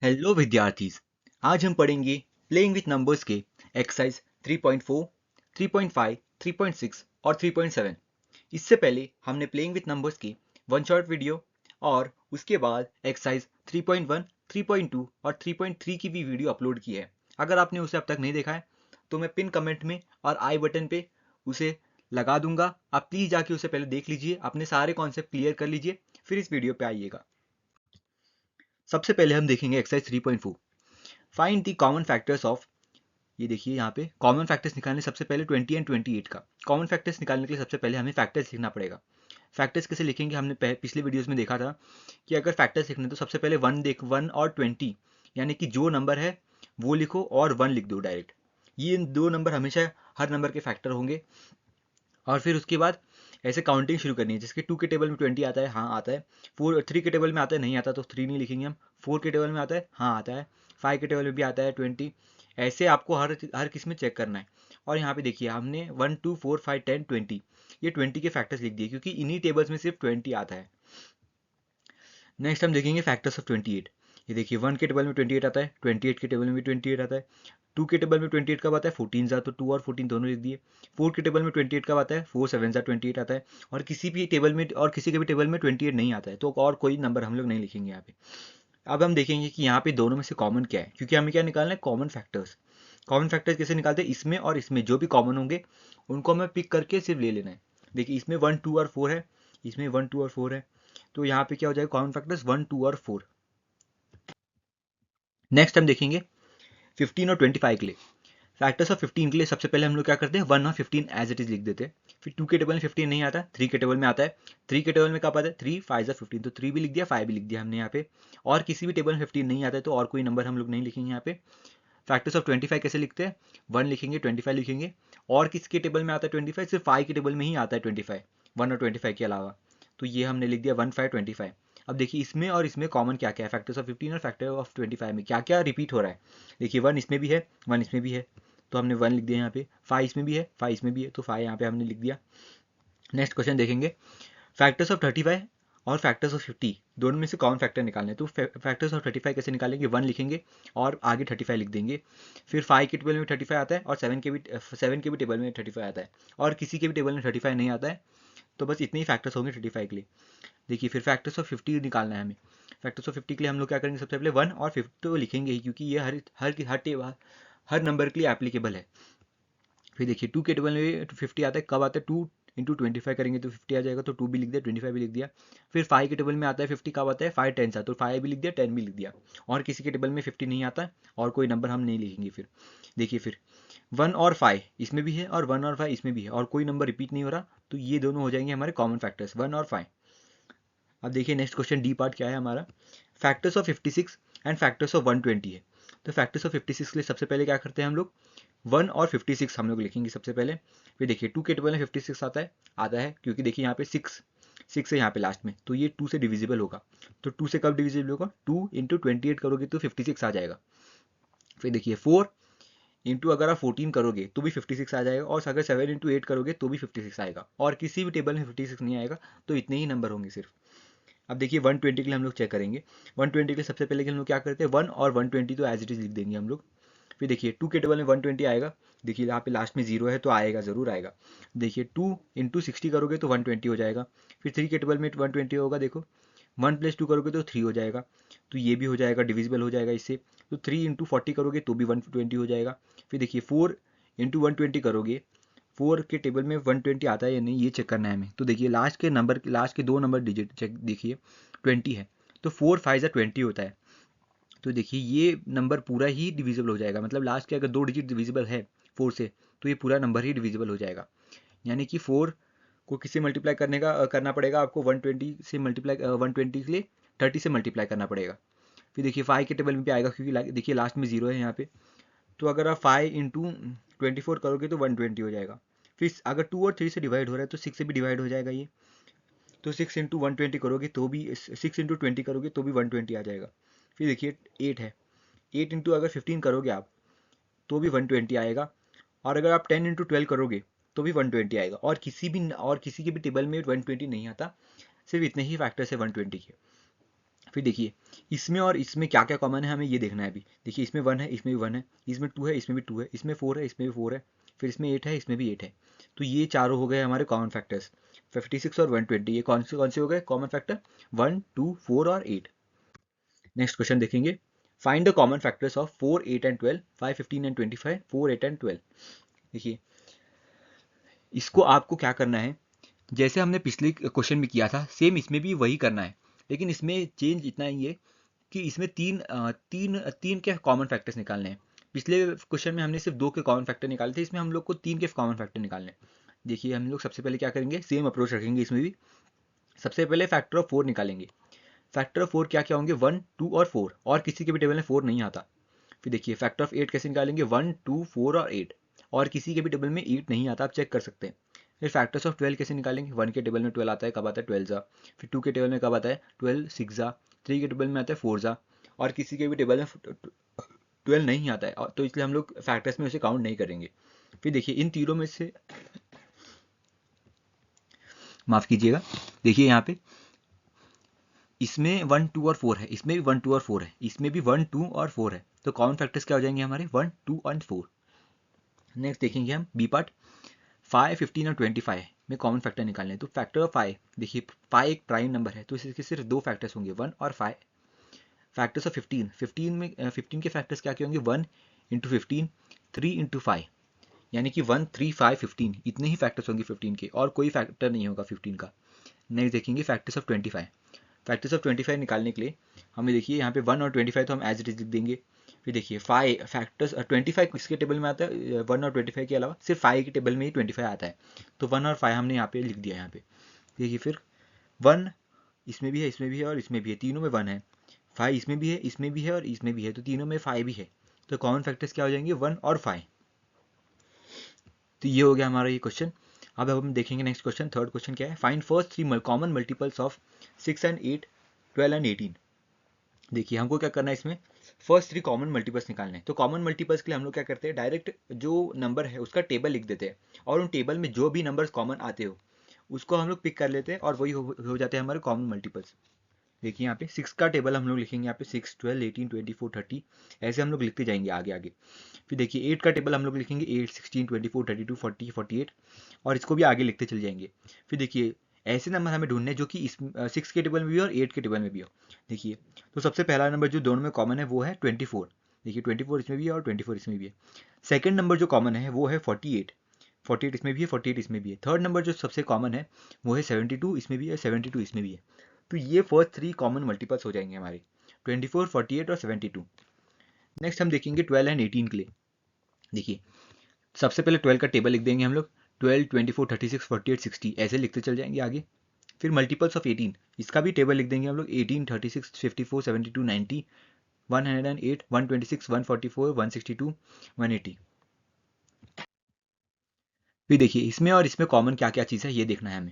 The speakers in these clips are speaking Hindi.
हेलो विद्यार्थीज। आज हम पढ़ेंगे प्लेइंग विथ नंबर्स के एक्सरसाइज 3.4, 3.5, 3.6 और 3.7। इससे पहले हमने प्लेइंग विथ नंबर्स की वन शॉट वीडियो और उसके बाद एक्सरसाइज 3.1, 3.2 और 3.3 की भी वीडियो अपलोड की है। अगर आपने उसे अब तक नहीं देखा है तो मैं पिन कमेंट में और आई बटन पे उसे लगा दूंगा। आप प्लीज़ जाके उसे पहले देख लीजिए, अपने सारे कॉन्सेप्ट क्लियर कर लीजिए, फिर इस वीडियो पे आइएगा। सबसे पहले हम देखेंगे exercise 3.4, find the common factors of. ये देखिए यहाँ पे कॉमन फैक्टर्स निकालने सबसे पहले 20 एंड 28 का कॉमन फैक्टर्स निकालने के लिए सबसे पहले हमें फैक्टर्स लिखना पड़ेगा। फैक्टर्स कैसे लिखेंगे, हमने पिछले वीडियोस में देखा था कि अगर फैक्टर्स लिखने तो सबसे पहले वन और 20, यानी कि जो नंबर है वो लिखो और वन लिख दो डायरेक्ट। ये दो नंबर हमेशा हर नंबर के फैक्टर होंगे। और फिर उसके बाद ऐसे काउंटिंग शुरू करनी है। जिसके 2 के टेबल में 20 आता है, हाँ आता है। 3 के टेबल में आता है, नहीं आता तो 3 नहीं लिखेंगे हम। 4 के टेबल में आता है, हाँ आता है। 5 के टेबल में भी आता है 20। ऐसे आपको हर किस में चेक करना है। और यहाँ पे देखिए हमने 1, 2, 4, 5, 10, 20 ये 20 के फैक्टर्स लिख दिए क्योंकि इन्हीं टेबल्स में सिर्फ 20 आता है। नेक्स्ट हम देखेंगे फैक्टर्स ऑफ 28। ये देखिए 1 के टेबल में 28 आता है, 28 के टेबल में भी 28 आता है। 2 के टेबल में 28 कब आता है, 14 ज़ा, तो 2 और 14 दोनों लिख दिए। 4 के टेबल में 28 कब आता है, 4 7 ज़ा 28 आता है। और किसी भी टेबल में और किसी के भी टेबल में 28 नहीं आता है तो और कोई नंबर हम लोग नहीं लिखेंगे यहाँ पे। अब हम देखेंगे कि यहाँ पे दोनों में से कॉमन क्या है, क्योंकि हमें क्या निकालना है, कॉमन फैक्टर्स। कॉमन फैक्टर्स कैसे निकालते हैं, इसमें और इसमें जो भी कॉमन होंगे उनको हमें पिक करके सिर्फ ले लेना है। देखिए इसमें 1, 2 और 4 है, इसमें 1, 2 और 4 है, तो यहाँ पे क्या हो जाएगा, कॉमन फैक्टर्स 1, 2 और 4। नेक्स्ट हम देखेंगे 15 और 25 के लिए। फैक्टर्स ऑफ 15 के लिए सबसे पहले हम लोग क्या करते हैं, 1 और 15 एज इट इज लिख देते हैं। फिर 2 के टेबल में 15 नहीं आता, 3 के टेबल में आता है। 3 के टेबल में कब आता है, 3 5 ज़ा 15, तो 3 भी लिख दिया, 5 भी लिख दिया हमने यहाँ पे। और किसी भी टेबल में 15 नहीं आता है तो और कोई नंबर हम लोग नहीं लिखेंगे यहाँ पे। फैक्टर्स ऑफ 25 कैसे लिखते हैं, 1 लिखेंगे, 25 लिखेंगे। और किसके टेबल में आता है 25, सिर्फ 5 के टेबल में ही आता है 25, 1 और 25 के अलावा। तो ये हमने लिख दिया 1, 5, 25। अब देखिए इसमें और इसमें कॉमन क्या क्या है, फैक्टर्स ऑफ 15 और फैक्टर ऑफ 25 में क्या क्या रिपीट हो रहा है। देखिए 1 इसमें भी है, 1 इसमें भी है, तो हमने 1 लिख दिया यहाँ पे। 5 इसमें भी है, 5 इसमें भी है, तो 5 यहाँ पे हमने लिख दिया। नेक्स्ट क्वेश्चन देखेंगे, फैक्टर्स ऑफ 35 और फैक्टर्स ऑफ 50 दोनों में से कॉमन फैक्टर निकालने हैं। तो फैक्टर्स ऑफ 35 कैसे निकालेंगे, 1 लिखेंगे और आगे 35 लिख देंगे। फिर 5 के टेबल में 35 आता है और 7 के भी टेबल में 35 आता है। और किसी के भी टेबल में 35 नहीं आता है, तो बस इतने ही फैक्टर्स होंगे 35 के लिए। देखिए फिर फैक्टर्स ऑफ 50 निकालना है हमें। फैक्टर्स ऑफ 50 के लिए हम लोग क्या करेंगे, सबसे पहले 1 और 50 तो लिखेंगे ही, क्योंकि ये हर नंबर के लिए एप्लीकेबल है। फिर देखिए 2 के टेबल में 50 आता है, कब आता है, 2 इंटू 25 करेंगे तो 50 आ जाएगा, तो 2 भी लिख दिया, 25 भी लिख दिया। फिर 5 के टेबल में आता है 50, कब आता है, 5 10 सा, तो 5 भी लिख दिया, 10 भी लिख दिया। और किसी के टेबल में 50 नहीं आता और कोई नंबर हम नहीं लिखेंगे। फिर देखिए फिर 1 और 5 इसमें भी है और 1 और 5 इसमें भी है और कोई नंबर रिपीट नहीं हो रहा, तो ये दोनों हो जाएंगे हमारे कॉमन फैक्टर्स 1 और 5। अब देखिए नेक्स्ट क्वेश्चन डी पार्ट क्या है हमारा, factors of 56 and factors of 120 है। तो फैक्टर्स ऑफ 56 के लिए सबसे पहले क्या करते हैं हम लोग, 1 और 56 हम लोग लिखेंगे सबसे पहले। फिर देखिए 2 के टेबल में 56 आता है क्योंकि देखिए यहाँ पे 6 है यहाँ पे लास्ट में, तो ये 2 से डिविजिबल होगा। तो 2 से कब डिविजिबल होगा, 2 इंटू 28 करोगे तो 56 आ जाएगा। फिर देखिए 4 इंटू अगर आप 14 करोगे तो भी 56 आ जाएगा, और अगर 7 इंटू 8 करोगे तो भी 56 आएगा, और किसी भी टेबल में 56 नहीं आएगा, तो इतने ही नंबर होंगे सिर्फ। अब देखिए 120 के लिए हम लोग चेक करेंगे। 120 के लिए सबसे पहले हम लोग क्या करते हैं, 1 और 120 तो एज इट इज लिख देंगे हम लोग। फिर देखिए 2 के टेबल में 120 आएगा, देखिए यहाँ पे लास्ट में 0 है तो आएगा, ज़रूर आएगा। देखिए 2 इंटू 60 करोगे तो 120 हो जाएगा। फिर 3 के टेबल में 120 होगा, देखो 1 प्लस 2 करोगे तो 3 हो जाएगा, तो ये भी हो जाएगा, डिविजिबल हो जाएगा इससे। तो 3 इंटू 40 करोगे तो भी 120 हो जाएगा। फिर देखिए 4 इंटू 120 करोगे, 4 के टेबल में 120 आता है या नहीं ये चेक करना है हमें। तो देखिए लास्ट के दो नंबर डिजिट चेक, देखिए 20 है, तो 4 5 ज़ा 20 होता है। तो देखिए ये नंबर पूरा ही डिविजिबल हो जाएगा, मतलब लास्ट के अगर दो डिजिट डिविजिबल है 4 से, तो ये पूरा नंबर ही डिविजिबल हो जाएगा। यानी कि 4 को किससे मल्टीप्लाई करना पड़ेगा आपको, 120 से मल्टीप्लाई, 120 के लिए 30 से मल्टीप्लाई करना पड़ेगा। फिर देखिए 5 के टेबल में भी आएगा, क्योंकि देखिए लास्ट में 0 है यहाँ पे, तो अगर आप 5 इंटू 24 करोगे तो 120 हो जाएगा। फिर अगर 2 और 3 से डिवाइड हो रहा है तो 6 से भी डिवाइड हो जाएगा ये, तो 6 इंटू 120 करोगे तो भी, 6 इंटू 20 करोगे तो भी 120 आ जाएगा। फिर देखिए 8 है, 8 इंटू अगर 15 करोगे आप तो भी 120 आएगा। और अगर आप 10 इंटू 12 करोगे तो भी 120 आएगा, और किसी के भी टेबल में 120 नहीं आता, सिर्फ इतने ही फैक्टर्स है 120 के। फिर देखिए इसमें और इसमें क्या क्या कॉमन है हमें ये देखना है अभी। देखिए इसमें 1 है, इसमें भी 1 है, इसमें 2 है, इसमें भी 2 है, इसमें 4 है, इसमें भी 4 है, फिर इसमें 8 है, इसमें भी 8 है। तो ये चारों हो गए हमारे कॉमन फैक्टर्स 56 और 120। ये कौन से हो गए कॉमन फैक्टर 1, 2, 4 और 8। नेक्स्ट क्वेश्चन देखेंगे, find the common factors of 4, 8 and 12, 5, 15 and 25, 4, 8 and 12। देखिए इसको आपको क्या करना है, जैसे हमने पिछले क्वेश्चन में किया था सेम इसमें भी वही करना है, लेकिन इसमें चेंज इतना ही है कि इसमें तीन के कॉमन फैक्टर्स निकालने हैं। पिछले क्वेश्चन में हमने सिर्फ 2 के कॉमन फैक्टर निकाले थे, इसमें हम लोग को 3 के कॉमन फैक्टर निकालने हैं। देखिए हम लोग सबसे पहले क्या करेंगे, सेम अप्रोच रखेंगे इसमें भी। सबसे पहले फैक्टर ऑफ 4 निकालेंगे। फैक्टर ऑफ 4 क्या क्या होंगे 1, 2 और 4, और किसी के भी टेबल में 4 नहीं आता। फिर देखिए फैक्टर ऑफ 8 कैसे निकालेंगे 1, 2, 4 और 8, और किसी के भी टेबल में 8 नहीं आता, आप चेक कर सकते हैं। फिर फैक्टर्स ऑफ 12 कैसे निकालेंगे, 1 के टेबल में 12 आता है, कब आता है 12 जा। फिर 2 के टेबल में कब आता है 12 6 जा। 3 के टेबल में आता है 4 जा, और किसी के भी टेबल में 12 नहीं आता है, तो इसलिए हम लोग फैक्टर्स में उसे काउंट नहीं करेंगे। फिर देखिए इन तीनों में से माफ कीजिएगा, देखिए यहाँ पे इसमें 1, 2 और 4 है, इसमें भी 1, 2 और 4 है, इसमें भी 1, 2 और 4 है, तो कॉमन फैक्टर्स क्या हो जाएंगे हमारे 1, 2 और 4। नेक्स्ट देखेंगे हम बी पार्ट, 5, 15 और 25 में कॉमन फैक्टर निकालने हैं। तो फैक्टर ऑफ 5, देखिए 5 एक प्राइम नंबर है, तो इसके सिर्फ 2 फैक्टर्स होंगे 1 और 5। फैक्टर्स ऑफ 15, 15 के फैक्टर्स क्या क्या होंगे 1 इंटू 15, 3 इंटू 5, यानी कि 1, 3, 5, 15, इतने ही फैक्टर्स होंगे 15 के, और कोई फैक्टर नहीं होगा 15 का। नेक्स्ट देखेंगे फैक्टर्स ऑफ 25। फैक्टर्स ऑफ 25 निकालने के लिए हमें देखिए यहाँ पे 1 और 25 तो हम एज इट इज लिख देंगे। फिर देखिए 5 फैक्टर्स 25 किसके टेबल में आता है 1 और 25 के अलावा सिर्फ 5 के टेबल में ही 25 आता है, तो 1 और 5 हमने यहाँ पे लिख दिया। यहाँ पे देखिए फिर 1 इसमें भी है, इसमें भी है और इसमें भी है, तीनों में 1 है। 5 इसमें भी है, इसमें भी है और इसमें भी है, तो तीनों में 5 भी है, तो कॉमन फैक्टर्स क्या हो जाएंगे 1 और 5। तो ये हो गया हमारा ये क्वेश्चन। अब हम देखेंगे नेक्स्ट क्वेश्चन, थर्ड क्वेश्चन क्या है, find first 3 common multiples of 6 and 8, 12 and 18। देखिए हमको क्या करना है, इसमें फर्स्ट 3 कॉमन मल्टीपल्स निकालने हैं। तो कॉमन मल्टीपल्स के लिए हम लोग क्या करते हैं, डायरेक्ट जो नंबर है उसका टेबल लिख देते हैं, और उन टेबल में जो भी नंबर्स कॉमन आते हो उसको हम लोग पिक कर लेते हैं, और वही हो जाते हैं हमारे कॉमन मल्टीपल्स। देखिए यहाँ पे 6 का टेबल हम लोग लिखेंगे, यहाँ पे 6, 12, 18, 24, 30, ऐसे हम लोग लिखते जाएंगे आगे आगे। फिर देखिए 8 का टेबल हम लोग लिखेंगे 8, 16, 24, 32, 40, 48, और इसको भी आगे लिखते चले जाएंगे। फिर देखिए ऐसे नंबर हमें ढूंढने जो कि इस 6 के टेबल में भी हो और 8 के टेबल में भी हो। देखिए तो सबसे पहला नंबर जो दोनों में कॉमन है वो है 24। देखिए 24 इसमें भी है और 24 इसमें भी है। सेकंड नंबर जो कॉमन है वो है 48, 48 इसमें भी है, 48 इसमें भी है। थर्ड नंबर जो सबसे कॉमन है वो है 72, इसमें भी है, 72 इसमें भी है। तो ये फर्स्ट 3 कॉमन मल्टीपल्स हो जाएंगे हमारे 24, 48 और 72। नेक्स्ट हम देखेंगे 12 एंड 18 के लिए। देखिए सबसे पहले 12 का टेबल लिख देंगे हम लोग, 12, 24, 36, 48, 60, ऐसे लिखते चल जाएंगे आगे। फिर मल्टीपल्स ऑफ 18, इसका भी टेबल लिख देंगे हम लोग, 18, 36, 54, 72, 90, 108, 126, 144, 162, 180। फिर देखिए इसमें और इसमें कॉमन क्या क्या चीज़ है ये देखना है हमें।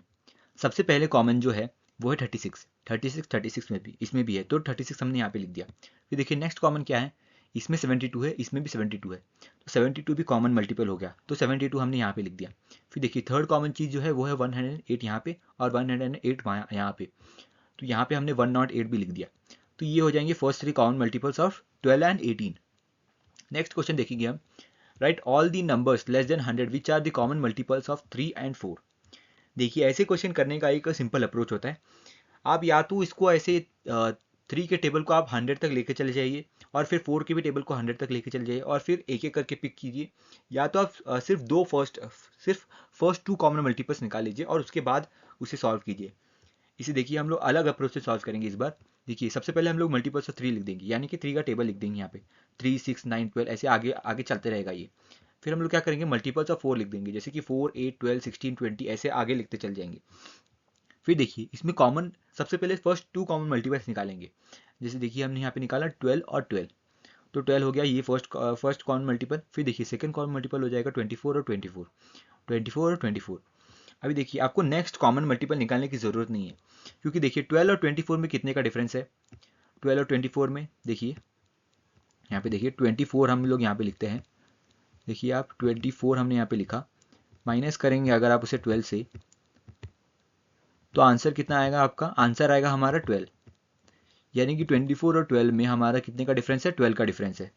सबसे पहले कॉमन जो है वो है 36, 36, 36 में भी, इसमें भी है, तो 36 हमने यहाँ पे लिख दिया। फिर देखिए नेक्स्ट कॉमन क्या है, इसमें 72 है, इसमें भी 72 है, तो 72 भी कॉमन मल्टीपल हो गया, तो 72 हमने यहाँ पे लिख दिया। फिर देखिए थर्ड कॉमन चीज़ जो है वो है 108 यहाँ पे और 108 यहाँ पे, तो यहाँ पे हमने 108 भी लिख दिया। तो ये हो जाएंगे first 3 common multiples of 12 and 18। Next question देखेंगे हम, write all the numbers less than 100 which are the common multiples of 3 and 4। देखिए ऐसे क्वेश्चन करने का एक सिंपल अप्रोच होता है, आप या तो इसको ऐसे 3 के टेबल को आप 100 तक लेके चले जाइए, और फिर 4 के भी टेबल को 100 तक लेके चले जाइए, और फिर एक एक करके पिक कीजिए, या तो आप सिर्फ फर्स्ट 2 कॉमन मल्टीपल्स निकाल लीजिए और उसके बाद उसे सॉल्व कीजिए। इसे देखिए हम लोग अलग अप्रोच से सॉल्व करेंगे इस बार। देखिए सबसे पहले हम लोग मल्टीपल्स ऑफ 3 लिख देंगे, यानी कि 3 का टेबल लिख देंगे यहाँ पे, 3, 6, 9, 12 ऐसे आगे आगे चलते रहेगा ये। फिर हम लोग क्या करेंगे मल्टीपल्स ऑफ 4 लिख देंगे, जैसे कि 4, 8, 12, 16, 20 ऐसे आगे लिखते चल जाएंगे। फिर देखिए इसमें कॉमन सबसे पहले फर्स्ट 2 कॉमन मल्टीपल्स निकालेंगे, जैसे देखिए हमने यहाँ पे निकाला 12 और 12, तो 12 हो गया ये फर्स्ट कॉमन मल्टीपल। फिर देखिए सेकंड कॉमन मल्टीपल हो जाएगा 24 और 24, 24 और 24। अभी देखिए आपको नेक्स्ट कॉमन मल्टीपल निकालने की ज़रूरत नहीं है, क्योंकि देखिए 12 और 24 में कितने का डिफरेंस है, 12 और 24 में देखिए यहाँ पे देखिए 24 हम लोग यहाँ पे लिखते हैं, देखिए आप 24 हमने यहाँ पे लिखा, माइनस करेंगे अगर आप उसे 12 से, तो आंसर कितना आएगा आपका, आंसर आएगा हमारा 12। यानी कि 24 और 12 में हमारा कितने का डिफरेंस है, 12 का डिफरेंस है।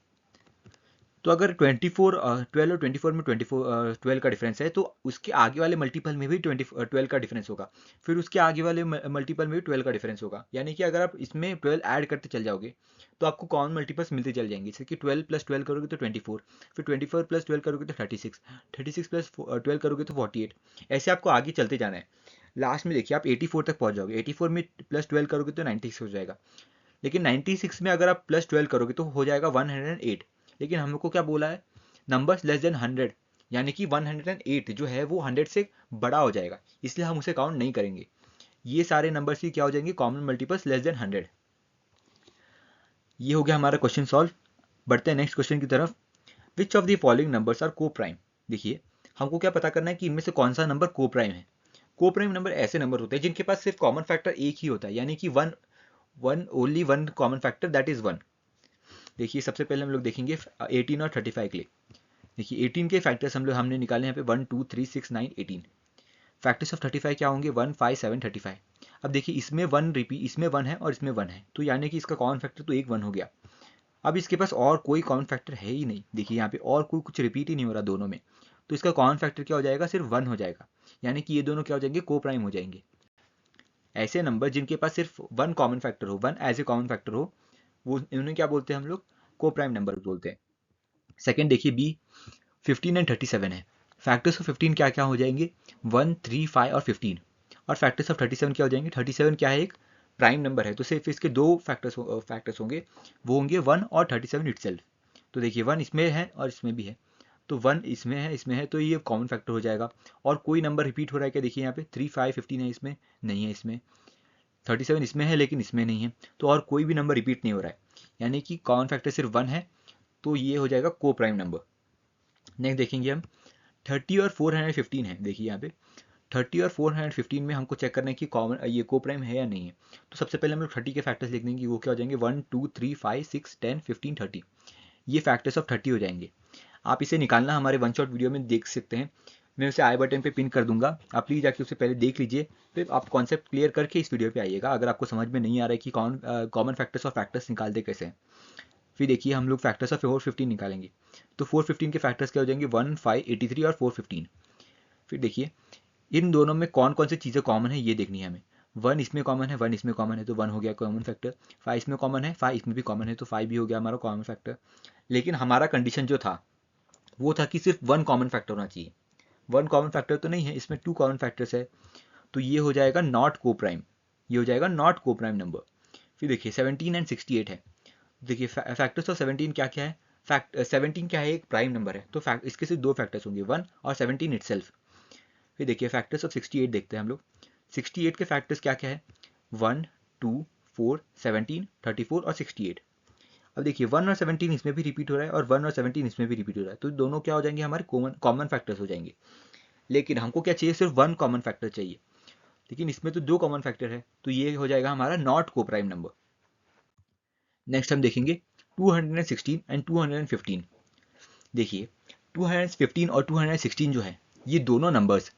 तो अगर 12 और 24 में 12 का डिफरेंस है तो उसके आगे वाले मल्टीपल में भी 12 का डिफरेंस होगा, फिर उसके आगे वाले मल्टीपल में भी 12 का डिफरेंस होगा। यानी कि अगर आप इसमें 12 ऐड करते चल जाओगे तो आपको कॉमन मल्टीपल्स मिलते चल जाएंगे। जैसे कि 12 + 12 करोगे तो 24, फिर 24 + 12 करोगे तो 36, 36 + 12 करोगे तो 48। ऐसे आपको आगे चलते जाना है। लास्ट में देखिए आप 84 तक पहुंच जाओगे। 84 में +12 करोगे तो 96 हो जाएगा। लेकिन 96 में अगर आप +12 करोगे तो हो जाएगा 108। लेकिन हमको क्या बोला है, नंबर्स लेस देन 100, यानी कि 108 जो है वो 100 से बड़ा हो जाएगा, इसलिए हम उसे काउंट नहीं करेंगे। ये सारे नंबर्स ही क्या हो जाएंगे, कॉमन मल्टीपल्स लेस देन 100। ये हो गया हमारा क्वेश्चन सॉल्व। बढ़ते हैं नेक्स्ट क्वेश्चन की तरफ। Which of the following numbers are coprime. देखिए हमको क्या पता करना है कि इनमें से कौन सा नंबर को प्राइम है। को प्राइम नंबर ऐसे नंबर होते हैं जिनके पास सिर्फ कॉमन फैक्टर एक ही होता है, यानी कि only one common factor, that is 1। देखिए सबसे पहले हम लोग देखेंगे 18 और 35 के लिए। देखिए 18 के फैक्टर्स हमने निकाले यहाँ पे 1 2 3 6 9 18। फैक्टर्स ऑफ 35 क्या होंगे, 1 5 7 35। अब देखिए इसमें 1 रिपीट, इसमें 1 है और इसमें 1 है, तो यानी कि इसका कॉमन फैक्टर तो एक 1 हो गया। अब इसके पास और कोई कॉमन फैक्टर है ही नहीं। देखिए यहाँ पे और कोई कुछ रिपीट ही नहीं हो रहा दोनों में, तो इसका कॉमन फैक्टर क्या हो जाएगा, सिर्फ 1 हो जाएगा। यानी कि ये दोनों क्या हो जाएंगे, को प्राइम हो जाएंगे। ऐसे नंबर जिनके पास सिर्फ 1 कॉमन फैक्टर हो, 1 एज ए कॉमन फैक्टर हो, वो इन्हें क्या बोलते हैं हम लोग, को प्राइम नंबर बोलते हैं। सेकंड देखिए बी, 15 एंड 37 है। फैक्टर्स ऑफ 15 क्या क्या हो जाएंगे, 1 3 5 और 15। और फैक्टर्स ऑफ 37 क्या हो जाएंगे, 37 क्या है, एक प्राइम नंबर है, तो सिर्फ इसके दो फैक्टर्स होंगे, वो होंगे 1 और 37 इटसेल्फ। तो देखिए 1 इसमें है और इसमें भी है, तो 1 इसमें है तो ये कॉमन फैक्टर हो जाएगा। और कोई नंबर रिपीट हो रहा है क्या, देखिए यहाँ पे 3 5 15 है, इसमें नहीं है, इसमें 37 इसमें है लेकिन इसमें नहीं है, तो और कोई भी नंबर रिपीट नहीं हो रहा है, यानी कि कॉमन फैक्टर सिर्फ 1 है, तो ये हो जाएगा को प्राइम नंबर। नेक्स्ट देखेंगे हम 30 और 415 है। देखिए यहाँ पे 30 और 415 में हमको चेक करना है कि कॉमन ये को प्राइम है या नहीं है। तो सबसे पहले हम लोग 30 के फैक्टर्स लिख देंगे, वो क्या हो जाएंगे 1 2 3 5 6 10 15 30। ये फैक्टर्स ऑफ 30 हो जाएंगे। आप इसे निकालना हमारे वन शॉट वीडियो में देख सकते हैं, मैं उसे आई बटन पे पिन कर दूंगा, आप प्लीज़ जाके उसे पहले देख लीजिए, फिर आप कॉन्सेप्ट क्लियर करके इस वीडियो पे आइएगा अगर आपको समझ में नहीं आ रहा है कि कॉमन फैक्टर्स और फैक्टर्स निकालते कैसे हैं। फिर देखिए हम लोग फैक्टर्स ऑफ 415 निकालेंगे, तो 415 के फैक्टर्स क्या हो जाएंगे 1 5 83 और 415। फिर देखिए इन दोनों में कौन कौन सी चीज़ें कॉमन है ये देखनी है हमें। 1 इसमें कॉमन है, 1 इसमें कॉमन है, तो 1 हो गया कॉमन फैक्टर। 5 इसमें कॉमन है, 5 इसमें भी कॉमन है, तो 5 भी हो गया हमारा कॉमन फैक्टर। लेकिन हमारा कंडीशन जो था वो था कि सिर्फ 1 कॉमन फैक्टर होना चाहिए। 1 कॉमन फैक्टर तो नहीं है, इसमें 2 कॉमन फैक्टर्स है, तो ये हो जाएगा नॉट को प्राइम, ये हो जाएगा नॉट को प्राइम नंबर। फिर देखिए 17 एंड 68 है। देखिए फैक्टर्स ऑफ 17 क्या क्या है, 17 क्या है, एक प्राइम नंबर है, तो इसके सिर्फ दो फैक्टर्स होंगे 1 और 17 इटसेल्फ। फिर देखिए फैक्टर्स ऑफ 68 देखते हैं हम लोग। 68 के फैक्टर्स क्या क्या है, 1 2 4 17 34 और 68। अब देखिए 1 और 17 इसमें भी रिपीट हो रहा है और 1 और 17 इसमें भी रिपीट हो रहा है, तो दोनों क्या हो जाएंगे, हमारे कॉमन फैक्टर्स हो जाएंगे। लेकिन हमको क्या चाहिए, सिर्फ 1 कॉमन फैक्टर चाहिए, लेकिन इसमें तो 2 कॉमन फैक्टर है, तो ये हो जाएगा हमारा नॉट को प्राइम नंबर। नेक्स्ट हम देखेंगे 216 एंड 215। देखिए 215 और 216 जो है, ये दोनों नंबर्स,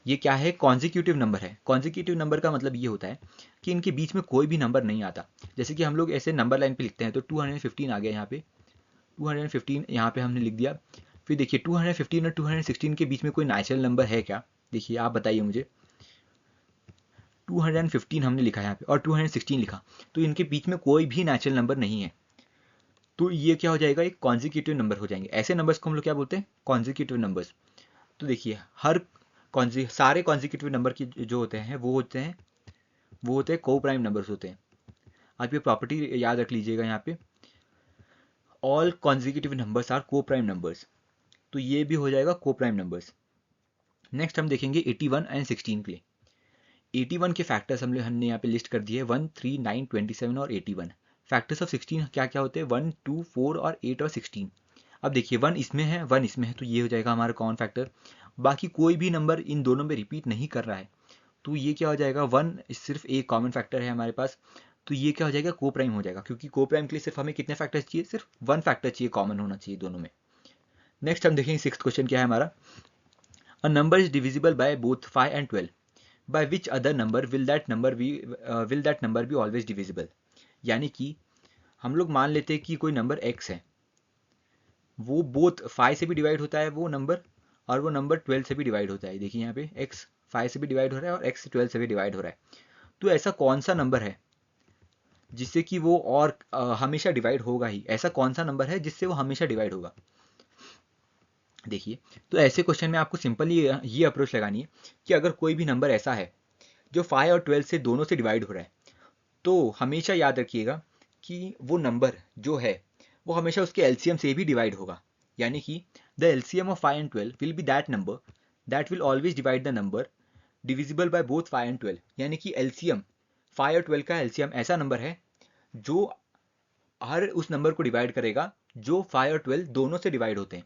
ये क्या है, कॉन्जिक्यूटिव नंबर है। कॉन्जिक्यूटिव नंबर का मतलब ये होता है कि इनके बीच में कोई भी नंबर नहीं आता। जैसे कि हम लोग ऐसे नंबर लाइन पे लिखते हैं, तो 215 आ गया यहाँ पे, 215 यहाँ पे हमने लिख दिया। फिर देखिए 215 और 216 के बीच में कोई नेचुरल नंबर है क्या, देखिए आप बताइए मुझे। 215 हमने लिखा है यहाँ पे और 216 लिखा, तो इनके बीच में कोई भी नेचुरल नंबर नहीं है, तो ये क्या हो जाएगा, एक कॉन्जिक्यूटिव नंबर हो जाएंगे। ऐसे नंबर्स को हम लोग क्या बोलते हैं, कॉन्जिक्यूटिव नंबर्स। तो देखिए सारे कॉन्जिक्यूटिव नंबर की जो होते हैं वो होते हैं को प्राइम नंबर्स होते हैं। आप ये प्रॉपर्टी याद रख लीजिएगा यहाँ पे, all consecutive numbers are coprime numbers, तो ये भी हो जाएगा को प्राइम नंबर्स। नेक्स्ट हम देखेंगे 81 एंड 16 के लिए। 81 के फैक्टर्स हमने यहाँ पे लिस्ट कर दिए 1 3 9 27 और 81। फैक्टर्स ऑफ 16 क्या क्या होते हैं, 1 2 4 और 8 और 16। अब देखिए 1 इसमें है, 1 इसमें है, तो ये हो जाएगा हमारा कॉमन फैक्टर। बाकी कोई भी नंबर इन दोनों में रिपीट नहीं कर रहा है, तो ये क्या हो जाएगा, 1 सिर्फ एक कॉमन फैक्टर है हमारे पास, तो ये क्या हो जाएगा, को प्राइम हो जाएगा। क्योंकि को प्राइम के लिए सिर्फ हमें कितने फैक्टर्स चाहिए, सिर्फ 1 फैक्टर चाहिए, कॉमन होना चाहिए दोनों में। नेक्स्ट हम देखेंगे 6th क्वेश्चन क्या है हमारा, a number is divisible by both 5 and 12, by which other number will that number be always divisible। यानी कि हम लोग मान लेते हैं कि कोई नंबर x है, वो बोथ 5 से भी डिवाइड होता है वो नंबर, और वो नंबर 12 से भी डिवाइड होता है। देखिए यहाँ पे x 5 से भी डिवाइड हो रहा है और x 12 से भी डिवाइड हो रहा है। तो ऐसा कौन सा नंबर है जिससे कि वो और हमेशा डिवाइड होगा ही? ऐसा कौन सा नंबर है जिससे वो हमेशा डिवाइड होगा? देखिए, तो ऐसे क्वेश्चन में आपको सिंपल ये अप्रोच लगानी है कि अगर कोई भी नंबर ऐसा है जो 5 और 12 से दोनों से डिवाइड हो रहा है, तो हमेशा याद रखिएगा कि वो नंबर जो है वो हमेशा उसके एलसीएम से भी डिवाइड होगा। यानी कि the LCM of 5 and 12 will be that number that will always divide the number divisible by both 5 and 12। यानी कि एलसीएम 5 और 12 का एलसीएम ऐसा नंबर है जो हर उस नंबर को डिवाइड करेगा जो 5 और 12 दोनों से डिवाइड होते हैं।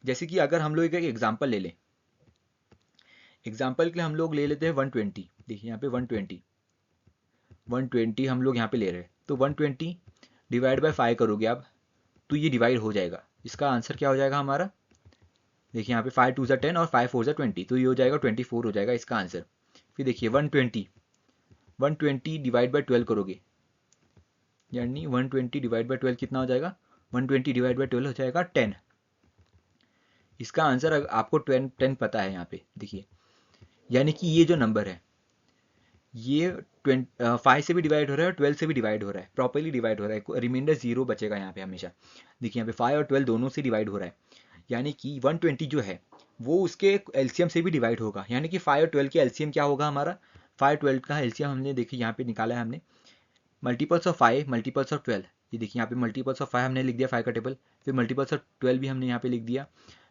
जैसे कि अगर हम लोग एक एग्जाम्पल ले लें, एग्जाम्पल के लिए हम लोग ले लेते हैं 120। देखिए यहाँ पे 120 हम लोग यहाँ पे ले रहे हैं, तो 120 डिवाइड बाय 5 करोगे आप तो ये डिवाइड हो जाएगा। इसका आंसर क्या हो जाएगा हमारा? देखिए यहाँ पे 5 2 10 और 5 4 20, तो ये हो जाएगा 24 हो जाएगा इसका आंसर। फिर देखिए 120 डिवाइड बाय 12 करोगे, यानी 120 डिवाइड बाय 12 कितना हो जाएगा? 120 डिवाइड बाय 12 हो जाएगा 10। इसका आंसर आपको 10 पता है यहाँ पे। देखिए यानी कि ये जो नंबर है ये 5 से भी डिवाइड हो रहा है और 12 से भी डिवाइड हो रहा है, प्रॉपर्ली डिवाइड हो रहा है, रिमाइंडर 0 बचेगा यहाँ पे हमेशा। देखिए यहाँ पे 5 और 12 दोनों से डिवाइड हो रहा है, यानी कि 120 जो है वो उसके एलसीएम से भी डिवाइड होगा। यानी कि 5 और 12 के एलसीएम क्या होगा हमारा? 5 12 का एलसीएम हमने देखिए यहाँ पे निकाला है हमने, मल्टीपल्स ऑफ 5 मल्टीपल्स ऑफ 12। ये देखिए यहाँ पे मल्टीपल्स ऑफ 5 हमने लिख दिया 5 का टेबल, फिर मल्टीपल्स ऑफ 12 भी हमने यहाँ पे लिख दिया।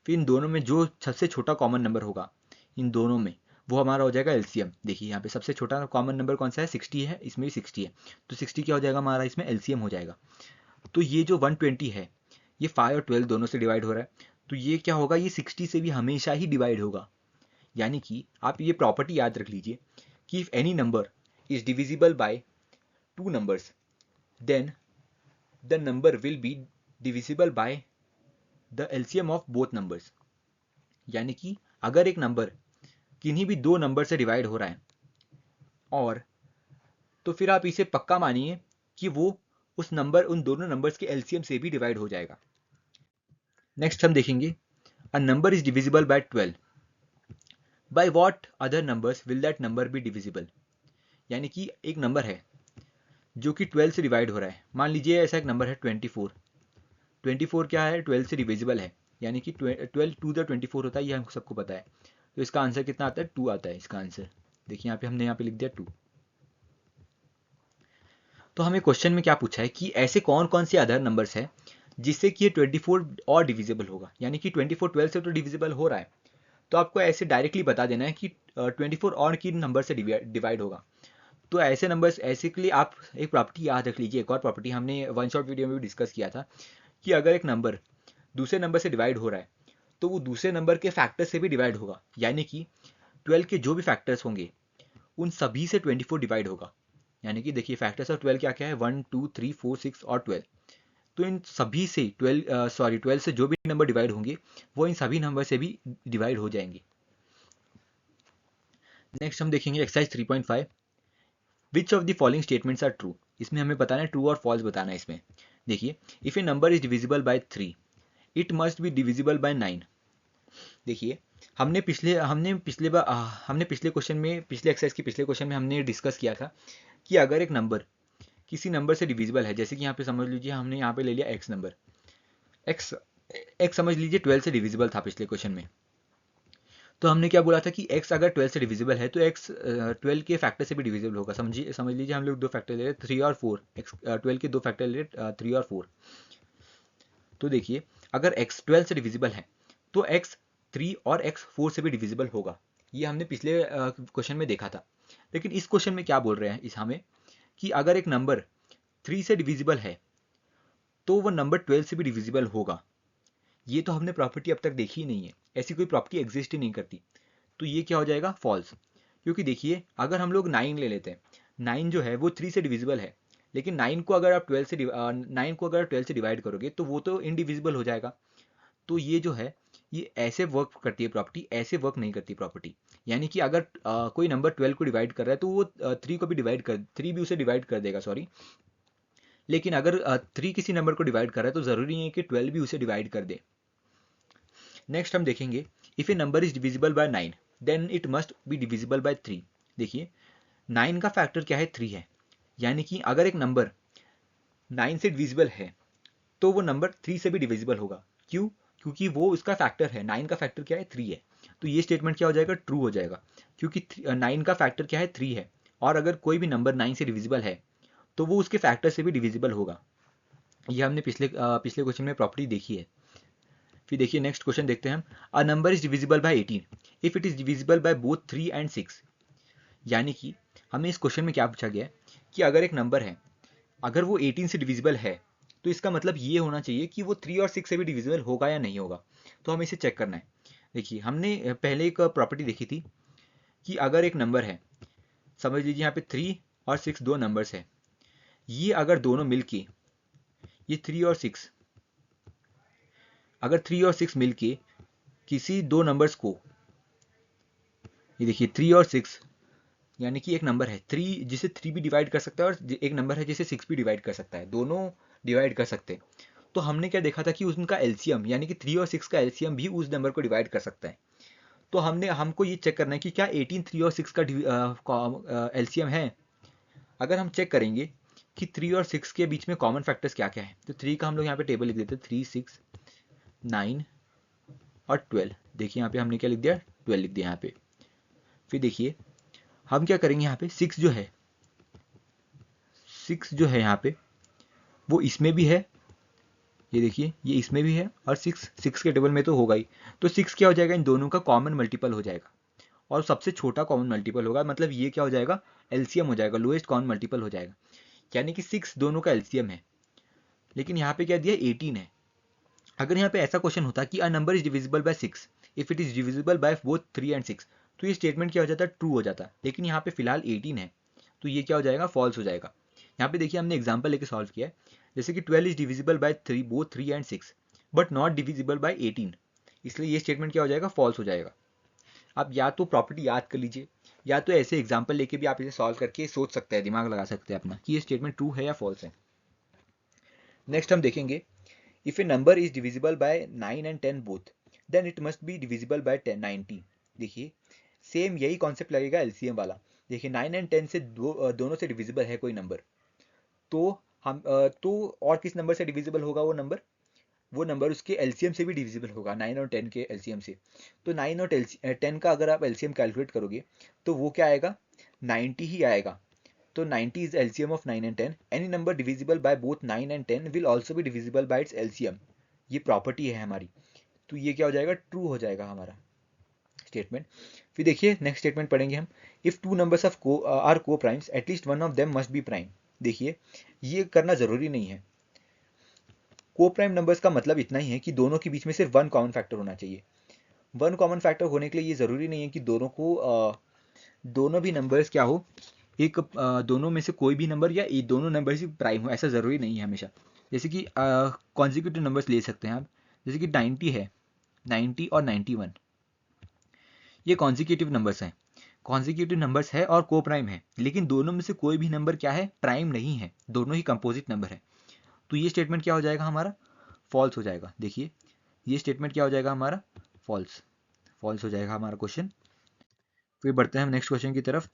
फिर इन दोनों में जो सबसे छोटा कॉमन नंबर होगा इन दोनों में वो हमारा हो जाएगा एलसीएम। देखिए यहाँ पे सबसे छोटा कॉमन नंबर कौन सा है? 60 है, इसमें भी 60 है, तो 60 क्या हो जाएगा हमारा? इसमें एलसीएम हो जाएगा। तो ये जो 120 है ये 5 और 12 दोनों से डिवाइड हो रहा है, तो ये क्या होगा? ये 60 से भी हमेशा ही डिवाइड होगा। यानी कि आप ये प्रॉपर्टी याद रख लीजिए कि if any number is divisible by two numbers then the number will be divisible by the LCM of both numbers. यानी कि अगर एक नंबर किन्हीं भी दो नंबर से डिवाइड हो रहा है और तो फिर आप इसे पक्का मानिए कि वो उस नंबर उन दोनों नंबर्स के एलसीएम से भी डिवाइड हो जाएगा। नेक्स्ट हम देखेंगे a number is divisible bye 12, by what other numbers will that number be divisible. यानी कि एक नंबर है जो कि 12 से डिवाइड हो रहा है, मान लीजिए ऐसा एक नंबर है 24। 24 क्या है? 12 से डिविजिबल है, यानी कि 12 टू द 24 होता है, ये हम सबको पता है। तो इसका आंसर कितना आता है? 2 आता है इसका आंसर। देखिए यहाँ पे हमने यहाँ पे लिख दिया 2। तो हमें क्वेश्चन में क्या पूछा है कि ऐसे कौन कौन से अदर नंबर्स हैं जिससे कि ये 24 और डिविजिबल होगा। यानी कि 24 12 से तो डिविजिबल हो रहा है, तो आपको ऐसे डायरेक्टली बता देना है कि 24 और किन नंबर से डिवाइड होगा। तो ऐसे नंबर्स ऐसे के लिए आप एक प्रॉपर्टी याद रख लीजिए। एक और प्रॉपर्टी हमने वन शॉट वीडियो में भी डिस्कस किया था कि अगर एक नंबर दूसरे नंबर से डिवाइड हो रहा है तो वो दूसरे नंबर के फैक्टर से भी डिवाइड होगा। यानी कि 12 के जो भी फैक्टर्स होंगे उन सभी से 24 डिवाइड होगा। यानी कि देखिए फैक्टर्स ऑफ 12 क्या क्या है? 1 2 3 4 6 और 12। तो इन सभी से 12 से जो भी नंबर डिवाइड होंगे वो इन सभी नंबर से भी डिवाइड हो जाएंगे। नेक्स्ट हम देखेंगे exercise 3.5, which of the following statements are true. इसमें हमें बताना है ट्रू और फॉल्स बताना है इसमें। देखिए if a number is divisible by 3 it must be divisible by 9। देखिए हमने पिछले क्वेश्चन में, पिछले एक्सरसाइज के पिछले क्वेश्चन में हमने डिस्कस किया था कि अगर एक नंबर किसी नंबर से डिविजिबल है, जैसे कि यहाँ पे समझ लीजिए हमने यहाँ पे ले लिया एक्स नंबर, एक्स एक्स समझ लीजिए 12 से डिविजिबल था पिछले क्वेश्चन में। तो हमने क्या बोला था कि x अगर 12 से डिविजिबल है तो x 12 के फैक्टर से भी डिविजिबल होगा। समझ लीजिए हम लोग दो फैक्टर ले रहे 3 और 4, x 12 के दो फैक्टर ले रहे 3 और 4। तो देखिए अगर x 12 से डिविजिबल है तो x 3 और x 4 से भी डिविजिबल होगा। ये हमने पिछले क्वेश्चन में देखा था। लेकिन इस क्वेश्चन में क्या बोल रहे हैं इस हमें कि अगर एक नंबर 3 से डिविजिबल है तो वो नंबर 12 से भी डिविजिबल होगा। ये तो हमने प्रॉपर्टी अब तक देखी ही नहीं है, ऐसी कोई प्रॉपर्टी एग्जिस्ट ही नहीं करती। तो ये क्या हो जाएगा? फॉल्स। क्योंकि देखिए अगर हम लोग 9 ले लेते हैं, 9 जो है वो 3 से डिविजिबल है, लेकिन 9 को अगर आप 12 से डिवाइड करोगे तो वो तो इनडिविजिबल हो जाएगा। तो ये जो है ये ऐसे वर्क करती है प्रॉपर्टी, ऐसे वर्क नहीं करती प्रॉपर्टी। यानी कि अगर कोई नंबर 12 को डिवाइड कर रहा है तो वो 3 को भी डिवाइड कर 3 भी उसे डिवाइड कर देगा, सॉरी, लेकिन अगर 3 किसी नंबर को डिवाइड कर रहा है तो ज़रूरी नहीं है कि 12 भी उसे डिवाइड कर दे। नेक्स्ट हम देखेंगे if a number is divisible by 9 then it must be divisible by 3। देखिए 9 का फैक्टर क्या है, 3 है, यानी कि अगर एक नंबर 9 से डिविजिबल है तो वो नंबर 3 से भी डिविजिबल होगा। क्यों? क्योंकि वो उसका फैक्टर है, 9 का फैक्टर क्या है, 3 है। तो ये स्टेटमेंट क्या हो जाएगा, ट्रू हो जाएगा, क्योंकि 9 का फैक्टर क्या है, 3 है, और अगर कोई भी नंबर 9 से डिविजिबल है तो वो उसके फैक्टर से भी डिविजिबल होगा। ये हमने पिछले क्वेश्चन में प्रॉपर्टी देखी है। फिर देखिए नेक्स्ट क्वेश्चन देखते हैं हम। A number is divisible bye 18 if it is divisible by both 3 and 6। यानी कि हमने इस क्वेश्चन में क्या पूछा गया है कि अगर एक नंबर है, अगर वो 18 से डिविजिबल है तो इसका मतलब ये होना चाहिए कि वो 3 और 6 से भी डिविजिबल होगा या नहीं होगा। तो हमें इसे चेक करना है। देखिए हमने पहले एक प्रॉपर्टी देखी थी कि अगर एक नंबर है, समझ लीजिए यहाँ पे 3 और 6 दो नंबर्स है, ये अगर दोनों मिलके, ये 3 और 6, अगर 3 और 6 मिलके किसी दो नंबर्स को, ये देखिए 3 और 6, यानी कि एक नंबर है 3 जिसे 3 भी डिवाइड कर सकता है और एक नंबर है जिसे 6 भी डिवाइड कर सकता है, दोनों डिवाइड कर सकते हैं। तो हमने क्या देखा था कि उनका एलसीएम यानी कि 3 और 6 का एलसीएम भी उस नंबर को डिवाइड कर सकता है। तो हमको ये चेक करना है कि क्या 18 3 और 6 का एलसीएम है। अगर हम चेक करेंगे कि 3 और 6 के बीच में कॉमन फैक्टर्स क्या क्या है, तो 3 का हम लोग यहाँ पे टेबल लिख देते हैं, 3 6 9 और 12। देखिए यहाँ पे हमने क्या लिख दिया, 12 लिख दिया यहाँ पे। फिर देखिए हम क्या करेंगे, यहाँ पे 6 जो है, 6 जो है यहाँ पे वो इसमें भी है, ये देखिए ये इसमें भी है, और 6 के टेबल में तो होगा ही। तो 6 क्या हो जाएगा, इन दोनों का कॉमन मल्टीपल हो जाएगा, और सबसे छोटा कॉमन मल्टीपल होगा, मतलब ये क्या हो जाएगा, एलसीएम हो जाएगा, लोएस्ट कॉमन मल्टीपल हो जाएगा, यानी कि 6 दोनों का एलसीएम है। लेकिन यहाँ पे क्या दिया, 18 है। अगर यहाँ पे ऐसा क्वेश्चन होता कि a number is divisible bye 6 if it is divisible by both 3 and 6, तो ये स्टेटमेंट क्या हो जाता, ट्रू हो जाता। लेकिन यहाँ पे फिलहाल 18 है, तो ये क्या हो जाएगा, फॉल्स हो जाएगा। यहाँ पे देखिए हमने एग्जाम्पल लेके सॉल्व किया है, जैसे कि 12 is divisible by 3 both 3 and 6 but not divisible by 18, इसलिए ये स्टेटमेंट क्या हो जाएगा, फॉल्स हो जाएगा। आप या तो प्रॉपर्टी याद कर लीजिए, या तो ऐसे एग्जाम्पल लेके भी आप इसे सॉल्व करके सोच सकते हैं, दिमाग लगा सकते हैं अपना कि ये स्टेटमेंट ट्रू है या फॉल्स है। नेक्स्ट हम देखेंगे if a number is divisible by 9 and 10 both then it must be divisible by 90। देखिए सेम यही कॉन्सेप्ट लगेगा एलसीएम वाला। देखिए 9 एंड 10 से दोनों से डिविजिबल है कोई नंबर, तो तो और किस नंबर से डिविजिबल होगा वो नंबर उसके एलसीएम से भी डिविजिबल होगा, 9 और 10 के एलसीएम से। तो 9 और 10 का अगर आप एलसीएम कैलकुलेट करोगे तो वो क्या आएगा, 90 ही आएगा। तो 90 is LCM of 9 and 10. Any number divisible by both 9 and 10 will also be divisible by its LCM. ये प्रॉपर्टी है हमारी, तो ये क्या हो जाएगा, ट्रू हो जाएगा हमारा स्टेटमेंट। फिर देखिए नेक्स्ट स्टेटमेंट पढ़ेंगे हम। If two numbers of are co primes at least one of them must be prime. देखिए ये करना जरूरी नहीं है। को प्राइम नंबर्स का मतलब इतना ही है कि दोनों के बीच में सिर्फ वन कॉमन फैक्टर होना चाहिए। वन कॉमन फैक्टर होने के लिए ये जरूरी नहीं है कि दोनों भी नंबर्स क्या हो, एक दोनों में से कोई भी नंबर या ये दोनों नंबर ही प्राइम हो, ऐसा ज़रूरी नहीं है हमेशा। जैसे कि कॉन्जिक्यूटिव नंबर्स ले सकते हैं आप, जैसे कि 90 है, 90 और 91, ये कॉन्जिक्यूटिव नंबर्स हैं। कॉन्जिक्यूटिव नंबर्स है और को प्राइम है, लेकिन दोनों में से कोई भी नंबर क्या है, प्राइम नहीं है, दोनों ही कंपोजिट नंबर है। तो ये स्टेटमेंट क्या हो जाएगा हमारा, फॉल्स हो जाएगा। देखिए ये स्टेटमेंट क्या हो जाएगा हमारा, फॉल्स, फॉल्स हो जाएगा हमारा क्वेश्चन। फिर बढ़ते हैं हम नेक्स्ट क्वेश्चन की तरफ।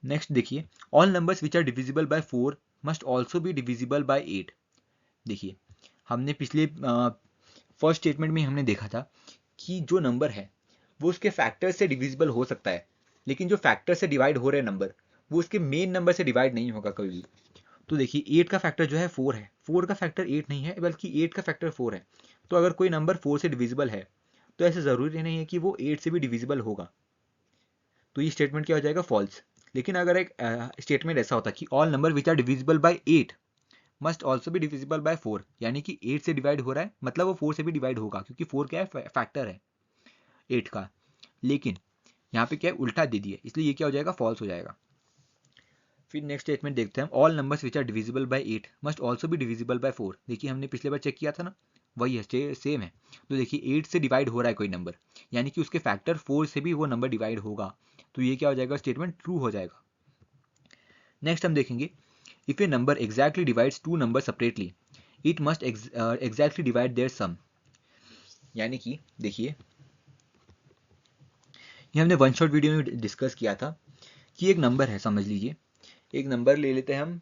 नेक्स्ट देखिए, all numbers which are divisible by 4 must also be divisible by 8। देखिए हमने पिछले फर्स्ट स्टेटमेंट में हमने देखा था कि जो नंबर है वो उसके फैक्टर से डिविजिबल हो सकता है, लेकिन जो फैक्टर से डिवाइड हो रहे नंबर वो उसके मेन नंबर से डिवाइड नहीं होगा कभी भी। तो देखिए 8 का फैक्टर जो है 4 है, 4 का फैक्टर 8 नहीं है बल्कि 8 का फैक्टर 4 है। तो अगर कोई नंबर 4 से डिविजिबल है तो ऐसा ज़रूरी नहीं है कि वो 8 से भी डिविजिबल होगा। तो ये स्टेटमेंट क्या हो जाएगा, फॉल्स। लेकिन अगर एक स्टेटमेंट ऐसा होता कि all number which are divisible by 8 must also भी डिविजिबल बाय 4, यानी कि 8 से डिवाइड हो रहा है मतलब वो 4 से भी डिवाइड होगा, क्योंकि 4 क्या है, फैक्टर है 8 का। लेकिन यहाँ पे क्या है, उल्टा दे दिया, इसलिए ये क्या हो जाएगा, फॉल्स हो जाएगा। फिर नेक्स्ट स्टेटमेंट देखते हैं, all numbers which are divisible by 8 must also भी डिविजिबल बाय 4। देखिए हमने पिछले बार चेक किया था ना, वही है, सेम है। तो देखिए 8 से डिवाइड हो रहा है कोई नंबर, यानी कि उसके फैक्टर 4 से भी वो नंबर डिवाइड होगा, तो ये क्या हो जाएगा, स्टेटमेंट ट्रू हो जाएगा। नेक्स्ट हम देखेंगे, if a number exactly divides two number separately it must exactly divide their sum. यानी कि देखिए, ये हमने वन शॉट वीडियो में डिस्कस किया था कि एक नंबर है, समझ लीजिए एक नंबर ले लेते हैं हम,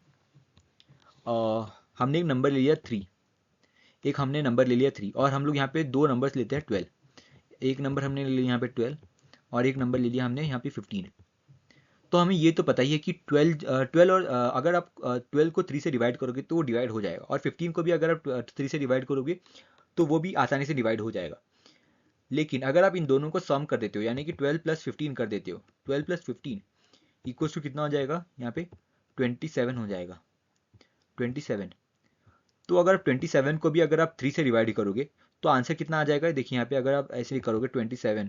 हमने एक नंबर ले लिया 3, एक हमने नंबर ले लिया 3 और हम लोग यहाँ पे दो नंबर्स लेते हैं 12। एक नंबर हमने ले लिया यहाँ पे 12 और एक नंबर ले लिया हमने यहाँ पे 15। तो हमें ये तो पता ही है कि 12 और अगर आप 12 को 3 से डिवाइड करोगे तो वो डिवाइड हो जाएगा, और 15 को भी अगर आप 3 से डिवाइड करोगे तो वो भी आसानी से डिवाइड हो जाएगा। लेकिन अगर आप इन दोनों को सम कर देते हो, यानी कि 12 प्लस 15 कर देते हो, 12 प्लस 15 इक्वल्स टू कितना हो जाएगा यहाँ पे 27 हो जाएगा, 27। तो अगर 27 को भी अगर आप 3 से डिवाइड करोगे तो आंसर कितना आ जाएगा, देखिए यहाँ पे अगर आप ऐसे ही करोगे 27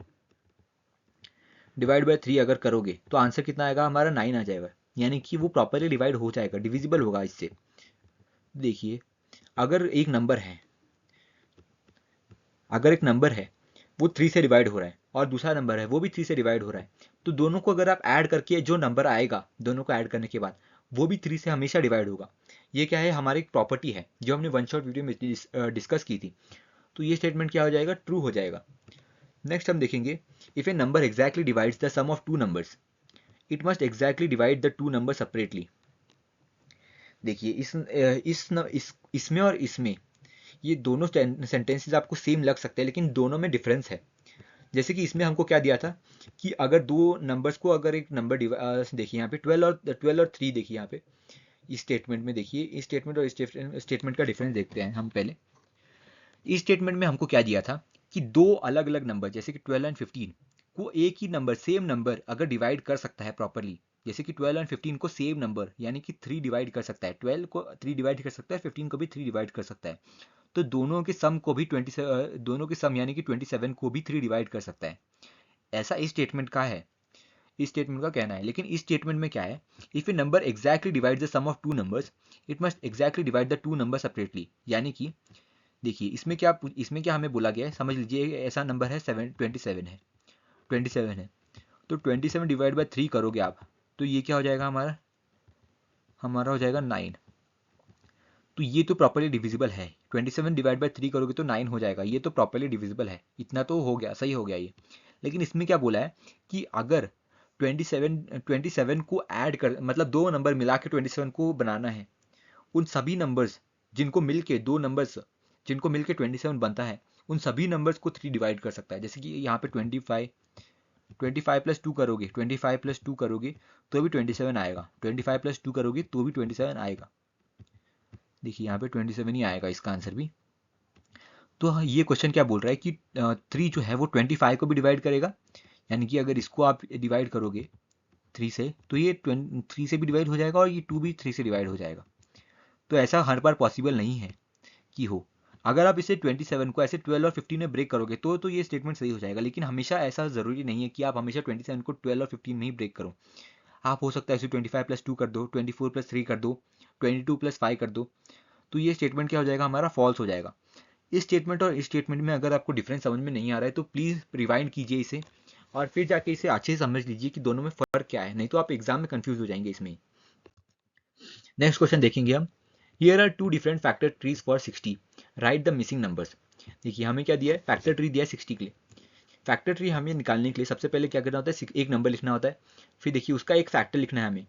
डिवाइड बाय 3 अगर करोगे तो आंसर कितना आएगा हमारा 9 आ जाएगा, यानी कि वो प्रॉपरली डिवाइड हो जाएगा, डिविजिबल होगा इससे। देखिए अगर एक नंबर है, अगर एक नंबर है वो 3 से डिवाइड हो रहा है और दूसरा नंबर है वो भी 3 से डिवाइड हो रहा है, तो दोनों को अगर आप ऐड करके जो नंबर आएगा दोनों को ऐड करने के बाद वो भी 3 से हमेशा डिवाइड होगा। ये क्या है, हमारी एक प्रॉपर्टी है जो हमने वन शॉट वीडियो में डिस्कस की थी। तो ये स्टेटमेंट क्या हो जाएगा, ट्रू हो जाएगा। नेक्स्ट हम देखेंगे, if a number exactly divides the sum of two numbers it must exactly divide the two number separately. देखिए इसमें और इसमें ये दोनों सेंटेंसेस आपको सेम लग सकते हैं, लेकिन दोनों में डिफरेंस है। जैसे कि इसमें हमको क्या दिया था कि अगर दो नंबर्स को अगर एक नंबर देखिए यहाँ पे 12 और 3 देखिए यहाँ पे इस स्टेटमेंट में, देखिए इस स्टेटमेंट और इस स्टेटमेंट का डिफरेंस देखते हैं हम पहले। इस स्टेटमेंट में हमको क्या दिया था कि दो अलग अलग नंबर जैसे कि 12 एंड 15 को एक ही नंबर सेम नंबर अगर डिवाइड कर सकता है प्रॉपरली, जैसे कि 12 एंड 15 को सेम नंबर यानी कि 3 डिवाइड कर सकता है, 12 को 3 डिवाइड कर सकता है, 15 को भी 3 डिवाइड कर सकता है, तो दोनों के सम को भी 27, दोनों के सम यानी कि 27 को भी 3 डिवाइड कर सकता है। ऐसा इस स्टेटमेंट का है, इस स्टेटमेंट का कहना है। लेकिन इस स्टेटमेंट में क्या है, if a number exactly divide the sum of two numbers it must exactly divide the two number separately. यानी कि देखिए इसमें क्या हमें बोला गया है, समझ लीजिए ऐसा नंबर है 27 है, 27 है, तो 27 डिवाइड बाय 3 करोगे आप तो ये क्या हो जाएगा हमारा हो जाएगा 9। तो ये तो प्रॉपर्ली डिविजिबल है, 27 डिवाइड बाय 3 करोगे तो 9 हो जाएगा, ये तो प्रॉपर्ली डिविजिबल है, इतना तो हो गया, सही हो गया ये। लेकिन इसमें क्या बोला है कि अगर 27 को ऐड कर, मतलब दो नंबर मिला के 27 को बनाना है, उन सभी नंबर्स जिनको मिलके दो नंबर्स जिनको मिलके 27 बनता है उन सभी नंबर्स को 3 डिवाइड कर सकता है। जैसे कि यहाँ पे 25 प्लस 2 करोगे, 25 प्लस 2 करोगे तो भी 27 आएगा, 25 प्लस 2 करोगे तो भी 27 आएगा। देखिए यहाँ पे 27 ही आएगा इसका आंसर भी। तो ये क्वेश्चन क्या बोल रहा है कि 3 जो है वो 25 को भी डिवाइड करेगा, यानी कि अगर इसको आप डिवाइड करोगे 3 से तो ये 3 से भी डिवाइड हो जाएगा और ये 2 भी 3 से डिवाइड हो जाएगा। तो ऐसा हर बार पॉसिबल नहीं है कि हो। अगर आप इसे 27 को ऐसे 12 और 15 में ब्रेक करोगे तो ये स्टेटमेंट सही हो जाएगा, लेकिन हमेशा ऐसा ज़रूरी नहीं है कि आप हमेशा 27 को 12 और 15 में ही ब्रेक करो। आप हो सकता है इसे 25 प्लस 2 कर दो, 24 प्लस 3 कर दो, 22 प्लस 5 कर दो, तो ये स्टेटमेंट क्या हो जाएगा हमारा फॉल्स हो जाएगा। इस स्टेटमेंट और इस स्टेटमेंट में अगर आपको डिफरेंस समझ में नहीं आ रहा है तो प्लीज़ रिवाइंड कीजिए इसे और फिर जाके इसे अच्छे से समझ लीजिए कि दोनों में फ़र्क क्या है, नहीं तो आप एग्जाम में कंफ्यूज हो जाएंगे इसमें। नेक्स्ट क्वेश्चन देखेंगे हम, here are two different factor trees for 60, write the missing numbers. देखिए हमें क्या दिया है, फैक्टर ट्री दिया है 60 के लिए। फैक्टर ट्री हमें निकालने के लिए सबसे पहले क्या करना होता है, एक नंबर लिखना होता है, फिर देखिए उसका एक फैक्टर लिखना है हमें,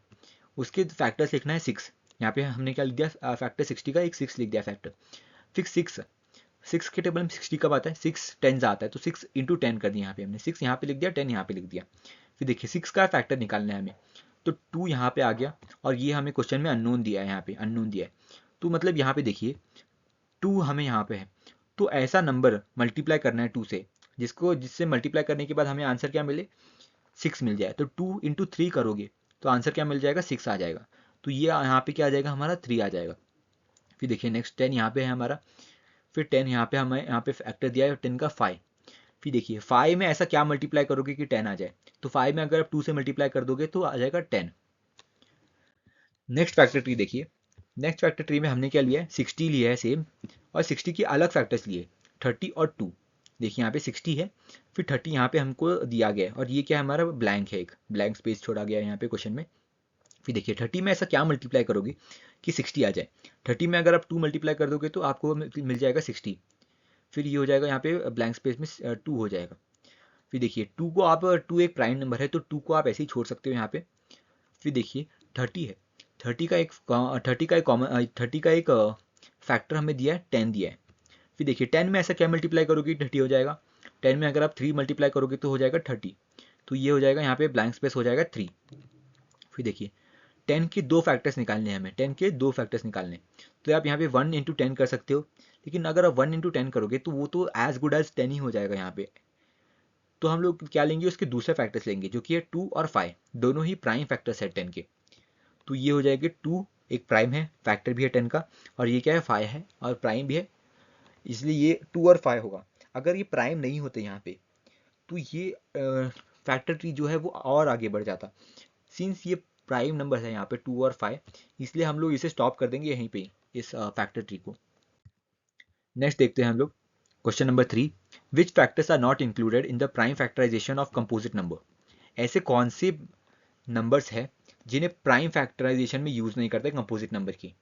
उसके फैक्टर्स लिखना है 6। यहाँ पे हमने क्या लिख दिया, फैक्टर 60 का एक 6 लिख दिया फैक्टर। फिर 6 के टेबल में 60 कब आता है, 6 10 आता है, तो 6 इंटू 10 कर दिया यहाँ पे हमने, 6 यहाँ पे लिख दिया, 10 यहाँ पे लिख दिया। फिर देखिए 6 का फैक्टर निकालना है हमें, तो 2 यहाँ पे आ गया और ये हमें क्वेश्चन में अननोन दिया है, यहाँ पे अननोन दिया है, तो मतलब यहाँ पे देखिए 2 हमें यहाँ पे है, तो ऐसा नंबर मल्टीप्लाई करना है 2 से जिससे मल्टीप्लाई करने के बाद हमें आंसर क्या मिले, 6 मिल जाए। तो 2 इंटू 3 करोगे तो आंसर क्या मिल जाएगा, 6 आ जाएगा। तो ये यहाँ पे क्या आ जाएगा हमारा 3 आ जाएगा। फिर देखिए नेक्स्ट 10 यहाँ पे है हमारा, फिर 10 यहाँ पे हमें यहाँ पे फैक्टर दिया है 10 का 5। फिर देखिए 5 में ऐसा क्या मल्टीप्लाई करोगे कि 10 आ जाए, तो 5 में अगर आप 2 से मल्टीप्लाई कर दोगे तो आ जाएगा 10। नेक्स्ट फैक्टर ट्री देखिए, नेक्स्ट फैक्टर ट्री में हमने क्या लिया है, 60 लिया है सेम, और 60 की अलग फैक्टर्स लिए 30 और 2। देखिए यहाँ पे 60 है, फिर 30 यहाँ पे हमको दिया गया है और ये क्या है हमारा ब्लैंक है, एक ब्लैंक स्पेस छोड़ा गया है यहाँ पे क्वेश्चन में। फिर देखिए 30 में ऐसा क्या मल्टीप्लाई करोगे कि 60 आ जाए। 30 में अगर आप 2 मल्टीप्लाई कर दोगे तो आपको मिल जाएगा 60। फिर ये हो जाएगा यहाँ पे ब्लैंक स्पेस में 2 हो जाएगा। फिर देखिए 2 को आप 2 एक प्राइम नंबर है तो 2 को आप ऐसे ही छोड़ सकते हो यहाँ पे। फिर देखिए 30 है, 30 का एक फैक्टर हमें दिया है, 10 दिया है। फिर देखिए 10 में ऐसा क्या मल्टीप्लाई करोगे 30 हो जाएगा। 10 में अगर आप 3 मल्टीप्लाई करोगे तो हो जाएगा 30, तो ये हो जाएगा यहाँ पे ब्लैंक स्पेस हो जाएगा 3। फिर देखिए 10 के 2 फैक्टर्स निकालने हैं हमें, 10 के 2 फैक्टर्स निकालने, तो आप यहाँ पे 1 इंटू 10 कर सकते हो। लेकिन अगर आप 1 इंटू 10 करोगे तो वो तो एज गुड एज 10 ही हो जाएगा यहाँ पे। तो हम लोग क्या लेंगे, उसके दूसरे फैक्टर्स लेंगे जो कि है 2 और 5, दोनों ही प्राइम फैक्टर्स है 10 के। तो ये हो जाएगा 2 एक प्राइम है, फैक्टर भी है 10 का, और ये क्या है 5 है और प्राइम भी है, इसलिए ये 2 और 5 होगा। अगर ये प्राइम नहीं होते यहाँ पे तो ये फैक्टर ट्री जो है वो और आगे बढ़ जाता। सिंस ये प्राइम नंबर है यहाँ पे 2 और 5, इसलिए हम लोग इसे स्टॉप कर देंगे यहीं पे इस फैक्टर ट्री को। नेक्स्ट देखते हैं हम लोग question number 3, which factors are not included in the prime factorisation of composite number. ऐसे कौन से नंबर्स है जिन्हें प्राइम फैक्टराइजेशन में यूज नहीं करते कंपोजिट नंबर की।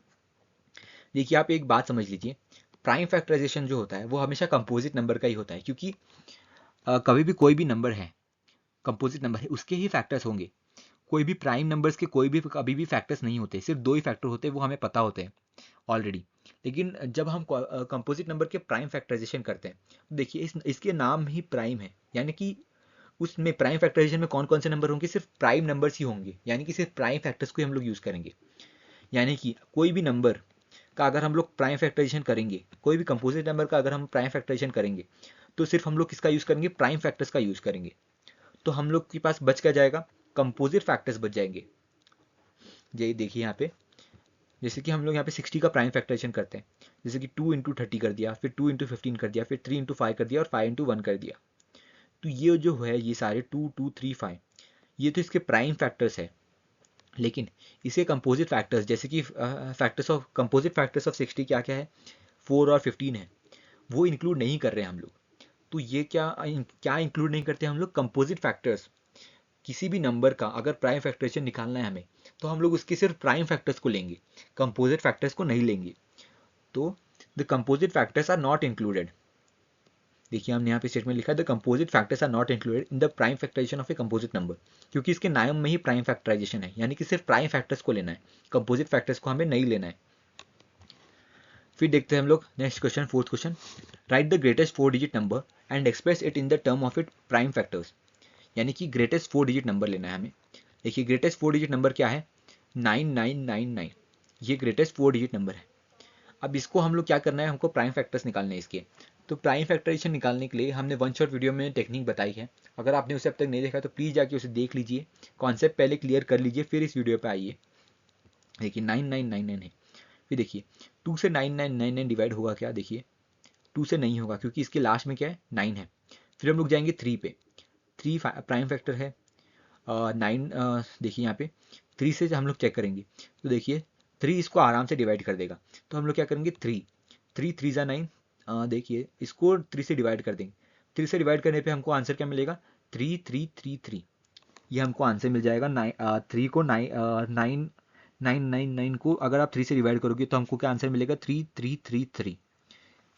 देखिए आप एक बात समझ लीजिए, प्राइम फैक्टराइजेशन जो होता है वो हमेशा कंपोजिट नंबर का ही होता है, क्योंकि कभी भी कोई भी नंबर है, कंपोजिट नंबर है, उसके ही फैक्टर्स होंगे। कोई भी प्राइम नंबर्स के कोई भी कभी भी फैक्टर्स नहीं होते, सिर्फ 2 ही फैक्टर होते हैं, वो हमें पता होते हैं ऑलरेडी। लेकिन जब हम कंपोजिट नंबर के प्राइम फैक्टराइजेशन करते हैं तो देखिए इसके नाम ही प्राइम है, यानी कि उसमें प्राइम फैक्टराइजेशन में कौन कौन से नंबर होंगे, सिर्फ प्राइम नंबर्स ही होंगे, यानी कि सिर्फ प्राइम फैक्टर्स को ही हम लोग यूज़ करेंगे। यानी कि कोई भी नंबर का अगर हम लोग प्राइम फैक्टराइजेशन करेंगे, कोई भी कंपोजिट नंबर का अगर हम प्राइम फैक्टराइजेशन करेंगे तो सिर्फ हम लोग किसका यूज़ करेंगे, प्राइम फैक्टर्स का यूज़ करेंगे। तो हम लोग के पास बच क्या जाएगा, कंपोजिट फैक्टर्स बच जाएंगे। ये देखिए यहाँ पे, जैसे कि हम लोग यहाँ पे 60 का प्राइम फैक्टराइजेशन करते हैं, जैसे कि 2 इंटू 30 कर दिया, फिर 2 इंटू 15 कर दिया, फिर 3 इंटू 5 कर दिया और 5 इंटू 1 कर दिया। तो ये जो है ये सारे 2 2 3 5 ये तो इसके प्राइम फैक्टर्स है। लेकिन इसे कंपोजिट फैक्टर्स, जैसे कि factors of composite factors of 60 क्या क्या है, 4 और 15 है, वो इंक्लूड नहीं कर रहे हैं हम लोग। तो ये क्या क्या इंक्लूड नहीं करते हम लोग, कंपोजिट फैक्टर्स। किसी भी नंबर का अगर प्राइम फैक्टराइजेशन निकालना है हमें तो हम लोग उसके सिर्फ प्राइम फैक्टर्स को लेंगे, कंपोजिट फैक्टर्स को नहीं लेंगे। तो the composite factors are not included. देखिए हमने यहाँ पे स्टेटमेंट लिखा है the composite factors are not included in the prime factorisation of a composite number, क्योंकि इसके नाम में ही प्राइम फैक्टराइजेशन है, यानी कि सिर्फ प्राइम फैक्टर्स को लेना है, कंपोजिट फैक्टर्स को हमें नहीं लेना है। फिर देखते हैं हम लोग next question, fourth question, right the greatest 4 digit number and express it in the term of it prime factors. यानी कि ग्रेटेस्ट 4 डिजिट नंबर लेना है हमें। देखिए ग्रेटेस्ट 4 डिजिट नंबर क्या है, 9999, ये ग्रेटेस्ट 4 डिजिट नंबर है। अब इसको हम लोग क्या करना है, हमको प्राइम फैक्टर्स निकालने हैं इसके। तो प्राइम फैक्टराइजेशन निकालने के लिए हमने वन शॉट वीडियो में टेक्निक बताई है, अगर आपने उसे अब तक नहीं देखा तो प्लीज़ जाके उसे देख लीजिए, कॉन्सेप्ट पहले क्लियर कर लीजिए, फिर इस वीडियो पे आइए। देखिए 9999 है, फिर देखिए 2 से 9999 डिवाइड होगा क्या, देखिए 2 से नहीं होगा क्योंकि इसके लास्ट में क्या है 9 है। फिर हम लोग जाएंगे 3 पे, 3 प्राइम फैक्टर है, 9 देखिए यहाँ पे 3 से हम लोग चेक करेंगे तो देखिए 3 इसको आराम से डिवाइड कर देगा। तो हम लोग क्या करेंगे 3 3 3 ज़ा 9, देखिए इसको 3 से डिवाइड कर देंगे। 3 से डिवाइड करने पे हमको आंसर क्या मिलेगा, 3333, ये हमको आंसर मिल जाएगा। 3 को 9999 को अगर आप 3 से डिवाइड करोगे तो हमको क्या आंसर मिलेगा, 3333।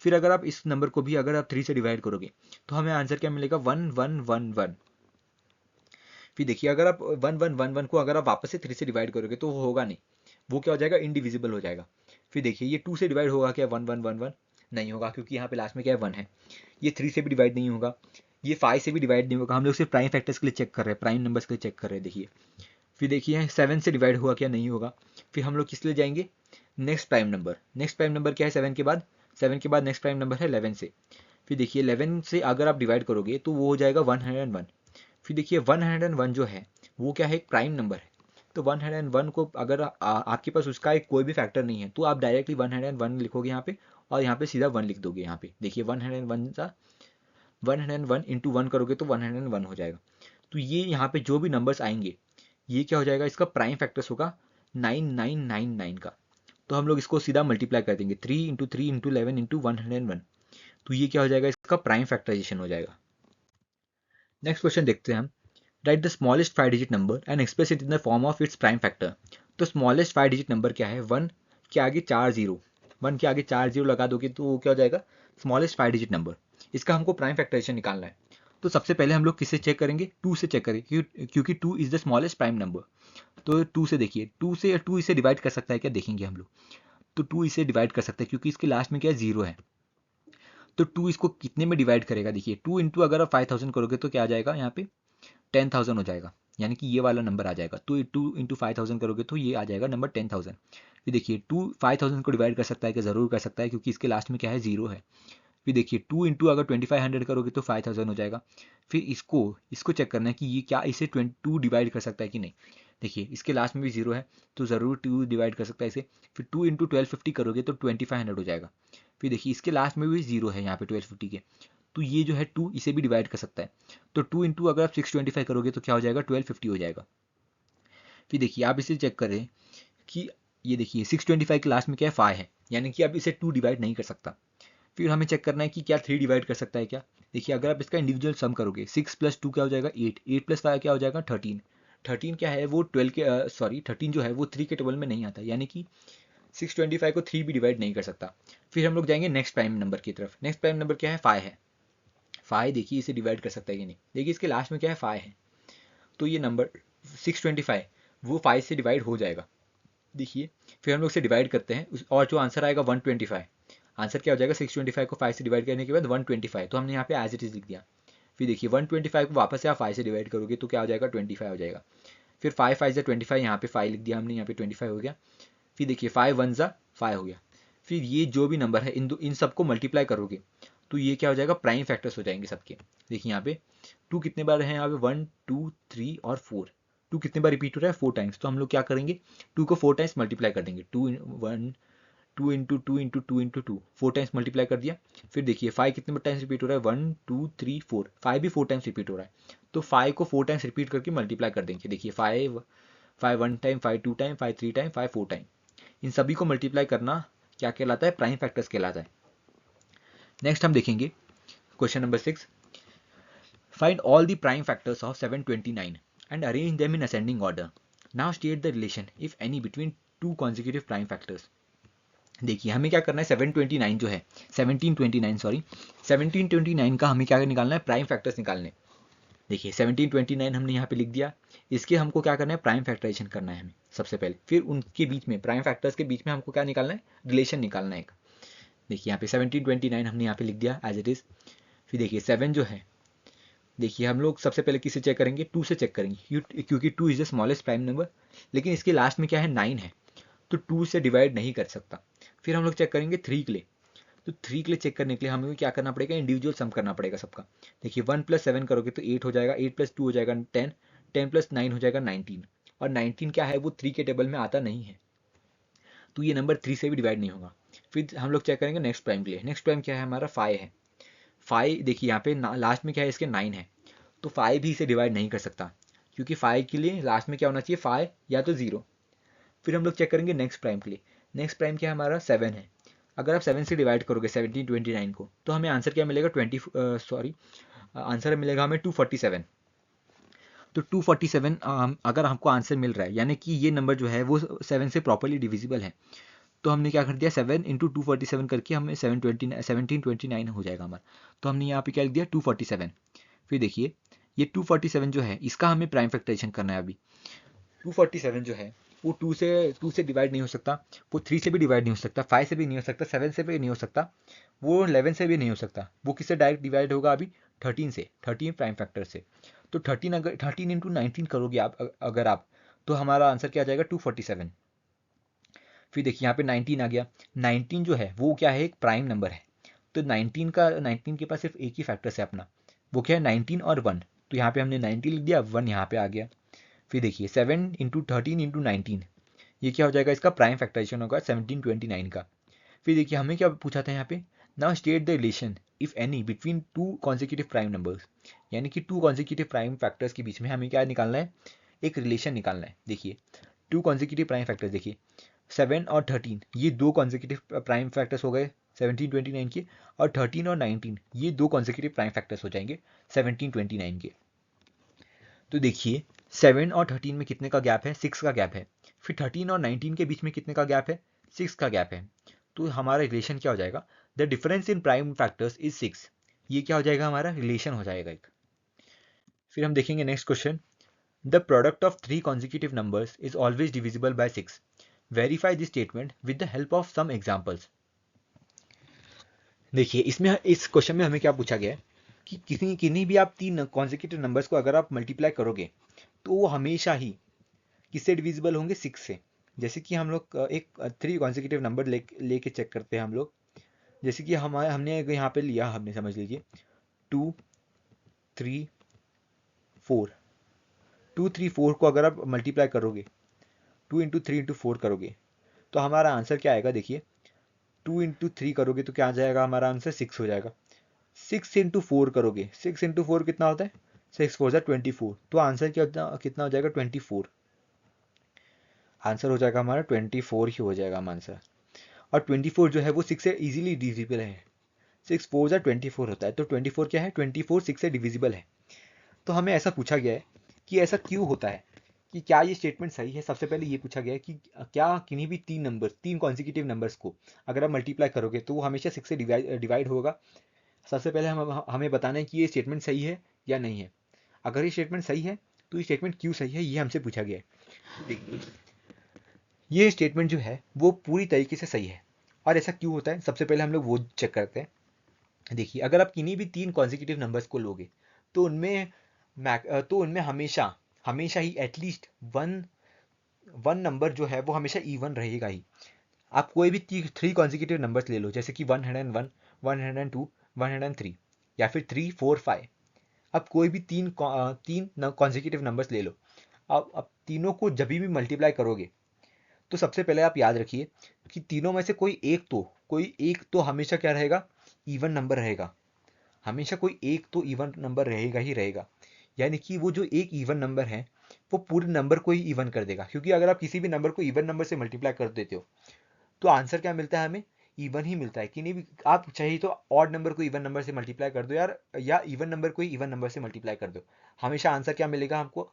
फिर अगर आप इस नंबर को भी अगर आप 3 से डिवाइड करोगे तो हमें आंसर क्या मिलेगा, 1111। फिर देखिए अगर आप 1111 को अगर आप वापस से 3 से डिवाइड करोगे तो वो होगा नहीं, वो क्या हो जाएगा, इनडिविजिबल हो जाएगा। फिर देखिए ये 2 से डिवाइड होगा क्या, 1111 नहीं होगा क्योंकि यहाँ पे लास्ट में क्या है 1 है। ये 3 से भी डिवाइड नहीं होगा, ये 5 से भी डिवाइड नहीं होगा। हम लोग सिर्फ प्राइम फैक्टर्स के लिए चेक कर रहे हैं, प्राइम नंबर्स के लिए चेक कर रहे हैं। देखिए फिर देखिए 7 से डिवाइड हुआ क्या, नहीं होगा। फिर हम लोग किस लिए जाएंगे, next prime number. Next prime number क्या है 7 के बाद, 7 के बाद नेक्स्ट प्राइम नंबर है 11 से। फिर देखिए 11 से अगर आप डिवाइड करोगे तो वो हो जाएगा 101। फिर देखिए 101 जो है वो क्या है, एक प्राइम नंबर है। तो 101 को अगर आपके पास उसका एक कोई भी फैक्टर नहीं है तो आप डायरेक्टली 101 लिखोगे यहाँ पे, और यहाँ पे सीधा 1 लिख दोगे। यहाँ पे देखिए 101 का 101 इंटू 1 करोगे तो 101 हो जाएगा। तो ये यहाँ पे जो भी नंबर्स आएंगे ये क्या हो जाएगा, इसका प्राइम फैक्टर्स होगा 9999 का। तो हम लोग इसको सीधा मल्टीप्लाई कर देंगे, 3 इंटू 3 इंटू 11 इंटू 101। तो ये क्या हो जाएगा, इसका प्राइम फैक्टराइजेशन हो जाएगा। नेक्स्ट क्वेश्चन देखते हैं हम, right the smallest 5 digit number and express it in the form of its prime factor. तो स्मॉलेस्ट 5 डिजिट नंबर क्या है, 1 के आगे 4 जीरो, 1 के आगे 4 जीरो लगा दोगे तो वो क्या हो जाएगा, स्मॉलेस्ट 5 डिजिट नंबर। इसका हमको प्राइम फैक्टराइजेशन निकालना है। तो सबसे पहले हम लोग किससे चेक करेंगे, 2 से चेक करेंगे, क्योंकि 2 is the smallest prime number. तो 2 से देखिए, 2 इसे डिवाइड कर सकता है क्या, देखेंगे हम लोग। तो 2 इसे डिवाइड कर सकता है क्योंकि इसके लास्ट में क्या है, 0 है। तो 2 इसको कितने में डिवाइड करेगा, देखिए 2 इंटू अगर आप 5000 करोगे तो क्या आ जाएगा, यहाँ पे 10,000 हो जाएगा, यानी कि ये वाला नंबर आ जाएगा। तो 2 इंटू 5000 करोगे तो ये आ जाएगा नंबर 10,000। फिर देखिए 2 5000 को डिवाइड कर सकता है क्या, ज़रूर कर सकता है, क्योंकि इसके लास्ट में क्या है, 0 है। फिर देखिए 2 इंटू अगर 2500 करोगे तो 5000 हो जाएगा। फिर इसको चेक करना है कि ये क्या इसे 2 डिवाइड कर सकता है कि नहीं। देखिए इसके लास्ट में भी 0 है, तो ज़रूर 2 डिवाइड कर सकता है इसे। फिर 2 इंटू 1250 करोगे तो 2500 हो जाएगा। फिर देखिए इसके लास्ट में भी 0 है यहाँ पे 1250 के, तो ये जो है 2 इसे भी डिवाइड कर सकता है। तो 2 इंटू अगर आप 625 करोगे तो क्या हो जाएगा, 1250 हो जाएगा। फिर देखिए आप इसे चेक करें कि ये देखिए 625 के लास्ट में क्या है, 5 है, यानी कि अब इसे 2 डिवाइड नहीं कर सकता। फिर हमें चेक करना है कि क्या 3 डिवाइड कर सकता है क्या। देखिए अगर आप इसका इंडिविजुअल सम करोगे, 6 प्लस 2 क्या हो जाएगा, 8, 8 प्लस 5 क्या हो जाएगा, 13। 13 क्या है वो 12 के सॉरी 13 जो है वो 3 के टेबल में नहीं आता, यानी कि 625 को 3 भी डिवाइड नहीं कर सकता। फिर हम लोग जाएंगे नेक्स्ट प्राइम नंबर की तरफ। नेक्स्ट प्राइम नंबर क्या है, 5 है। 5 देखिए इसे डिवाइड कर सकता है कि नहीं, देखिए इसके लास्ट में क्या है, 5 है। तो ये नंबर 625 वो 5 से डिवाइड हो जाएगा। देखिए फिर हम लोग इसे डिवाइड करते हैं और जो आंसर आएगा 125। आंसर क्या हो जाएगा, 625 को 5 से डिवाइड करने के बाद 125, तो हमने यहाँ पे एज इट इज लिख दिया। फिर देखिए 125 को वापस से आप 5 से डिवाइड करोगे तो क्या हो जाएगा, 25 हो जाएगा। फिर 5 5 25, यहाँ पे 5 लिख दिया हमने, यहाँ पे 25 हो गया। फिर देखिए 5 1 5 हो गया। फिर ये जो भी नंबर है इन सबको मल्टीप्लाई करोगे तो ये क्या हो जाएगा, प्राइम फैक्टर्स हो जाएंगे सबके। देखिए यहाँ पे 2 कितने बार है, यहाँ पे 1 2 3 और 4। 2 कितने बार रिपीट हो रहा है, 4 टाइम्स। तो हम लोग क्या करेंगे, 2 को 4 टाइम्स मल्टीप्लाई कर देंगे। 2 1 2 into 2 into 2 into 2, 4 times multiply कर दिया। फिर देखिए 5 कितने टाइम्स रिपीट हो रहा है, 1 2 3 4, 5 भी 4 टाइम्स रिपीट हो रहा है। तो 5 को 4 टाइम्स रिपीट करके मल्टीप्लाई कर देंगे। देखिए 5 5 1 टाइम, 5 2 टाइम, 5 3 टाइम, 5 4 टाइम। इन सभी को मल्टीप्लाई करना क्या कहलाता है, प्राइम फैक्टर्स कहलाता है। नेक्स्ट हम देखेंगे question number 6। Find all the prime factors of 729 and arrange them in ascending order. Now state the relation if any between 2 consecutive prime factors. देखिए हमें क्या करना है, 729 जो है 1729 सॉरी 1729 का हमें क्या निकालना है, प्राइम फैक्टर्स निकालने। देखिए 1729 हमने यहाँ पे लिख दिया। इसके हमको क्या करना है, प्राइम फैक्टराइजेशन करना है हमें सबसे पहले। फिर उनके बीच में प्राइम फैक्टर्स के बीच में हमको क्या निकालना है, रिलेशन निकालना है एक। देखिए यहाँ पे 1729 हमने यहाँ पे लिख दिया एज इट इज। फिर देखिए 7 जो है, देखिए हम लोग सबसे पहले किससे चेक करेंगे, 2 से चेक करेंगे, क्योंकि 2 is the smallest prime number. लेकिन इसके लास्ट में क्या है, 9 है, तो 2 से डिवाइड नहीं कर सकता। फिर हम लोग चेक करेंगे 3 के लिए। तो 3 के लिए चेक करने के लिए हमें क्या करना पड़ेगा, इंडिविजुअल सम करना पड़ेगा सबका। देखिए 1 + 7 करोगे तो 8 हो जाएगा, 8 + 2 हो जाएगा 10, 10 + 9 हो जाएगा 19। और 19 क्या है, वो 3 के टेबल में आता नहीं है, तो ये नंबर 3 से भी डिवाइड नहीं होगा। फिर हम लोग चेक करेंगे नेक्स्ट प्राइम के लिए। नेक्स्ट प्राइम क्या है हमारा, 5 है। 5 देखिए यहाँ पे लास्ट में क्या है, इसके 9 है, तो 5 भी इसे डिवाइड नहीं कर सकता, क्योंकि 5 के लिए लास्ट में क्या होना चाहिए, 5 या तो 0। फिर हम लोग चेक करेंगे नेक्स्ट प्राइम के लिए। नेक्स्ट प्राइम क्या है हमारा, 7 है। अगर आप 7 से डिवाइड करोगे 1729 को तो हमें आंसर क्या मिलेगा, आंसर मिलेगा हमें 247। तो 247 अगर हमको आंसर मिल रहा है, यानी कि ये नंबर जो है वो 7 से प्रॉपरली डिविजिबल है। तो हमने क्या कर दिया, 7 इंटू 247 करके हमें 1729 हो जाएगा हमारा। तो हमने यहाँ पे क्या लिख दिया, 247। फिर देखिए ये 247 जो है इसका हमें प्राइम फैक्टराइजेशन करना है अभी। 247 जो है वो 2 से डिवाइड नहीं हो सकता, वो 3 से भी डिवाइड नहीं हो सकता, 5 से भी नहीं हो सकता, 7 से भी नहीं हो सकता, वो 11 से भी नहीं हो सकता। वो किससे डायरेक्ट डिवाइड होगा अभी, 13 से, 13 प्राइम फैक्टर से। तो 13 अगर 13 इंटू 19 करोगे आप अगर आप, तो हमारा आंसर क्या आ जाएगा, 247। फिर देखिए यहाँ पे 19 आ गया। 19 जो है वो क्या है, एक प्राइम नंबर है। तो 19 के पास सिर्फ एक ही फैक्टर्स है अपना, वो क्या है, 19 और 1। तो यहाँ पे हमने 90 लिख दिया, 1 यहाँ पे आ गया। फिर देखिए 7 इंटू 13 इंटू 19, ये क्या हो जाएगा, इसका प्राइम फैक्टराइजेशन होगा 1729 का। फिर देखिए हमें क्या पूछा था यहाँ पे, now state the relation if any between 2 consecutive prime numbers. यानी कि 2 कॉन्जिक्यूटिव प्राइम फैक्टर्स के बीच में हमें क्या निकालना है, एक रिलेशन निकालना है। देखिए 2 कॉन्जिक्यूटिव प्राइम फैक्टर्स, देखिए 7 और 13 ये 2 कॉन्जिक्यूटिव प्राइम फैक्टर्स हो गए 1729 के, और 13 और 19 ये 2 कॉन्जिक्यूटिव प्राइम फैक्टर्स हो जाएंगे 1729 के। तो देखिए 7 और 13 में कितने का गैप है, 6 का गैप है। फिर 13 और 19 के बीच में कितने का गैप है, 6 का गैप है, तो हमारा रिलेशन क्या हो जाएगा, the difference in prime factors is 6। ये क्या हो जाएगा, हमारा रिलेशन हो जाएगा एक। फिर हम देखेंगे next question, the product of 3 consecutive numbers is always divisible by 6. Verify this statement with the help of some examples. देखिए इसमें, इस क्वेश्चन में हमें क्या पूछा गया है कि किन्हीं भी आप 3 consecutive नंबर्स को अगर आप मल्टीप्लाई करोगे तो वो हमेशा ही किससे डिविजिबल होंगे, 6 से। जैसे कि हम लोग एक 3 consecutive नंबर लेके चेक करते हैं हम लोग। जैसे कि हमने यहाँ पे लिया, हमने समझ लीजिए 2 3 4, 2 3 4 को अगर आप मल्टीप्लाई करोगे, 2 इंटू 3 इंटू 4 करोगे तो हमारा आंसर क्या आएगा, देखिए 2 इंटू 3 करोगे तो क्या आ जाएगा, हमारा आंसर 6 हो जाएगा। 6 इंटू 4 करोगे, 6 इंटू 4 कितना होता है, 6 4 24, तो आंसर कितना हो जाएगा, 24। आंसर हो जाएगा हमारा 24 ही हो जाएगा हमारा आंसर। और 24 जो है वो 6 से इजीली डिविजिबल है। 6 4 24 होता है, तो 24 क्या है, 24 6 से डिविजिबल है। तो हमें ऐसा पूछा गया है कि ऐसा क्यों होता है, कि क्या ये स्टेटमेंट सही है। सबसे पहले ये पूछा गया है कि क्या किन्हीं भी 3 कॉन्जिक्यूटिव नंबर्स को अगर आप मल्टीप्लाई करोगे तो वो हमेशा 6 से डिवाइड होगा। सबसे पहले हमें बताना है कि ये स्टेटमेंट सही है या नहीं है। अगर ये स्टेटमेंट सही है तो ये स्टेटमेंट क्यों सही है, ये हमसे पूछा गया है। देखिए ये स्टेटमेंट जो है वो पूरी तरीके से सही है। और ऐसा क्यों होता है, सबसे पहले हम लोग वो चेक करते हैं। देखिए अगर आप किन्हीं भी 3 कॉन्जिक्यूटिव नंबर्स को लोगे तो उनमें हमेशा हमेशा ही एटलीस्ट वन नंबर जो है वो हमेशा इवन रहेगा ही। आप कोई भी 3 कॉन्जिक्यूटिव नंबर्स ले लो, जैसे कि 101 102 103 या फिर 3 4 5। अब कोई भी तीन कॉन्जिक्यूटिव नंबर्स ले लो, अब तीनों को जब भी मल्टीप्लाई करोगे तो सबसे पहले आप याद रखिए कि तीनों में से कोई एक तो हमेशा क्या रहेगा, इवन नंबर रहेगा। हमेशा कोई एक तो इवन नंबर रहेगा ही रहेगा। यानी कि वो जो एक इवन नंबर है वो पूरे नंबर को ही इवन कर देगा, क्योंकि अगर आप किसी भी नंबर को इवन नंबर से मल्टीप्लाई कर देते हो तो आंसर क्या मिलता है, हमें इवन ही मिलता है। कि नहीं भी, आप चाहिए तो ऑड नंबर को इवन नंबर से मल्टीप्लाई कर दो यार, या इवन नंबर को ही इवन नंबर से मल्टीप्लाई कर दो, हमेशा आंसर क्या मिलेगा हमको,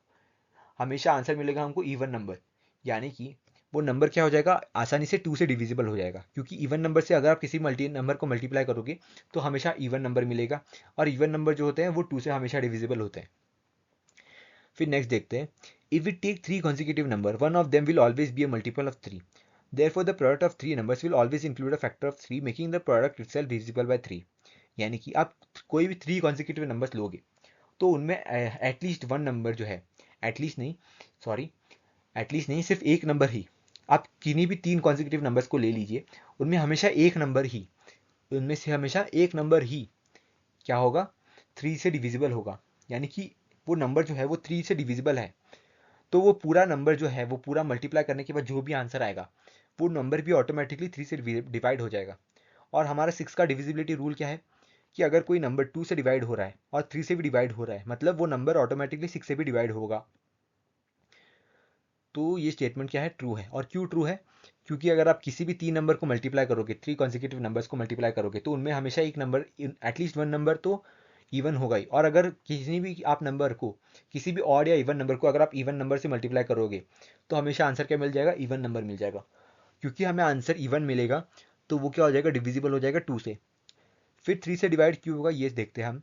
हमेशा आंसर मिलेगा हमको इवन नंबर। यानी कि वो नंबर क्या हो जाएगा, आसानी से 2 से डिविजिबल हो जाएगा, क्योंकि इवन नंबर से अगर आप किसी नंबर को मल्टीप्लाई करोगे तो हमेशा इवन नंबर मिलेगा। और इवन नंबर जो होते हैं वो 2 से हमेशा डिविजिबल होते हैं। फिर नेक्स्ट देखते हैं, if we take 3 consecutive number, one of them will always be a multiple of 3। Therefore, the product of 3 numbers will always include a factor of 3, making the product itself divisible by 3। यानी कि आप कोई भी 3 consecutive numbers लोगे तो उनमें एटलीस्ट वन नंबर जो है, एटलीस्ट नहीं सिर्फ एक नंबर ही, आप किन्हीं भी 3 consecutive numbers को ले लीजिए, उनमें से हमेशा एक नंबर ही क्या होगा, 3 से डिविजिबल होगा। यानी कि वो नंबर जो है वो 3 से डिविजिबल है, तो वो पूरा नंबर जो है वो पूरा मल्टीप्लाई करने के बाद जो भी आंसर आएगा वो नंबर भी ऑटोमेटिकली 3 से डिवाइड हो जाएगा। और हमारा 6 का डिविजिबिलिटी रूल क्या है, कि अगर कोई नंबर 2 से डिवाइड हो रहा है और 3 से भी डिवाइड हो रहा है, मतलब वो नंबर ऑटोमेटिकली 6 से भी डिवाइड होगा। तो ये स्टेटमेंट क्या है, ट्रू है। और क्यों ट्रू है, क्योंकि अगर आप किसी भी 3 नंबर को मल्टीप्लाई करोगे, 3 कॉन्जिक्यूटिव नंबर्स को मल्टीप्लाई करोगे तो उनमें हमेशा एक नंबर, एटलीस्ट वन नंबर तो इवन होगा ही। और अगर किसी भी आप नंबर को, किसी भी ऑड या इवन नंबर को अगर आप इवन नंबर से मल्टीप्लाई करोगे तो हमेशा आंसर क्या मिल जाएगा, इवन नंबर मिल जाएगा। क्योंकि हमें आंसर इवन मिलेगा तो वो क्या हो जाएगा, डिविजिबल हो जाएगा 2 से। फिर 3 से डिवाइड क्यों होगा ये देखते हैं हम।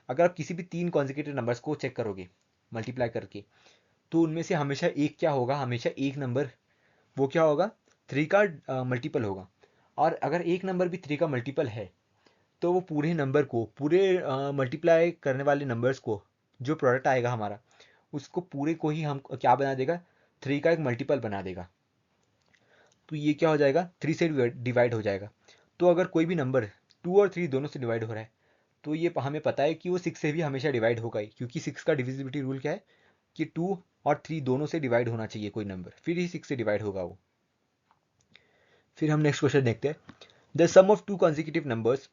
अगर आप किसी भी 3 कॉन्जिक्यूटिव नंबर्स को चेक करोगे मल्टीप्लाई करके, तो उनमें से हमेशा एक क्या होगा, हमेशा एक नंबर वो क्या होगा, 3 का मल्टीपल होगा। और अगर एक नंबर भी 3 का मल्टीपल है तो वो पूरे नंबर को, पूरे मल्टीप्लाई करने वाले नंबर्स को, जो प्रोडक्ट आएगा हमारा, उसको पूरे को ही हम क्या बना देगा, 3 का एक मल्टीपल बना देगा। तो ये क्या हो जाएगा, 3 से डिवाइड हो जाएगा। तो अगर कोई भी नंबर 2 और 3 दोनों से डिवाइड हो रहा है तो ये हमें पता है कि वो 6 से भी हमेशा डिवाइड होगा ही, क्योंकि 6 का डिविजिबिलिटी रूल क्या है कि 2 और 3 दोनों से डिवाइड होना चाहिए कोई नंबर, फिर ही 6 से डिवाइड होगा वो। फिर हम नेक्स्ट क्वेश्चन देखते हैं, the sum of 2 consecutive numbers,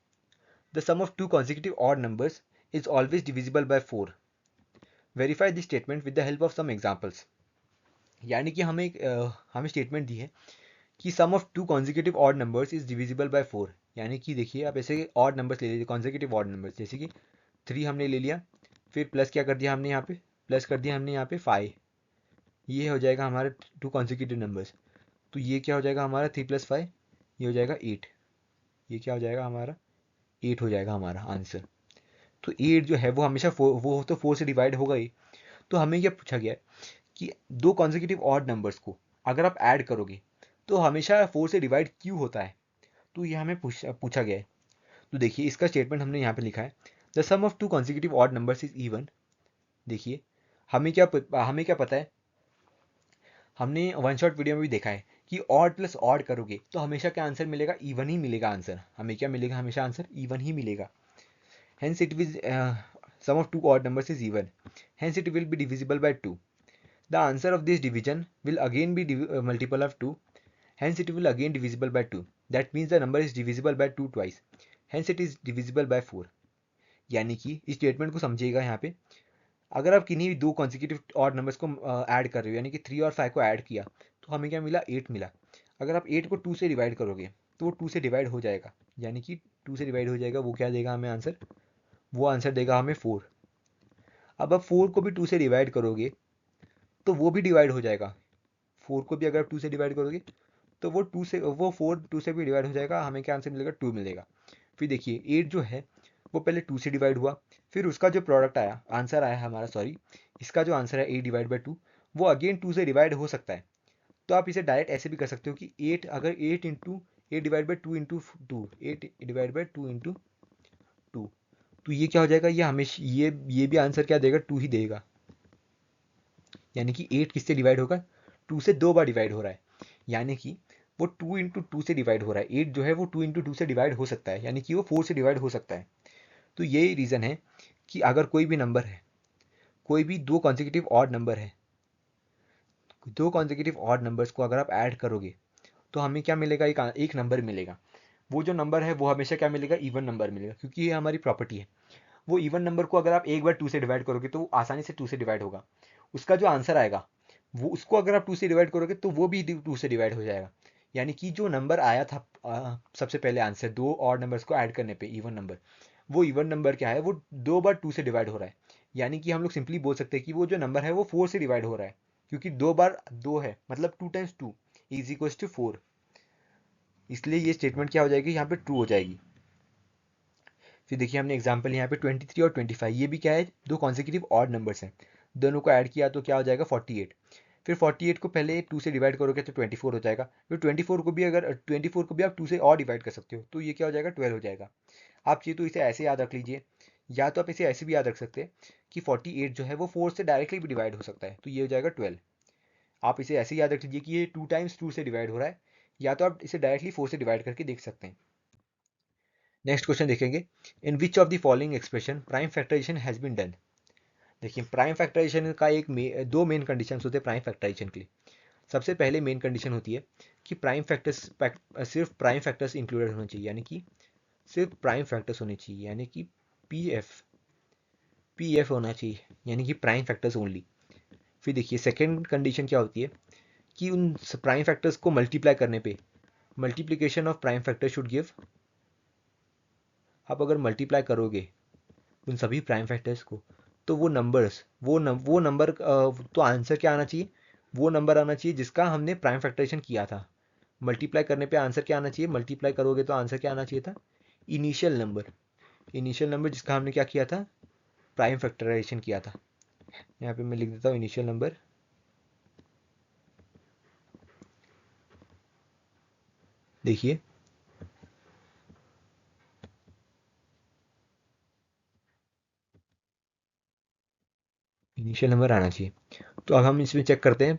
the sum of 2 consecutive odd numbers is always divisible by 4। Verify this statement with the help of some examples। यानी कि हमें स्टेटमेंट दी है कि सम of 2 consecutive odd numbers is divisible by 4। यानी कि देखिए आप ऐसे ऑड नंबर्स ले लीजिए, consecutive odd numbers, जैसे कि 3 हमने ले लिया, फिर प्लस क्या कर दिया हमने यहाँ पे, प्लस कर दिया हमने यहाँ पे 5। ये हो जाएगा हमारे 2 consecutive numbers। तो ये क्या हो जाएगा हमारा 3 + 5 ये हो जाएगा 8, ये क्या हो जाएगा हमारा 8 हो जाएगा हमारा आंसर। तो 8 जो है वो हमेशा वो तो 4 से डिवाइड होगा ही। तो हमें यह पूछा गया है कि दो कॉन्जिक्यूटिव ऑड नंबर्स को अगर आप ऐड करोगे तो हमेशा 4 से डिवाइड क्यों होता है, तो ये हमें पूछा गया है। तो देखिए इसका स्टेटमेंट हमने यहाँ पे लिखा है, the sum of two consecutive odd numbers is even. देखिए हमें क्या पता है, हमने वन शॉट वीडियो में भी देखा है कि ऑड प्लस ऑड करोगे तो हमेशा क्या आंसर मिलेगा, इवन ही मिलेगा आंसर। हमें क्या मिलेगा, हमेशा आंसर इवन ही मिलेगा। Hence it will sum of two odd numbers is even. Hence it will be divisible by 2. The answer of this division will again be multiple of 2. Hence it will again divisible by 2. That means the number is divisible by 2 twice. Hence it is divisible by 4. यानी कि इस स्टेटमेंट को समझिएगा यहाँ पे, अगर आप किन्हीं भी दो कॉन्सिक्यूटिव ऑड नंबर्स को ऐड कर रहे हो, यानी कि 3 और 5 को ऐड किया तो हमें क्या मिला, 8 मिला। अगर आप 8 को 2 से डिवाइड करोगे तो वो 2 से डिवाइड हो जाएगा, यानी कि 2 से डिवाइड हो जाएगा, वो क्या देगा हमें आंसर, वो आंसर देगा हमें 4। अब आप 4 को भी 2 से डिवाइड करोगे तो वो भी डिवाइड हो जाएगा। 4 को भी अगर आप 2 से डिवाइड करोगे तो वो 4 2 से भी डिवाइड हो जाएगा, हमें क्या आंसर मिलेगा, 2 मिलेगा। फिर देखिए 8 जो है वो पहले 2 से डिवाइड हुआ, फिर उसका जो प्रोडक्ट आया, आंसर आया हमारा, सॉरी, इसका जो आंसर है 8 डिवाइड बाई 2, वो अगेन 2 से डिवाइड हो सकता है। तो आप इसे डायरेक्ट ऐसे भी कर सकते हो कि 8 अगर 8 into 8 divide by 2 into 2, 8 divide by 2 into 2, तो ये क्या हो जाएगा, ये हमेशा ये भी आंसर क्या देगा, 2 ही देगा। यानी कि 8 किससे डिवाइड होगा, 2 से 2 बार डिवाइड हो रहा है, यानी कि वो 2 इंटू 2 से डिवाइड हो रहा है। 8 जो है वो 2 इंटू 2 से डिवाइड हो सकता है, यानी कि वो 4 से डिवाइड हो सकता है। तो यही रीज़न है कि अगर कोई भी नंबर है, कोई भी दो कॉन्जिक्यूटिव ऑड नंबर है, दो कॉन्जिक्यूटिव ऑड नंबर्स को अगर आप ऐड करोगे तो हमें क्या मिलेगा, एक नंबर मिलेगा। वो जो नंबर है वो हमेशा क्या मिलेगा, इवन नंबर मिलेगा, क्योंकि ये हमारी प्रॉपर्टी है। वो इवन नंबर को अगर आप एक बार 2 से डिवाइड करोगे तो वो आसानी से 2 से डिवाइड होगा। उसका जो आंसर आएगा वो, उसको अगर आप 2 से डिवाइड करोगे तो वो भी 2 से डिवाइड हो जाएगा। यानी कि जो नंबर आया था सबसे पहले आंसर दो ऑड नंबर्स को ऐड करने पे, इवन नंबर, वो इवन नंबर क्या है, वो 2 बार 2 से डिवाइड हो रहा है। यानी कि हम लोग सिंपली बोल सकते हैं कि वो जो नंबर है वो 4 से डिवाइड हो रहा है, क्योंकि 2 बार 2 है, मतलब 2 टाइम्स 2 इज इक्वल टू 4। इसलिए ये स्टेटमेंट क्या हो जाएगी, यहाँ पे ट्रू हो जाएगी। फिर देखिए हमने एग्जाम्पल यहाँ पे 23 और 25, ये भी क्या है, दो कॉन्जिक्यूटिव ऑड नंबर्स हैं, दोनों को ऐड किया तो क्या हो जाएगा 48। फिर 48 को पहले 2 से डिवाइड करोगे तो 24 हो जाएगा। फिर 24 को भी आप 2 से और डिवाइड कर सकते हो, तो ये क्या हो जाएगा, 12 हो जाएगा। आप चाहिए तो इसे ऐसे याद रख लीजिए, या तो आप इसे ऐसे भी याद रख सकते हैं कि 48 जो है वो 4 से डायरेक्टली भी डिवाइड हो सकता है, तो ये हो जाएगा 12। आप इसे ऐसे याद रख लीजिए कि ये 2 टाइम्स 2 से डिवाइड हो रहा है, या तो आप इसे डायरेक्टली 4 से डिवाइड करके देख सकते हैं। नेक्स्ट क्वेश्चन देखेंगे, in which of the following expression prime factorisation has been done. देखिए प्राइम फैक्टराइजेशन का दो मेन कंडीशंस होते हैं प्राइम फैक्टराइजेशन के लिए। सबसे पहले मेन कंडीशन होती है कि प्राइम फैक्टर्स सिर्फ प्राइम फैक्टर्स इंक्लूडेड होने चाहिए, यानी कि सिर्फ प्राइम फैक्टर्स होने चाहिए, यानी कि पी एफ होना चाहिए, यानी कि प्राइम फैक्टर्स ओनली। फिर देखिए सेकेंड कंडीशन क्या होती है कि उन प्राइम फैक्टर्स को मल्टीप्लाई करने पे multiplication of prime factor should give, आप अगर मल्टीप्लाई करोगे उन सभी प्राइम फैक्टर्स को तो वो नंबर्स वो नंबर तो आंसर क्या आना चाहिए, वो नंबर आना चाहिए जिसका हमने प्राइम फैक्टराइजेशन किया था। मल्टीप्लाई करने पे आंसर क्या आना चाहिए, मल्टीप्लाई करोगे तो आंसर क्या आना चाहिए था, इनिशियल नंबर जिसका हमने क्या किया था, प्राइम फैक्टराइजेशन किया था। यहाँ पे मैं लिख देता हूँ इनिशियल नंबर, देखिए इनिशियल नंबर आना चाहिए। तो अब हम इसमें चेक करते हैं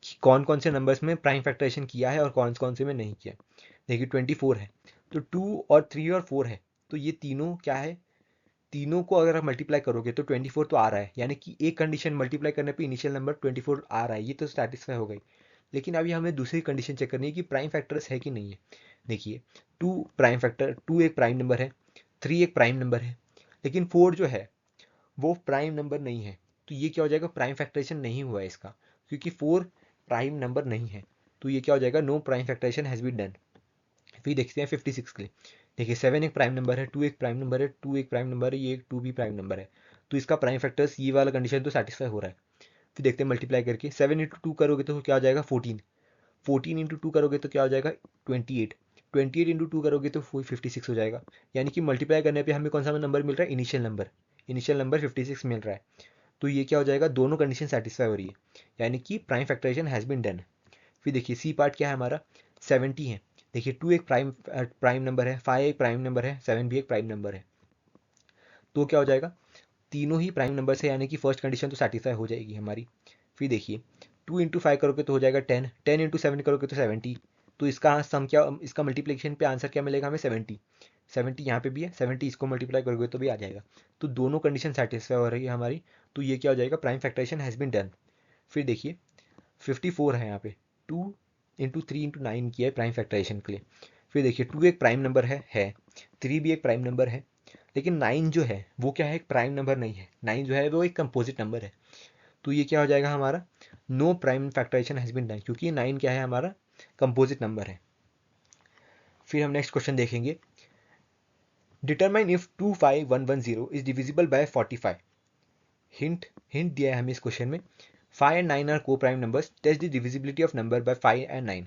कि कौन कौन से नंबर्स में प्राइम फैक्टराइजेशन किया है और कौन कौन से में नहीं किया। देखिए 24 है तो 2 और 3 और 4 है, तो ये तीनों क्या है, तीनों को अगर आप मल्टीप्लाई करोगे तो 24 तो आ रहा है, यानी कि एक कंडीशन मल्टीप्लाई करने पे इनिशियल नंबर 24 आ रहा है, ये तो सेटिस्फाई हो गई। लेकिन अभी हमें दूसरी कंडीशन चेक करनी है कि प्राइम फैक्टर्स है कि नहीं है। देखिए 2 एक प्राइम नंबर है, 3 एक प्राइम नंबर है, लेकिन 4 जो है वो प्राइम नंबर नहीं है, तो ये क्या हो जाएगा, प्राइम फैक्टराइजेशन नहीं हुआ है इसका, क्योंकि 4 प्राइम नंबर नहीं है, तो ये क्या हो जाएगा, no prime factorisation has been done. फिर देखते हैं 56 के लिए। देखिए 7 एक प्राइम नंबर है, 2 एक प्राइम नंबर है, 2 एक प्राइम नंबर है, ये एक 2 भी प्राइम नंबर है, तो इसका प्राइम फैक्टर्स ये वाला कंडीशन तो सेटिस्फाई हो रहा है। फिर देखते हैं मल्टीप्लाई करके 7 इंटू 2 करोगे तो क्या हो जाएगा 14, 14 इंटू 2 करोगे तो क्या हो जाएगा 28, 28 इंटू 2 करोगे तो 56 हो जाएगा, यानी कि मल्टीप्लाई करने पे हमें कौन सा नंबर मिल रहा है, इनिशियल नंबर 56 मिल रहा है। तो ये क्या हो जाएगा, दोनों कंडीशन सेटिस्फाई हो रही है, यानी कि prime factorisation has been done. फिर देखिए सी पार्ट क्या है हमारा, 70 है। देखिए 2 एक प्राइम नंबर है, 5 एक प्राइम नंबर है, 7 भी एक प्राइम नंबर है। तो क्या हो जाएगा, तीनों ही प्राइम नंबर से, यानी कि फर्स्ट कंडीशन तो सेटिस्फाई हो जाएगी हमारी। फिर देखिए 2 इंटू 5 करोगे तो हो जाएगा 10, 10 इंटू 7 करोगे तो 70। तो इसका सम क्या, इसका मल्टीप्लिकेशन पे आंसर क्या मिलेगा हमें, 70। 70 यहाँ पे भी है, 70 इसको मल्टीप्लाई करोगे तो भी आ जाएगा। तो दोनों कंडीशन सेटिस्फाई हो रही है हमारी, तो ये क्या हो जाएगा, prime factorisation has been done. फिर देखिए 54 है यहाँ पे, 2 इंटू 3 इंटू 9 किया है प्राइम फैक्टराइजेशन के लिए। फिर देखिए 2 एक प्राइम नंबर है, 3 भी एक प्राइम नंबर है, लेकिन 9 जो है वो क्या है, एक प्राइम नंबर नहीं है, 9 जो है वो एक कंपोजिट नंबर है। तो ये क्या हो जाएगा हमारा, no prime factorisation has been done, क्योंकि 9 क्या है हमारा, कंपोजिट नंबर है। फिर हम नेक्स्ट क्वेश्चन देखेंगे, determine if 25110 is divisible by 45। Hint hint दिया है हमें इस क्वेश्चन में, 5 and 9 are coprime numbers, test the divisibility of number by 5 and 9।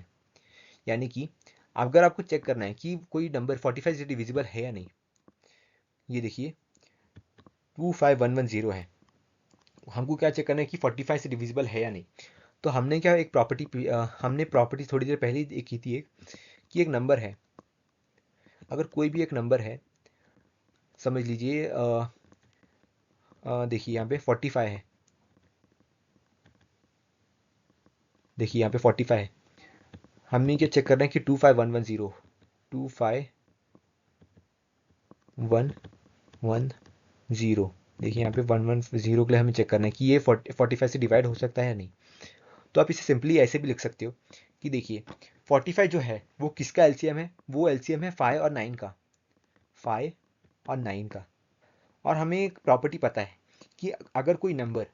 यानी कि अगर आपको चेक करना है कि कोई नंबर 45 से डिविजिबल है या नहीं, ये देखिए 25110 है, हमको क्या चेक करना है कि 45 से डिविजिबल है या नहीं। तो हमने क्या एक हमने प्रॉपर्टी थोड़ी देर पहले ही की थी, एक कि एक नंबर है, अगर कोई भी एक नंबर है, समझ लीजिए देखिए यहाँ पे 45 है, देखिए यहाँ पे 45 है, हमने क्या चेक करना है कि 25110, 25110, देखिए यहाँ पे 110 के लिए हमें चेक करना है कि ये 45 से डिवाइड हो सकता है या नहीं। तो आप इसे सिंपली ऐसे भी लिख सकते हो कि देखिए 45 जो है वो किसका एलसीएम है, वो एलसीएम है 5 और 9 का, 5 और 9 का। और हमें एक प्रॉपर्टी पता है कि अगर कोई नंबर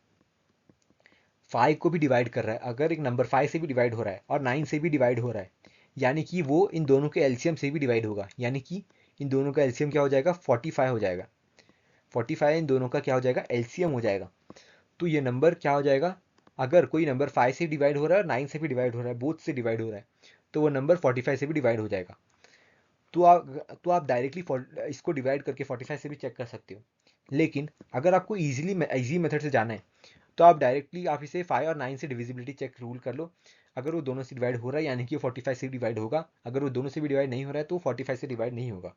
5 को भी डिवाइड कर रहा है, अगर एक नंबर 5 से भी डिवाइड हो रहा है और 9 से भी डिवाइड हो रहा है, यानी कि वो इन दोनों के एलसीएम से भी डिवाइड होगा, यानी कि इन दोनों का एलसीएम क्या हो जाएगा, 45 हो जाएगा। 45 इन दोनों का क्या हो जाएगा, एलसीएम हो जाएगा। तो ये नंबर क्या हो जाएगा, अगर कोई नंबर 5 से डिवाइड हो रहा है और 9 से भी डिवाइड हो रहा है, बोथ से डिवाइड हो रहा है, तो वो नंबर 45 से भी डिवाइड हो जाएगा। तो आप डायरेक्टली इसको डिवाइड करके 45 से भी चेक कर सकते हो। लेकिन अगर आपको इजी मेथड से जाना है, तो आप डायरेक्टली आप इसे 5 और 9 से डिविजिबिलिटी चेक रूल कर लो। अगर वो दोनों से डिवाइड हो रहा है, यानी कि 45 से डिवाइड होगा, अगर वो दोनों से भी डिवाइड नहीं हो रहा है तो 45 से डिवाइड नहीं होगा।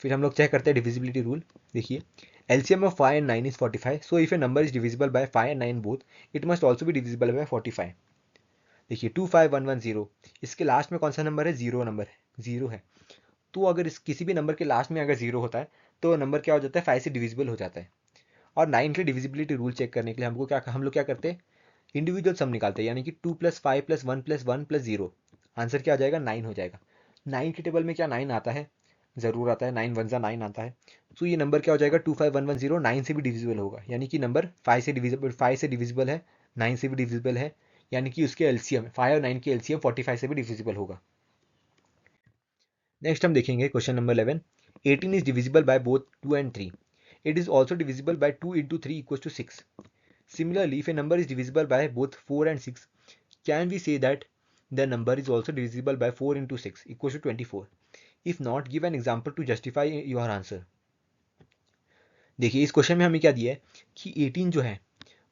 फिर हम लोग चेक करते हैं डिविजिबिलिटी रूल। देखिए LCM of 5 and 9 is 45, so if a number is divisible bye 5 and 9 both, it must also be divisible by 45। देखिए 25110, इसके लास्ट में कौन सा नंबर है, जीरो नंबर है, जीरो है। तो अगर इस किसी भी नंबर के लास्ट में अगर जीरो होता है तो नंबर क्या हो जाता है, 5 से डिविजिबल हो जाता है। और 9 के डिविजिबिलिटी रूल चेक करने के लिए हम लोग क्या करते हैं, इंडिविजुअल सम निकालते हैं, यानी कि 2 + 5 + 1 + 1 + 0, आंसर क्या आ जाएगा, 9 हो जाएगा। 9 के टेबल में क्या 9 आता है, ज़रूर आता है, 9 वन ज़ा 9 आता है। तो ये नंबर क्या हो जाएगा, 25110, 9 से भी डिविजिबल होगा, यानी कि नंबर 5 से डिविजिबल है, 9 से भी डिविजिबल है, यानी कि उसके एलसीएम 5 और 9 के एलसीएम 45 से भी डिविजिबल होगा। नेक्स्ट हम देखेंगे question number 11, 18 is divisible by both 2 and 3, it is also divisible by 2 into 3 equals to 6. Similarly, if a number is divisible by both 4 and 6, can we say that the number is also divisible by 4 into 6 equals to 24? If not, give an example to justify your answer. देखिए इस क्वेश्चन में हमें क्या दिया है कि 18 जो है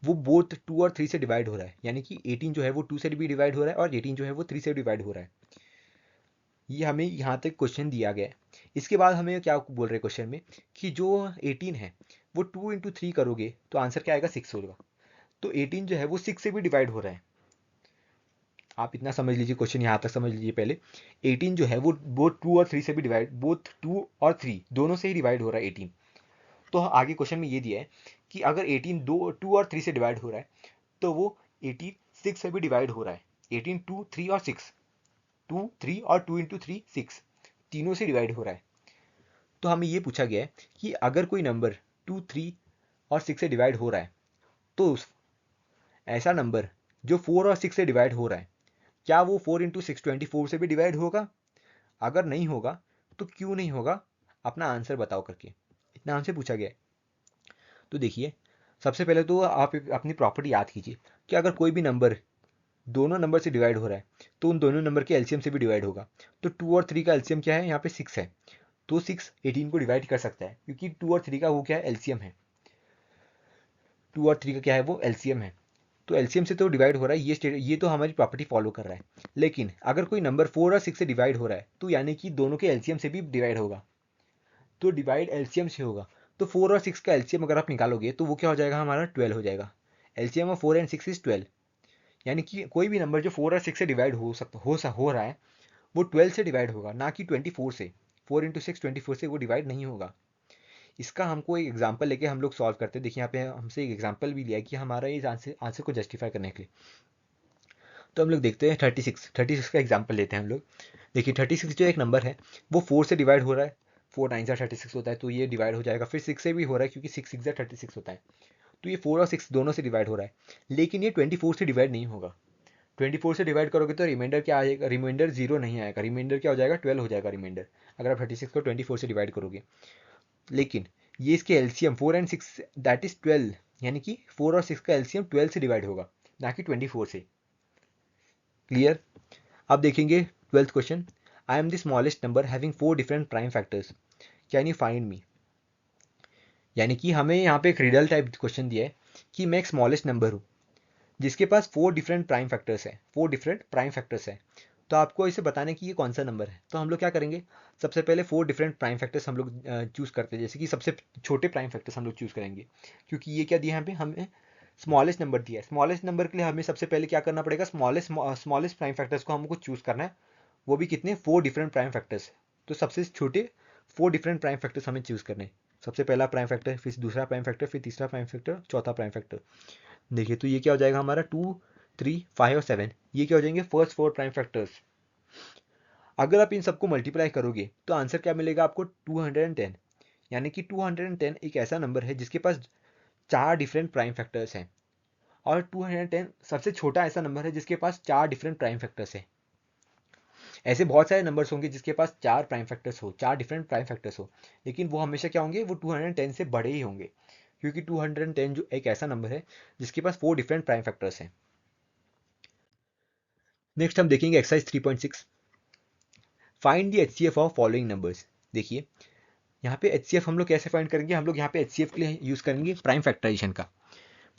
वो बोथ 2 और 3 से डिवाइड हो रहा है, यानी कि 18 जो है वो 2 से भी डिवाइड हो रहा है और 18 जो है वो 3 से डिवाइड हो रहा है। ये हमें यहाँ तक क्वेश्चन दिया गया है। इसके बाद हमें क्या बोल रहे हैं क्वेश्चन में कि जो 18 है वो 2 इंटू 3 करोगे तो आंसर क्या आएगा, 6 होगा। तो 18 जो है वो 6 से भी डिवाइड हो रहा है। आप इतना समझ लीजिए, क्वेश्चन यहाँ तक समझ लीजिए पहले। 18 जो है वो बोथ 2 और 3 से भी डिवाइड, बोथ 2 और 3 दोनों से ही डिवाइड हो रहा है 18। तो आगे क्वेश्चन में ये दिया है कि अगर 18 2 और 3 से डिवाइड हो रहा है तो वो 18 6 से भी डिवाइड हो रहा है। 18 2 3 और 6, 2 3 और 2 इंटू 3 6, तीनों से डिवाइड हो रहा है। तो हमें ये पूछा गया है कि अगर कोई नंबर 2 3 और 6 से डिवाइड हो रहा है तो ऐसा नंबर जो 4 और 6 से डिवाइड हो रहा है, क्या वो 4 इंटू 6 24 से भी डिवाइड होगा? अगर नहीं होगा तो क्यों नहीं होगा, अपना आंसर बताओ करके, इतना हमसे पूछा गया है। तो देखिए सबसे पहले तो आप अपनी प्रॉपर्टी याद कीजिए कि अगर कोई भी नंबर दोनों नंबर से डिवाइड हो रहा है तो उन दोनों नंबर के एलसीएम से भी डिवाइड होगा। तो 2 और 3 का एलसीएम क्या है, यहाँ पे 6 है, तो 6 18 को डिवाइड कर सकता है क्योंकि 2 और 3 का वो क्या है, एलसीएम है। 2 और 3 का क्या है, वो एलसीएम है। तो एलसीएम से तो डिवाइड हो रहा है, ये तो हमारी प्रॉपर्टी फॉलो कर रहा है। लेकिन अगर कोई नंबर 4 और 6 से डिवाइड हो रहा है तो यानी कि दोनों के एलसीएम से भी डिवाइड होगा, तो डिवाइड एलसीएम से होगा। तो 4 और 6 का एलसीएम अगर आप निकालोगे तो वो क्या हो जाएगा, हमारा 12 हो जाएगा। एलसीएम ऑफ 4 एंड 6 इज 12, यानी कि कोई भी नंबर जो 4 और 6 से डिवाइड हो रहा है वो 12 से डिवाइड होगा, ना कि 24 से। 4 इंटू 6 24 से वो डिवाइड नहीं होगा। इसका हमको एक एग्जांपल लेके हम लोग सॉल्व करते हैं। देखिए यहाँ पे हमसे एक एग्जांपल भी लिया है कि हमारा इस आंसर को जस्टिफाई करने के लिए। तो हम लोग देखते हैं 36 का एग्जांपल लेते हैं हम लोग। देखिए 36 जो एक नंबर है वो 4 से डिवाइड हो रहा है, 4 9 जा 36 होता है, तो ये डिवाइड हो जाएगा। फिर 6 से भी हो रहा है क्योंकि 6 6 जा 36 होता है, तो ये 4 और 6 दोनों से डिवाइड हो रहा है। लेकिन ये 24 से डिवाइड नहीं होगा। 24 से डिवाइड करोगे तो रिमाइंडर क्या आएगा, रिमाइंडर 0 नहीं आएगा, रिमाइंडर क्या हो जाएगा, 12 हो जाएगा रिमाइंडर, अगर आप 36 को 24 से डिवाइड करोगे। लेकिन ये इसके एलसीएम 4 एंड 6 दैट इज 12, यानी कि 4 और 6 का एलसीएम 12 से डिवाइड होगा, ना कि 24 से। क्लियर। अब देखेंगे 12th question. I am the smallest number having 4 different prime factors, can you find me. यानी कि हमें यहाँ पे एक रिडल टाइप क्वेश्चन दिया है कि मैं एक स्मॉलेस्ट नंबर हूँ जिसके पास 4 डिफरेंट प्राइम फैक्टर्स है, 4 डिफरेंट प्राइम फैक्टर्स है। तो आपको इसे बताने की ये कौन सा नंबर है। तो हम लोग क्या करेंगे, सबसे पहले 4 डिफरेंट प्राइम फैक्टर्स हम लोग चूज करते हैं। जैसे कि सबसे छोटे प्राइम फैक्टर्स हम लोग चूज करेंगे, क्योंकि ये क्या दिया है यहाँ पे, हमें स्मॉलेस्ट नंबर दिया है। स्मॉलेस्ट नंबर के लिए हमें सबसे पहले क्या करना पड़ेगा, स्मॉलेस्ट प्राइम फैक्टर्स को हमको चूज करना है, वो भी कितने, 4 डिफरेंट प्राइम फैक्टर्स। तो सबसे छोटे 4 डिफरेंट प्राइम फैक्टर्स हमें चूज करने हैं। सबसे पहला प्राइम फैक्टर, फिर दूसरा प्राइम फैक्टर, फिर तीसरा प्राइम फैक्टर, चौथा प्राइम फैक्टर। देखिए तो ये क्या हो जाएगा हमारा 2 3 5 और 7, ये क्या हो जाएंगे, फर्स्ट 4 प्राइम फैक्टर्स। अगर आप इन सबको मल्टीप्लाई करोगे तो आंसर क्या मिलेगा आपको, 210। यानी कि 210 एक ऐसा नंबर है जिसके पास 4 डिफरेंट प्राइम फैक्टर्स हैं, और 210 सबसे छोटा ऐसा नंबर है जिसके पास 4 डिफरेंट प्राइम फैक्टर्स हैं। ऐसे बहुत सारे नंबर्स होंगे जिसके पास 4 प्राइम फैक्टर्स हो, 4 डिफरेंट प्राइम फैक्टर्स हो, लेकिन वो हमेशा क्या होंगे, वो 210 से बड़े ही होंगे, क्योंकि 210 जो एक ऐसा नंबर है जिसके पास 4 डिफरेंट प्राइम फैक्टर्स हैं। नेक्स्ट हम देखेंगे exercise 3.6, find the HCF of following numbers. देखिए यहाँ पे एचसीएफ हम लोग कैसे फाइंड करेंगे, हम लोग यहाँ पे एचसीएफ के लिए यूज करेंगे प्राइम फैक्टराइजेशन का।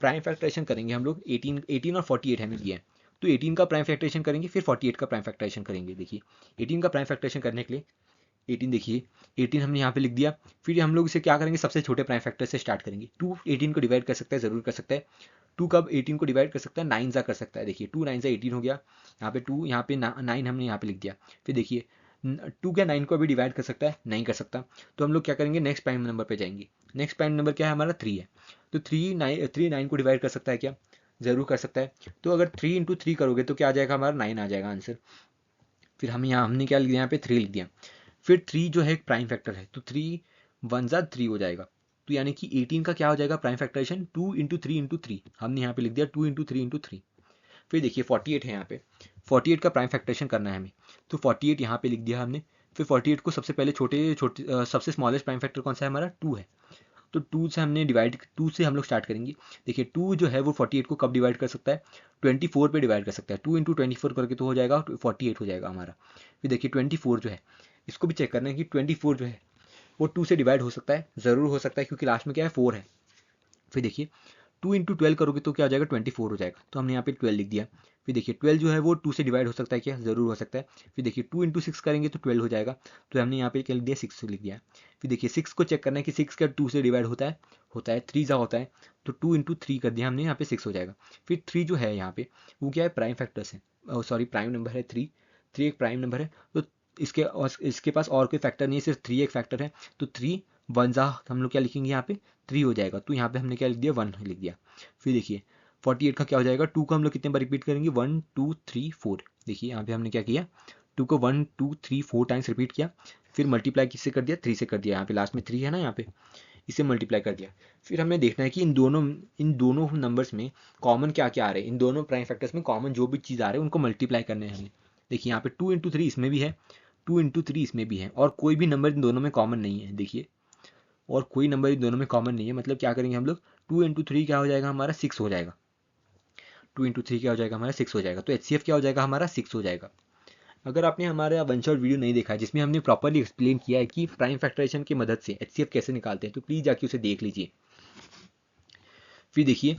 प्राइम फैक्टराइजेशन करेंगे हम लोग 18 और 48 हमें दिया है, तो 18 का प्राइम फैक्टराइजेशन करेंगे, फिर 48 का प्राइम फैक्टराइजेशन करेंगे। देखिए 18 का प्राइम फैक्टराइजेशन करने के लिए 18 देखिए 18 हमने यहाँ पे लिख दिया। फिर हम लोग इसे क्या करेंगे, सबसे छोटे प्राइम फैक्टर से स्टार्ट करेंगे। 2 18 को डिवाइड कर सकता है, जरूर कर सकता है। 2 कब 18 को डिवाइड कर सकता है, 9 जा कर सकता है। देखिए 2 9 जा 18 हो गया, यहाँ पे 2, यहाँ पे 9 हमने यहाँ पे लिख दिया। फिर देखिए 2 क्या 9 को भी डिवाइड कर सकता है, नहीं कर सकता। तो हम लोग क्या करेंगे, नेक्स्ट प्राइम नंबर पे जाएंगे। नेक्स्ट प्राइम नंबर क्या है हमारा, 3 है। तो 3 9 को डिवाइड कर सकता है क्या, जरूर कर सकता है। तो अगर 3 इंटू 3 करोगे तो क्या आ जाएगा हमारा, 9 आ जाएगा आंसर। फिर हमने क्या लिख दिया, यहाँ पे 3 लिख दिया। फिर 3 जो है एक प्राइम फैक्टर है, तो 3 1 जा 3 हो जाएगा। तो यानी कि 18 का क्या हो जाएगा प्राइम फैक्टराइजेशन, 2 इंटू 3 इंटू 3, हमने यहाँ पे लिख दिया 2 इंटू 3 इंटू 3। फिर देखिए 48 है यहाँ पे, 48 का प्राइम फैक्टराइजेशन करना है हमें, तो 48 यहाँ पे लिख दिया हमने। फिर 48 को सबसे पहले सबसे स्मॉलेस्ट प्राइम फैक्टर कौन सा है हमारा, 2 है। तो 2 से हमने डिवाइड, 2 से हम लोग स्टार्ट करेंगे। देखिए 2 जो है वो 48 को कब डिवाइड कर सकता है, 24 पे डिवाइड कर सकता है। 2 इंटू 24 करके तो हो जाएगा 48 हो जाएगा हमारा। फिर देखिए 24 जो है, इसको भी चेक करना है कि 24 जो है वो 2 से डिवाइड हो सकता है, ज़रूर हो सकता है, क्योंकि लास्ट में क्या है 4 है। फिर देखिए 2 इंटू 12 करोगे तो क्या हो जाएगा, 24 हो जाएगा, तो हमने यहाँ पे 12 लिख दिया। फिर देखिए 12 जो है वो 2 से डिवाइड हो सकता है क्या, ज़रूर हो सकता है। फिर देखिए 2 इंटू 6 करेंगे तो 12 हो जाएगा, तो हमने यहाँ पे क्या लिख दिया, 6 लिख दिया। फिर देखिए 6 को चेक करना है कि 6 क्या 2 से डिवाइड होता है 3 जा होता है, तो 2 इंटू 3 कर दिया हमने, यहाँ पे 6 हो जाएगा। फिर 3 जो है यहाँ पे वो क्या है, प्राइम फैक्टर्स है, सॉरी प्राइम नंबर है 3, 3 एक प्राइम नंबर है। तो इसके पास और कोई फैक्टर नहीं है, सिर्फ 3 एक फैक्टर है। तो 3 1 जा हम लोग क्या लिखेंगे यहाँ पे, 3 हो जाएगा, तो यहाँ पे हमने क्या लिख दिया, 1 लिख दिया। फिर देखिए 48 का क्या हो जाएगा, 2 को हम लोग कितने बार रिपीट करेंगे, 1 2 3 4। देखिए यहाँ पे हमने क्या किया, 2 को 1 2 3 4 टाइम्स रिपीट किया। फिर मल्टीप्लाई किससे कर दिया, 3 से कर दिया। यहाँ पे लास्ट में 3 है ना, यहाँ पे इसे मल्टीप्लाई कर दिया। फिर हमें देखना है कि इन दोनों नंबर्स में कॉमन क्या क्या आ रहे हैं, इन दोनों प्राइम फैक्टर्स में कॉमन जो भी चीज़ आ रहे हैं उनको मल्टीप्लाई करने हैं हमें। देखिए यहाँ पे 2 इंटू 3 इसमें भी है, 2 इंटू 3 इसमें भी है, और कोई भी नंबर इन दोनों में कॉमन नहीं है। देखिए और कोई नंबर इन दोनों में कॉमन नहीं है, मतलब क्या करेंगे हम लोग, 2 इंटू 3 क्या हो जाएगा हमारा, 6 हो जाएगा। 2 इंटू 3 क्या हो जाएगा हमारा 6 हो जाएगा। तो HCF क्या हो जाएगा हमारा 6 हो जाएगा। अगर आपने हमारे वन शॉट वीडियो नहीं देखा है जिसमें हमने प्रॉपरली एक्सप्लेन किया है कि प्राइम फैक्टराइजेशन की मदद से HCF कैसे निकालते हैं, तो प्लीज़ जाके उसे देख लीजिए। फिर देखिए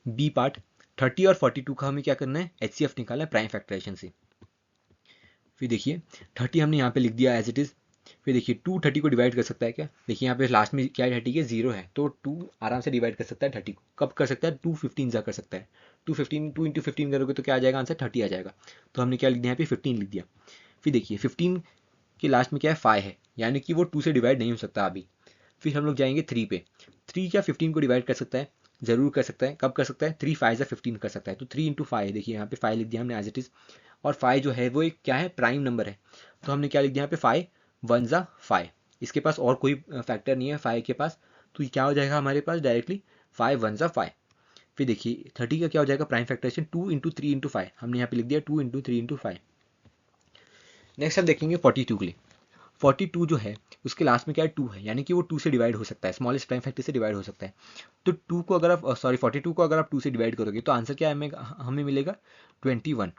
बी पार्ट 30 और 42 का हमें क्या करना है, HCF निकालना है प्राइम फैक्टराइजेशन से। फिर देखिए 30 हमने यहाँ पे लिख दिया एज इट इज़। फिर देखिए 2 30 को डिवाइड कर सकता है क्या, देखिए यहाँ पे लास्ट में क्या है 30 के 0 है, तो 2 आराम से डिवाइड कर सकता है 30 को। कब कर सकता है, 2 15 जा कर सकता है। 2 इंटू 15 करोगे तो क्या आ जाएगा आंसर 30 आ जाएगा। तो हमने क्या लिख दिया यहाँ पे 15 लिख दिया। फिर देखिए 15 के लास्ट में क्या है 5 है, यानी कि वो 2 से डिवाइड नहीं हो सकता अभी। फिर हम लोग जाएंगे 3 पे। 3 क्या 15 को डिवाइड कर सकता है, जरूर कर सकता है। कब कर सकता है, 3 5 15 कर सकता है। तो 3 इंटू 5, देखिए यहाँ पे 5 लिख दिया हमने एज इट इज़। और 5 जो है वो एक क्या है प्राइम नंबर है, तो हमने क्या लिख दिया यहाँ पे 5 1 जा 5। इसके पास और कोई फैक्टर नहीं है 5 के पास, तो ये क्या हो जाएगा हमारे पास डायरेक्टली 5 1 जा 5। फिर देखिए 30 का क्या हो जाएगा प्राइम फैक्टराइजेशन 2 इंटू 3 इंटू 5, हमने यहाँ पे लिख दिया 2 इंटू 3 इंटू 5। नेक्स्ट हम देखेंगे 42 के लिए। 42 जो है उसके लास्ट में क्या है 2 है, यानी कि वो 2 से डिवाइड हो सकता है, स्मॉलेस्ट प्राइम फैक्टर से डिवाइड हो सकता है। तो 2 को अगर आप 42 को अगर आप 2 से डिवाइड करोगे तो आंसर क्या है हमें मिलेगा 21।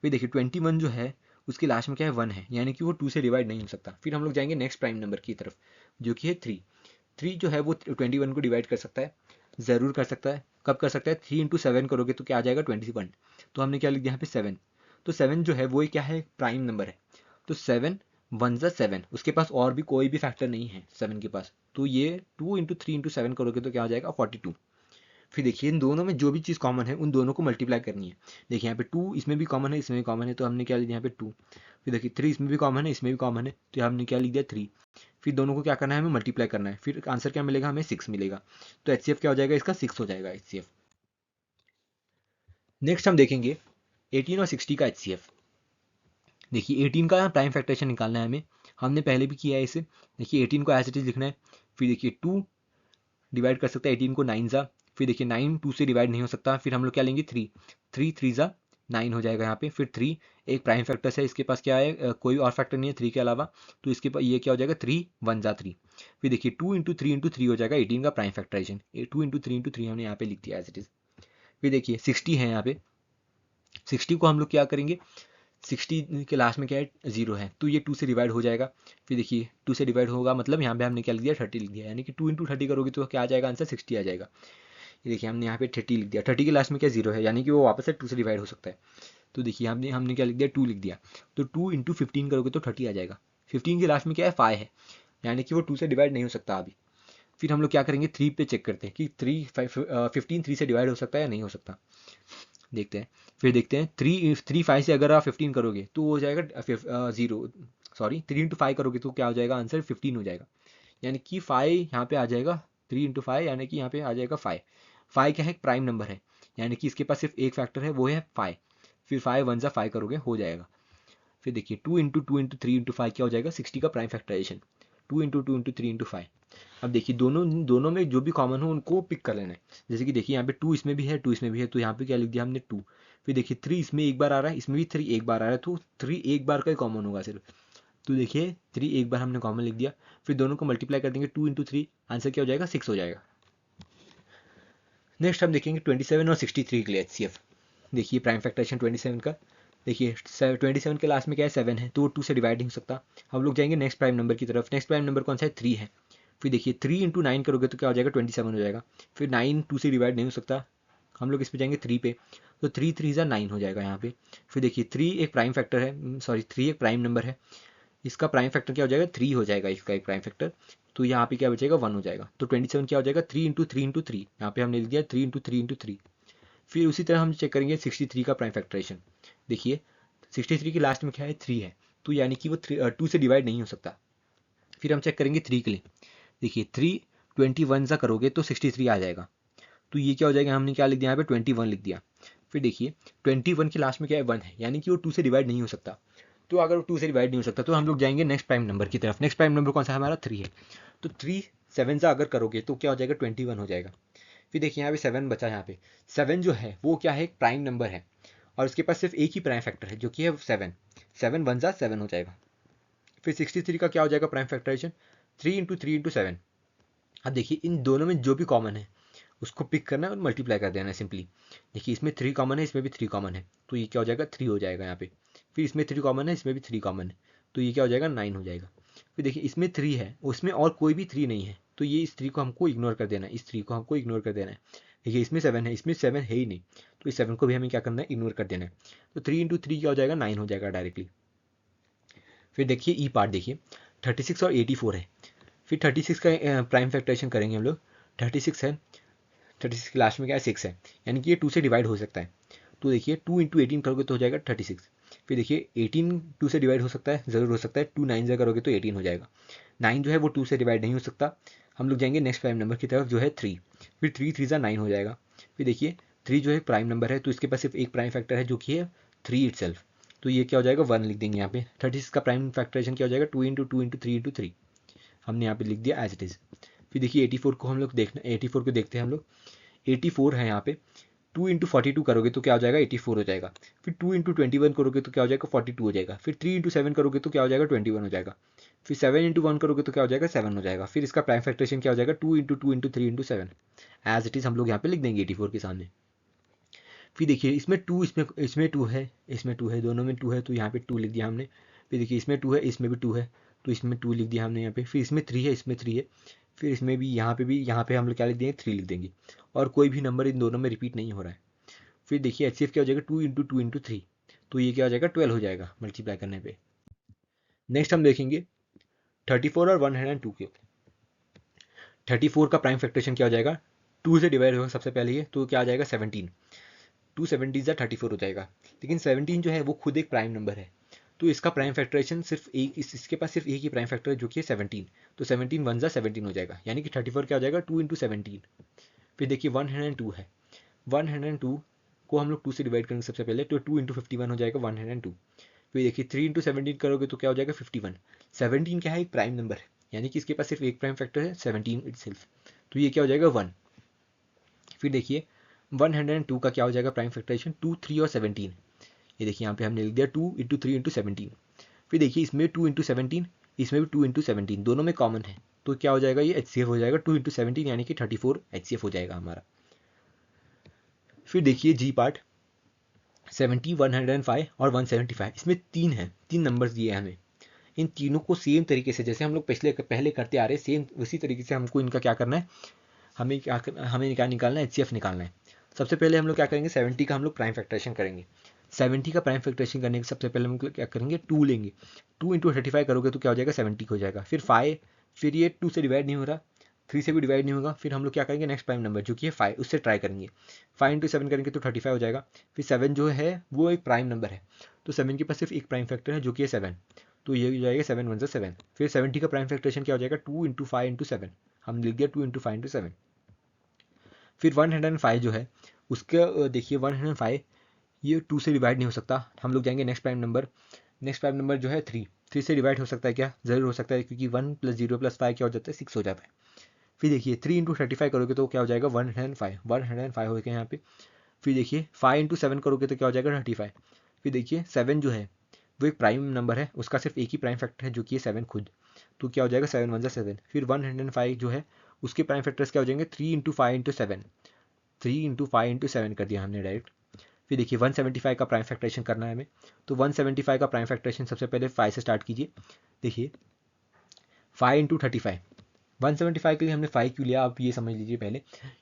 फिर देखिए 21 जो है उसके लास्ट में क्या है 1 है, यानी कि वो 2 से डिवाइड नहीं हो सकता। फिर हम लोग जाएंगे नेक्स्ट प्राइम नंबर की तरफ जो कि है 3। 3 जो है वो 21 को डिवाइड कर सकता है, ज़रूर कर सकता है। कब कर सकता है, 3 इंटू 7 करोगे तो क्या आ जाएगा 21। तो हमने क्या लिख दिया यहाँ पे 7। तो 7 जो है वो क्या है प्राइम नंबर है, तो 7 1 जा 7, उसके पास और भी कोई भी फैक्टर नहीं है 7 के पास। तो ये 2 इंटू 3 इंटू 7 करोगे तो क्या हो जाएगा 42। फिर देखिए इन दोनों में जो भी चीज़ कॉमन है उन दोनों को मल्टीप्लाई करनी है। देखिए यहाँ पे 2 इसमें भी कॉमन है इसमें भी कॉमन है, तो हमने क्या लिख दिया यहाँ पे 2। फिर देखिए 3 इसमें भी कॉमन है इसमें भी कॉमन है, तो हमने क्या लिख दिया 3। फिर दोनों को क्या करना है हमें मल्टीप्लाई करना है, फिर आंसर क्या मिलेगा हमें 6 मिलेगा। तो HCF क्या हो जाएगा इसका 6 हो जाएगा HCF। नेक्स्ट हम देखेंगे 18 और 60 का HCF। देखिए 18 का प्राइम फैक्टराइजेशन निकालना है हमें, हमने पहले भी किया है इसे। देखिए 18 को एज इट इज लिखना है। फिर देखिए 2 डिवाइड कर सकता है 18 को 9 जा। फिर देखिए 9 2 से डिवाइड नहीं हो सकता, फिर हम लोग क्या लेंगे 3। 3 3 जा 9 हो जाएगा यहाँ पे। फिर 3 एक प्राइम फैक्टर है, इसके पास क्या है कोई और फैक्टर नहीं है 3 के अलावा, तो इसके पास ये क्या हो जाएगा 3 1 जा 3। फिर देखिए 2 इंटू 3 इंटू 3 हो जाएगा 18 का प्राइम फैक्टराइजेशन। 2 इंटू 3 इंटू 3 हमने यहाँ पे लिख दिया एज इट इज। फिर देखिए 60 है यहाँ पे, 60 को हम लोग क्या करेंगे, 60 के लास्ट में क्या है 0 है, तो ये 2 से डिवाइड हो जाएगा। फिर देखिए 2 से डिवाइड होगा मतलब यहाँ पे हमने क्या लिख दिया 30 लिख दिया, यानी कि 2 इंटू 30 करोगे तो क्या आ जाएगा आंसर 60 आ जाएगा। ये देखिए हमने यहाँ पे 30 लिख दिया, 30 के लास्ट में क्या 0 है, यानी कि वो वापस से 2 से डिवाइड हो सकता है। तो देखिए हमने हमने क्या लिख दिया 2 लिख दिया, तो 2 इंटू 15 करोगे तो 30 आ जाएगा। 15 के लास्ट में क्या है 5 है, यानी कि वो 2 से डिवाइड नहीं हो सकता अभी। फिर हम लोग क्या करेंगे 3 पे चेक करते हैं कि 15 3 से डिवाइड हो सकता है या नहीं हो सकता, देखते हैं। फिर देखते हैं 3 5 से अगर आप 15 करोगे तो हो जाएगा 3 इंटू 5 करोगे तो क्या हो जाएगा आंसर 15 हो जाएगा, यानी कि 5 यहाँ पे आ जाएगा 3 इंटू 5, यानी कि यहाँ पे आ जाएगा 5। 5 क्या है प्राइम नंबर है, यानी कि इसके पास सिर्फ एक फैक्टर है वो है 5। फिर 5 1 जा 5 करोगे हो जाएगा। फिर देखिए 2 इंटू 2 इंटू 3 इंटू 5 क्या हो जाएगा 60 का prime factorisation. 2 into 2 into 3 into 5। अब देखिए दोनों दोनों में जो भी कॉमन हो उनको पिक कर लेना है। जैसे कि देखिए यहाँ पे 2 इसमें भी है 2 इसमें भी है, तो यहाँ पे क्या लिख दिया हमने 2। फिर देखिए 3 इसमें एक बार आ रहा है इसमें भी 3 एक बार आ रहा है, तो 3 एक बार का ही कॉमन होगा सिर्फ। तो देखिए 3 एक बार हमने कॉमन लिख दिया। फिर दोनों को मल्टीप्लाई कर देंगे 2 इंटू 3, आंसर क्या हो जाएगा 6 हो जाएगा। नेक्स्ट हम देखेंगे 27 और 63 के लिए HCF। देखिए प्राइम फैक्टराइजेशन 27 का, देखिए 27 के लास्ट में क्या है 7 है, तो वो 2 से डिवाइड नहीं हो सकता। हम लोग जाएंगे नेक्स्ट प्राइम नंबर की तरफ। नेक्स्ट प्राइम नंबर कौन सा है 3 है। फिर देखिए 3 इंटू 9 करोगे तो क्या हो जाएगा 27 हो जाएगा। फिर 9 2 से डिवाइड नहीं हो सकता, हम लोग इस पे जाएंगे 3 पे, तो 3 3 जा 9 हो जाएगा यहाँ पे। फिर देखिए 3 एक प्राइम फैक्टर है, सॉरी 3 एक प्राइम नंबर है, इसका प्राइम फैक्टर क्या हो जाएगा 3 हो जाएगा इसका एक प्राइम फैक्टर, तो यहाँ पे क्या बचेगा 1 हो जाएगा। तो 27 क्या हो जाएगा 3 इंटू 3 इंटू 3, यहाँ पे हमने लिख दिया 3 इंटू 3 इंटू 3। फिर उसी तरह हम चेक करेंगे 63 का प्राइम फैक्टराइजेशन। देखिए 63 के लास्ट में क्या है 3 है, तो यानी कि वो 2 से डिवाइड नहीं हो सकता। फिर हम चेक करेंगे 3 के लिए। देखिए 3 21 सा करोगे तो 63 आ जाएगा, तो ये क्या हो जाएगा हमने क्या लिख दिया यहाँ पे 21 लिख दिया। फिर देखिए 21 के लास्ट में क्या है 1 है, यानी कि वो 2 से डिवाइड नहीं हो सकता। तो अगर वो 2 से डिवाइड नहीं हो सकता तो हम लोग जाएंगे नेक्स्ट प्राइम नंबर की तरफ। नेक्स्ट प्राइम नंबर कौन सा है हमारा 3 है, तो 3 7 सा अगर करोगे तो क्या हो जाएगा 21 हो जाएगा। फिर देखिए यहाँ पे 7 बचा, यहाँ पे 7 जो है वो क्या है एक प्राइम नंबर है और उसके पास सिर्फ एक ही प्राइम फैक्टर है जो कि है 7। 7 1 जा 7 हो जाएगा। फिर 63 का क्या हो जाएगा प्राइम फैक्टराइजेशन 3 इंटू 3 इंटू 7। अब देखिए इन दोनों में जो भी कॉमन है उसको पिक करना है और मल्टीप्लाई कर देना है सिंपली। देखिए इसमें 3 कॉमन है, इसमें भी 3 कॉमन है, तो ये क्या हो जाएगा 3 हो जाएगा यहाँ पे। फिर इसमें 3 कॉमन है, इसमें भी 3 कॉमन है, तो ये क्या हो जाएगा 9 हो जाएगा। फिर देखिए इसमें 3 है, उसमें और कोई भी 3 नहीं है, तो ये इस 3 को हमको इग्नोर कर देना है, इस 3 को हमको इग्नोर कर देना है। देखिए इसमें 7 है, इसमें 7 है ही नहीं, तो इस 7 को भी हमें क्या करना है इग्नोर कर देना है। तो 3 इंटू 3 क्या हो जाएगा 9 हो जाएगा डायरेक्टली। फिर देखिए ई पार्ट देखिए 36 और 84 है। फिर 36 का प्राइम फैक्टराइजेशन करेंगे हम लोग। 36 है, 36 के लास्ट में क्या है 6 है, यानी कि ये 2 से डिवाइड हो सकता है। तो देखिए 2 इंटू 18 करोगे तो हो जाएगा 36। फिर देखिए 18 2 से डिवाइड हो सकता है, ज़रूर हो सकता है, 2 9 से करोगे तो 18 हो जाएगा। 9 जो है वो 2 से डिवाइड नहीं हो सकता। हम लोग जाएंगे नेक्स्ट प्राइम नंबर की तरफ जो है 3। फिर 3 3 9 हो जाएगा। फिर देखिए 3 जो है प्राइम नंबर है, तो इसके पास सिर्फ एक प्राइम फैक्टर है जो कि है 3 इटसेल्फ, तो ये क्या हो जाएगा 1 लिख देंगे यहाँ पे। 36 का प्राइम फैक्टराइजेशन क्या हो जाएगा 2 इंटू 2 इंटू 3 इंटू 3, हमने यहाँ पे लिख दिया एज इट इज़। फिर देखिए 84 को हम लोग 84 को देखते हैं हम लोग। 84 है यहाँ पे, 2 इंटू 42 करोगे तो क्या हो जाएगा 84 हो जाएगा। फिर 2 इंटू 21 करोगे तो क्या हो जाएगा 42 हो जाएगा। फिर 3 इंटू 7 करोगे तो क्या हो जाएगा 21 हो जाएगा। फिर 7 इंटू 1 करोगे तो क्या हो जाएगा 7 हो जाएगा। फिर इसका प्राइम फैक्टरेशन क्या हो जाएगा 2 into 2 into 3 into 7, as it is हम लोग यहाँ पे लिख देंगे 84 के सामने। फिर देखिए इसमें 2, इसमें 2 है, इसमें 2 है, दोनों में 2 है, तो यहाँ पे 2 लिख दिया हमने। फिर देखिए इसमें 2 है, इसमें भी 2 है, तो इसमें 2 लिख दिया हमने यहाँ पे। फिर इसमें 3 है, इसमें 3 है, फिर इसमें भी, यहाँ पे हम लोग क्या लिख देंगे 3 लिख देंगे, और कोई भी नंबर इन दोनों में रिपीट नहीं हो रहा है। फिर देखिए एच क्या हो जाएगा 2 इंटू 2 इंटू 3, तो ये क्या हो जाएगा 12 हो जाएगा मल्टीप्लाई करने पे। नेक्स्ट हम देखेंगे 34 और 102 के। 34 का प्राइम फैक्टरेशन क्या हो जाएगा, 2 से डिवाइड होगा सबसे पहले ये, तो क्या आ जाएगा 17, 2 17 से 34 हो जाएगा। लेकिन 17 जो है वो खुद एक प्राइम नंबर है, तो इसका प्राइम फैक्टराइजेशन सिर्फ एक, इसके पास सिर्फ एक ही प्राइम फैक्टर है जो कि है 17, तो 17 1 17 हो जाएगा, यानी कि 34 क्या हो जाएगा 2 इंटू 17। फिर देखिए 102 है, 102 को हम लोग 2 से डिवाइड करेंगे सबसे पहले, तो 2 इंटू 51 हो जाएगा 102। फिर देखिए 3 इंटू 17 करोगे तो क्या हो जाएगा 51। 17 क्या है एक प्राइम नंबर है, यानी कि इसके पास सिर्फ एक प्राइम फैक्टर है 17 इटसेल्फ, तो ये क्या हो जाएगा 1। फिर देखिए 102 का क्या हो जाएगा प्राइम फैक्टराइजेशन 2 3 और 17, ये देखिए यहाँ पे हमने लिख दिया 2 इंटू 3 इंटू 17। फिर देखिए इसमें 2 इंटू 17, इसमें भी 2 इंटू 17, दोनों में कॉमन है, तो क्या हो जाएगा ये HCF हो जाएगा 2 इंटू 17, यानी कि 34 HCF हो जाएगा हमारा। फिर देखिए जी पार्ट 70 105 और 175, इसमें 3 है, 3 नंबर्स दिए हैं हमें। इन तीनों को सेम तरीके से जैसे हम लोग पहले करते आ रहे हैं, सेम उसी तरीके से हमको इनका क्या करना है, हमें क्या निकालना है HCF निकालना है। सबसे पहले हम लोग क्या करेंगे 70 का हम लोग प्राइम फैक्टरेशन करेंगे। 70 का प्राइम फैक्टरेशन करने के सबसे पहले हम लोग क्या करेंगे 2 लेंगे, 2 इंटू 35 करोगे तो क्या हो जाएगा 70 हो जाएगा। फिर 5, फिर ये 2 से डिवाइड नहीं हो रहा, 3 से भी डिवाइड नहीं होगा, फिर हम लोग क्या करेंगे नेक्स्ट प्राइम नंबर जो कि है 5, उससे ट्राई करेंगे। 5 इंटू 7 करेंगे तो 35 हो जाएगा। फिर 7 जो है वो एक प्राइम नंबर है, तो 7 के पास सिर्फ एक प्राइम फैक्टर है जो कि है 7, तो ये हो जाएगा 7 1 7। फिर 70 का प्राइम फैक्टरेशन क्या हो जाएगा 2 इंटू 5 इंटू 7, हम लिख दिया 2 इंटू 5 इंटू 7। फिर 105 जो है उसके देखिए 105 ये 2 से डिवाइड नहीं हो सकता, हम लोग जाएंगे next prime number. Next prime number जो है 3 से डिवाइड हो सकता है क्या, ज़रूर हो सकता है, क्योंकि 1 + 0 + 5 क्या हो जाता है 6 हो जाता है। फिर देखिए 3 इंटू 35 करोगे तो क्या हो जाएगा 105 हो गया यहाँ पे। फिर देखिए 5 इंटू 7 करोगे तो क्या हो जाएगा 35। फिर देखिए 7 जो है वो एक प्राइम नंबर है, उसका सिर्फ एक ही प्राइम फैक्टर है जो कि है 7 खुद, तो क्या हो जाएगा 7 1 7। फिर 105 जो है उसके प्राइम फैक्टर्स क्या हो जाएंगे 3 इंटू 5 इंटू 7, 3 इंटू 5 इंटू 7 कर दिया हमने डायरेक्ट। फिर देखिए 175 का प्राइम फैक्टरेशन करना है हमें, तो 175 का प्राइम फैक्टरेशन सबसे पहले 5 से स्टार्ट कीजिए। देखिए 5 इंटू 35, 175 के लिए हमने 5 क्यों लिया आप ये समझ लीजिए पहले,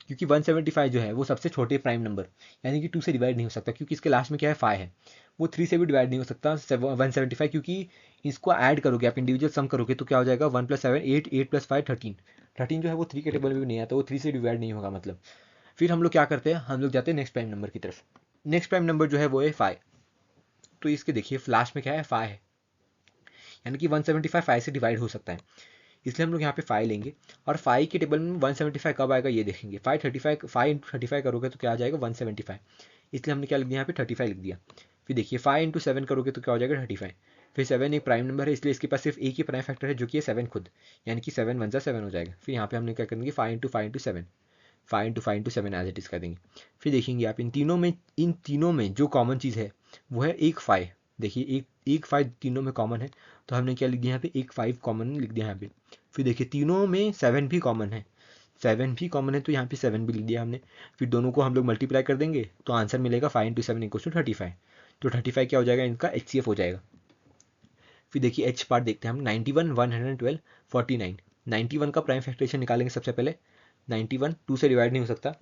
क्योंकि 175 जो है वो सबसे छोटे प्राइम नंबर, यानी कि 2 से डिवाइड नहीं हो सकता, क्योंकि इसके लास्ट में क्या है 5 है, वो 3 से भी डिवाइड नहीं हो सकता 175, क्योंकि इसको ऐड करोगे आप इंडिविजुअल सम करोगे तो क्या हो जाएगा 1 + 7 8, 8 + 5 13, 13 जो है वो 3 के टेबल में भी नहीं आता, वो 3 से डिवाइड नहीं होगा मतलब। फिर हम लोग क्या करते हैं, हम लोग जाते हैं नेक्स्ट प्राइम नंबर की तरफ। नेक्स्ट प्राइम नंबर जो है वो है 5, तो इसके देखिए लास्ट में क्या है 5 है, यानी कि 175 5 से डिवाइड हो सकता है, इसलिए हम लोग यहाँ पे 5 लेंगे। और 5 के टेबल में 175 कब आएगा ये देखेंगे, 5 इंटू 35 करोगे तो क्या आ जाएगा 175, इसलिए हमने क्या लिख दिया यहाँ पे 35 लिख दिया। फिर देखिए 5 इंटू 7 करोगे तो क्या हो जाएगा 35। फिर 7 एक प्राइम नंबर है, इसलिए इसके पास सिर्फ एक ही प्राइम फैक्टर है जो कि है 7 खुद, यानी कि 7 1 7 हो जाएगा। फिर यहाँ पे हमने क्या करेंगे 5 into 5 into 7, 5 into 5 into 7 as it is कर देंगे। फिर देखेंगे आप इन तीनों में जो कॉमन चीज़ है वो है एक 5, देखिए एक 5 तीनों में कॉमन है, तो हमने क्या लिख दिया यहाँ पे एक 5 कॉमन लिख दिया यहाँ पे। फिर देखिए तीनों में 7 भी कॉमन है, 7 भी कॉमन है तो यहाँ पे 7 भी लिख दिया हमने। फिर दोनों को हम लोग मल्टीप्लाई कर देंगे तो आंसर मिलेगा 5 इंटू 7 इक्वल्स टू 35। तो 35 क्या हो जाएगा, इनका HCF हो जाएगा। फिर देखिए एच पार्ट देखते हैं हम, 91, 112, 49। 91 का प्राइम फैक्टरेशन निकालेंगे सबसे पहले। 91 2 से डिवाइड नहीं हो सकता,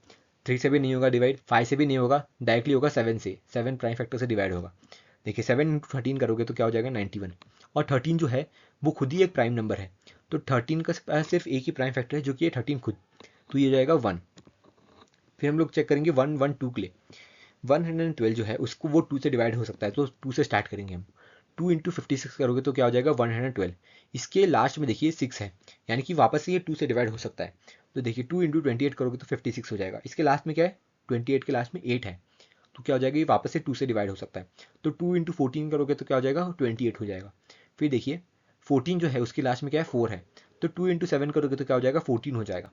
3 से भी नहीं होगा डिवाइड, 5 से भी नहीं होगा, डायरेक्टली होगा 7 से, 7 प्राइम फैक्टर से डिवाइड होगा। देखिए 7 इंटू 13 करोगे तो क्या हो जाएगा 91, और 13 जो है वो खुद ही एक प्राइम नंबर है, तो 13 का पास सिर्फ एक ही प्राइम फैक्टर है जो कि है 13 खुद, तो ये हो जाएगा 1। फिर हम लोग चेक करेंगे 112 के लिए। 112 जो है उसको वो 2 से डिवाइड हो सकता है, तो 2 से स्टार्ट करेंगे हम। 2 इंटू 56 करोगे तो क्या हो जाएगा 112। इसके लास्ट में देखिए 6 है, यानी कि वापस से ये 2 से डिवाइड हो सकता है। तो देखिए 2 इंटू 28 करोगे तो 56 हो जाएगा। इसके लास्ट में क्या है, 28 के लास्ट में 8 है, तो क्या हो जाएगा ये वापस से 2 से डिवाइड हो सकता है। तो 2 इंटू 14 करोगे तो क्या हो जाएगा 28 हो जाएगा। फिर देखिए 14 जो है उसके लास्ट में क्या है 4 है, तो 2 इंटू 7 करोगे तो क्या हो जाएगा 14 हो जाएगा।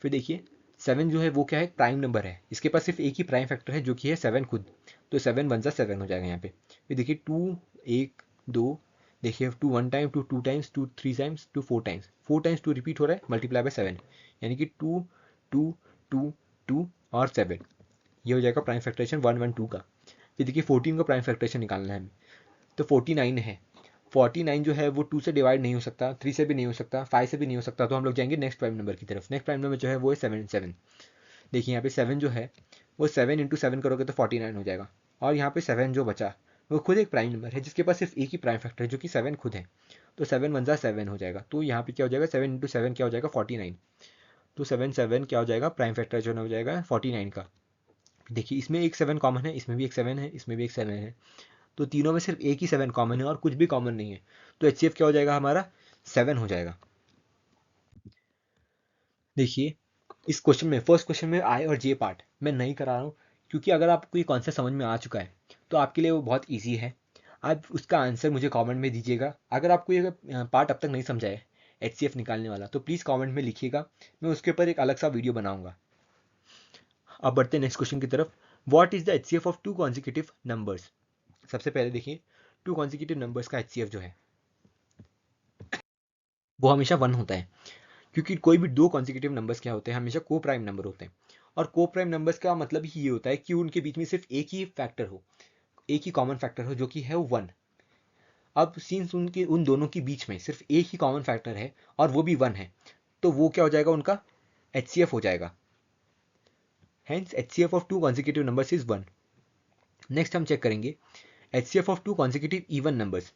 फिर देखिए 7 जो है वो क्या है, प्राइम नंबर है, इसके पास सिर्फ एक ही प्राइम फैक्टर है जो कि है 7 खुद, तो 7 1 7 हो जाएगा यहाँ पे। फिर देखिए 2 1 2, देखिए 2 1 time, 2 2 times, 2 3 times, 2 4 times, 4 times 2 repeat हो रहा है, मल्टीप्लाई बाय 7, यानी कि 2 2 2 2 और 7, ये हो जाएगा प्राइम फैक्टरेशन 112 का। फिर देखिए 14 का प्राइम फैक्टरेशन निकालना है हमें, तो 49 है। 49 जो है वो 2 से डिवाइड नहीं हो सकता, 3 से भी नहीं हो सकता, 5 से भी नहीं हो सकता, तो हम लोग जाएंगे नेक्स्ट प्राइम नंबर की तरफ। नेक्स्ट प्राइम नंबर जो है वो है 7 7। देखिए यहाँ पे 7 जो है वो 7 इंटू 7 करोगे तो 49 हो जाएगा, और यहाँ पे 7 जो बचा वो खुद एक प्राइम नंबर है जिसके पास सिर्फ एक ही प्राइम फैक्टर है जो कि 7 खुद है, तो 7 1 7 हो जाएगा। तो यहाँ पे क्या हो जाएगा 7 इंटू 7 क्या हो जाएगा 49, तो 7 7 क्या हो जाएगा प्राइम फैक्टर जो हो जाएगा 49 का। देखिए इसमें एक 7 कॉमन है, इसमें भी एक 7 है, इसमें भी एक 7 है, तो तीनों में सिर्फ एक ही 7 कॉमन है और कुछ भी कॉमन नहीं है, तो HCF क्या हो जाएगा हमारा 7 हो जाएगा। देखिए इस क्वेश्चन में, फर्स्ट क्वेश्चन में आई और जे पार्ट मैं नहीं करा रहा हूँ, क्योंकि अगर आपको ये कॉन्सेप्ट समझ में आ चुका है तो आपके लिए वो बहुत ईजी है। आप उसका आंसर मुझे कमेंट में दीजिएगा। अगर आपको ये पार्ट अब तक नहीं समझा है HCF निकालने वाला, तो प्लीज़ कमेंट में लिखिएगा, मैं उसके ऊपर एक अलग सा वीडियो बनाऊंगा। अब बढ़ते हैं नेक्स्ट क्वेश्चन की तरफ। What is the HCF of 2 consecutive numbers. सबसे पहले देखिए 2 कॉन्जिक्यूटिव नंबर्स का HCF जो है वो हमेशा 1 होता है, क्योंकि कोई भी 2 कॉन्जिक्यूटिव नंबर्स क्या होते हैं हमेशा को प्राइम नंबर होते हैं, और को प्राइम नंबर्स का मतलब ही ये होता है कि उनके बीच में सिर्फ एक ही फैक्टर हो, एक ही कॉमन फैक्टर हो जो कि है 1। अब सिंस उनके उन दोनों के बीच में सिर्फ एक ही कॉमन फैक्टर है और वो भी 1 है, तो वो क्या हो जाएगा उनका HCF हो जाएगा। Hence HCF of 2 consecutive numbers is 1। Next हम चेक करेंगे HCF of 2 consecutive even numbers.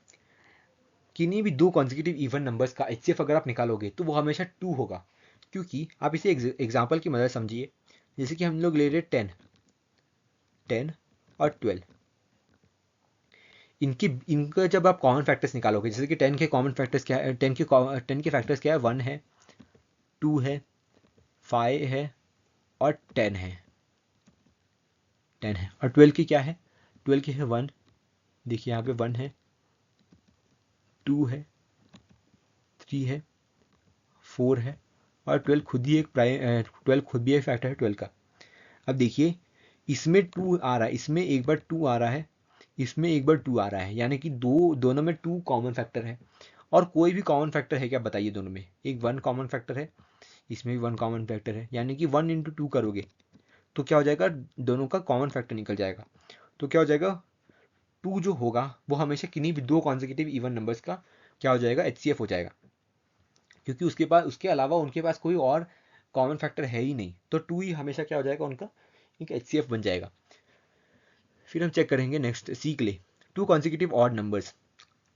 किन्हीं भी 2 कॉन्जिक्यूटिव इवन नंबर्स का HCF अगर आप निकालोगे तो वो हमेशा 2 होगा, क्योंकि आप इसे एग्जाम्पल की मदद समझिए। जैसे कि हम लोग ले रहे 10 और 12, इनका जब आप कॉमन फैक्टर्स निकालोगे, जैसे कि 10 के कॉमन फैक्टर्स क्या है, 10 के फैक्टर्स क्या है 1 है, 2 है, 5 है और 10 है, 10 है। और 12 की क्या है, 12 की है 1, देखिए यहाँ पे 1 है, 2 है, 3 है, 4 है, और 12 खुद ही एक 12 खुद भी एक फैक्टर है 12 का। अब देखिए इसमें 2 आ रहा है, इसमें एक बार 2 आ रहा है, इसमें एक बार 2 आ रहा है, यानी कि दोनों में 2 कॉमन फैक्टर है। और कोई भी कॉमन फैक्टर है क्या बताइए दोनों में, एक 1 कॉमन फैक्टर है, इसमें भी 1 कॉमन फैक्टर है, यानी कि 1 इंटू 2 करोगे तो क्या हो जाएगा दोनों का कॉमन फैक्टर निकल जाएगा। तो क्या हो जाएगा 2 जो होगा वो हमेशा किन्हीं भी 2 कॉन्जिक्यूटिव इवन नंबर्स का क्या हो जाएगा HCF हो जाएगा, क्योंकि उसके पास उसके अलावा उनके पास कोई और कॉमन फैक्टर है ही नहीं, तो 2 ही हमेशा क्या हो जाएगा उनका एक HCF बन जाएगा। फिर हम चेक करेंगे नेक्स्ट सी के लिए 2 consecutive odd numbers.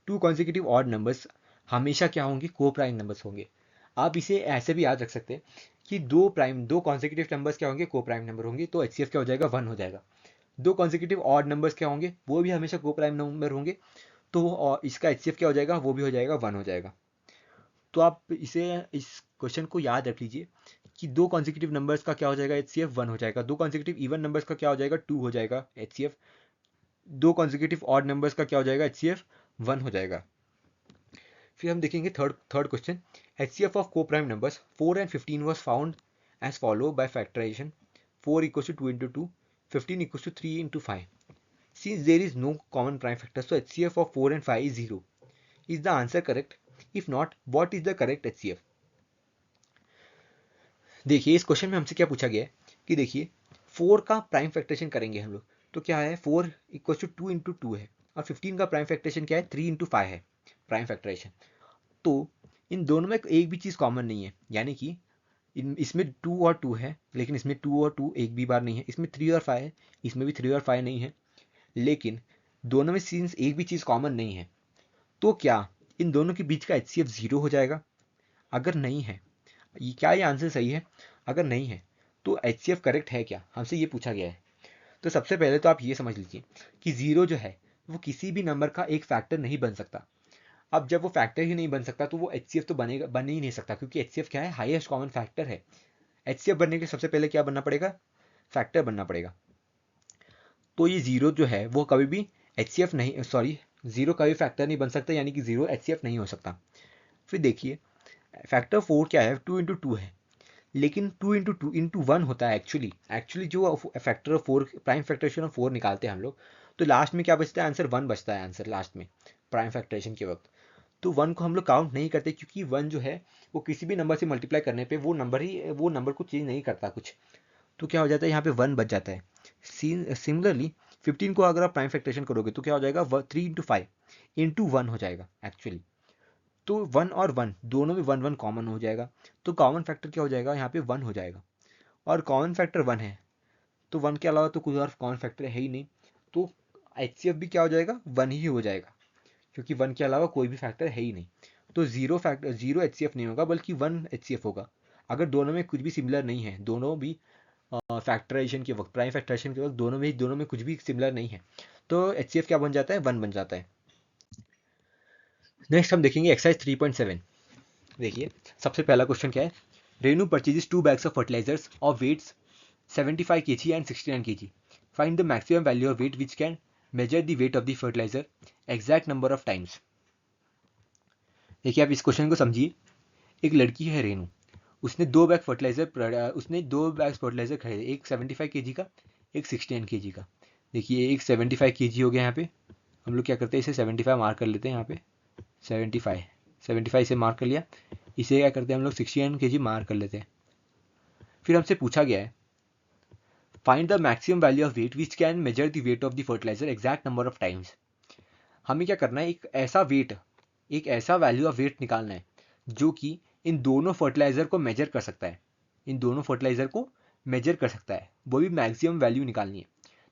2 consecutive odd numbers हमेशा क्या होंगे को प्राइम नंबर्स होंगे। आप इसे ऐसे भी याद रख सकते हैं कि 2 कॉन्जिक्यूटिव नंबर्स क्या होंगे को प्राइम नंबर होंगे, तो HCF क्या हो जाएगा 1 हो जाएगा। 2 कॉन्जिक्यूटिव ऑड नंबर्स क्या होंगे, वो भी हमेशा को प्राइम नंबर होंगे, तो इसका HCF क्या हो जाएगा वो भी हो जाएगा 1 हो जाएगा। तो आप इस क्वेश्चन को याद रख लीजिए कि 2 कॉन्जिक्यूटिव नंबर्स का क्या हो जाएगा HCF 1 हो जाएगा, 2 कॉन्जिक्यूटिव इवन नंबर्स का क्या हो जाएगा 2 हो जाएगा HCF, 2 कॉन्जिक्यूटिव ऑड नंबर्स का क्या हो जाएगा HCF 1 हो जाएगा। फिर हम देखेंगे थर्ड क्वेश्चन, HCF ऑफ को prime numbers 4 and 15 was found as follow by factorization 4 equals to 2 into 2, 15 equals to 3 into 5. Since there is no common prime factor, so HCF of 4 and 5 is 0. Is the answer correct? If not, what is the correct HCF? देखिए इस क्वेश्चन में हमसे क्या पूछा गया है कि देखिए 4 का प्राइम फैक्टरेशन करेंगे हम लोग, तो क्या है 4 इक्वल टू 2 इंटू 2 है, और 15 का प्राइम फैक्टरेशन क्या है 3 इंटू 5 है प्राइम फैक्टरेशन। तो इन दोनों में एक भी चीज़ कॉमन नहीं है, यानी कि इसमें 2 और 2 है, लेकिन इसमें 2 और 2 एक भी बार नहीं है, इसमें 3 और 5 है, इसमें भी 3 और 5 नहीं है, लेकिन दोनों में सिंस एक भी चीज़ कॉमन नहीं है, तो क्या इन दोनों के बीच का HCF 0 हो जाएगा? अगर नहीं है, क्या ये आंसर सही है? अगर नहीं है तो HCF करेक्ट है क्या, हमसे ये पूछा गया है। तो सबसे पहले तो आप ये समझ लीजिए कि 0 जो है वो किसी भी नंबर का एक फैक्टर नहीं बन सकता। अब जब वो फैक्टर ही नहीं बन सकता तो वो HCF तो बन ही नहीं सकता, क्योंकि HCF क्या है, हाईएस्ट कॉमन फैक्टर है। HCF बनने के लिए सबसे पहले क्या बनना पड़ेगा, फैक्टर बनना पड़ेगा। तो ये 0 जो है वो कभी भी HCF नहीं, सॉरी 0 कभी फैक्टर नहीं बन सकता, यानी कि 0 HCF नहीं हो सकता। फिर देखिए फैक्टर 4 क्या है, 2 इंटू 2 है, लेकिन 2 इंटू 2 इंटू 1 होता है एक्चुअली जो factor of 4 prime factorisation of 4 निकालते हैं हम लोग, तो लास्ट में क्या बचता है, आंसर 1 बचता है आंसर लास्ट में प्राइम फैक्टरेशन के वक्त। तो 1 को हम लोग काउंट नहीं करते, क्योंकि 1 जो है वो किसी भी नंबर से मल्टीप्लाई करने पे वो नंबर को चेंज नहीं करता कुछ, तो क्या हो जाता है यहाँ पे 1 बच जाता है। सिमिलरली 15 को अगर आप प्राइम फैक्टरेशन करोगे तो क्या हो जाएगा 3 इंटू 5 इंटू 1 हो जाएगा एक्चुअली। तो 1 और 1 दोनों में 1 1 कॉमन हो जाएगा, तो कॉमन फैक्टर क्या हो जाएगा यहाँ पे 1 हो जाएगा, और कॉमन फैक्टर 1 है, तो 1 के अलावा तो कोई और कॉमन फैक्टर है ही नहीं, तो HCF भी क्या हो जाएगा 1 ही हो जाएगा, क्योंकि 1 के अलावा कोई भी फैक्टर है ही नहीं। तो 0 HCF नहीं होगा बल्कि 1 HCF होगा, अगर दोनों में कुछ भी सिमिलर नहीं है, दोनों भी फैक्टराइजेशन के वक्त प्राइम फैक्टराइजेशन के वक्त दोनों में कुछ भी सिमिलर नहीं है, तो HCF क्या बन जाता है 1 बन जाता है। नेक्स्ट हम देखेंगे एक्सरसाइज 3.7। देखिए सबसे पहला क्वेश्चन क्या है, Renu purchases 2 bags of fertilizers of weights 75 kg and 69 kg. Find the maximum value of weight which can measure the weight of the fertilizer exact number of times. देखिए आप इस क्वेश्चन को समझिए, एक लड़की है रेनू, उसने 2 बैग फर्टिलाइजर खरीदे, एक 75 kg का, एक 69 kg का। देखिए एक 75 kg हो गया, यहाँ पे हम लोग क्या करते हैं इसे 75 मार्क कर लेते हैं, यहाँ पे 75 से मार्क कर लिया, इसे क्या करते हैं हम लोग 69 kg मार्क कर लेते हैं। फिर हमसे पूछा गया है find the maximum value of weight which can measure the weight of the fertiliser exact number of times. हमें क्या करना है, एक ऐसा वैल्यू ऑफ वेट निकालना है जो कि इन दोनों फर्टिलाइजर को मेजर कर सकता है, वो भी मैक्सिमम वैल्यू निकालनी है।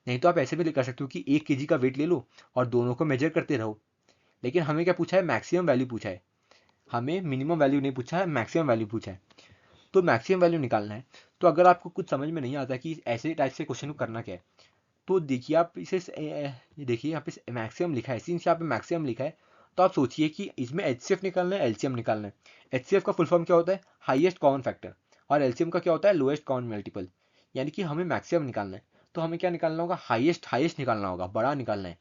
नहीं तो आप ऐसे भी कर सकते हो कि 1 kg का वेट ले लो और दोनों को मेजर करते रहो, लेकिन हमें क्या पूछा है, मैक्सिमम वैल्यू पूछा है, हमें मिनिमम वैल्यू नहीं पूछा है, मैक्सिमम वैल्यू पूछा है, तो मैक्सिमम वैल्यू निकालना है। तो अगर आपको कुछ समझ में नहीं आता कि ऐसे टाइप से क्वेश्चन को करना क्या है, तो देखिए आप इसे देखिए यहाँ पे मैक्सिमम लिखा है, सिंस यहाँ पे मैक्सिमम लिखा है, तो आप सोचिए कि इसमें HCF निकालना है, LCM निकालना है। HCF का फुल फॉर्म क्या होता है, हाईएस्ट कॉमन फैक्टर, और LCM का क्या होता है, लोएस्ट कॉमन मल्टीपल, यानी कि हमें मैक्सिमम निकालना है, तो हमें क्या निकालना होगा, हाईएस्ट निकालना होगा, बड़ा निकालना है,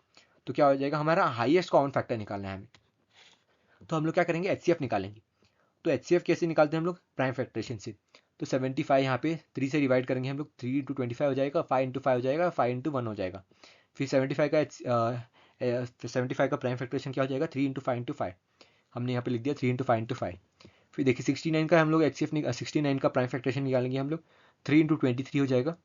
तो क्या हो जाएगा हमारा हाईएस्ट कॉमन फैक्टर निकालना है हमें। तो हम लोग क्या करेंगे, HCF निकालेंगे। तो HCF कैसे निकालते हैं हम लोग, प्राइम फैक्टरेशन से। तो 75 यहाँ पे 3 से डिवाइड करेंगे हम लोग, 3 इंटू 25 हो जाएगा, 5 इंटू 5 हो जाएगा, 5 इंटू 1 हो जाएगा। फिर 75 का प्राइम फैक्टरेशन क्या हो जाएगा, 3 इंटू 5 इंटू 5, हमने यहाँ पे लिख दिया 3 इंटू 5 इंटू 5। फिर देखिए 69 का हम लोग HCF 69 का प्राइम फैक्टरेशन निकालेंगे हम लोग, 3 इंटू 23 हो जाएगा,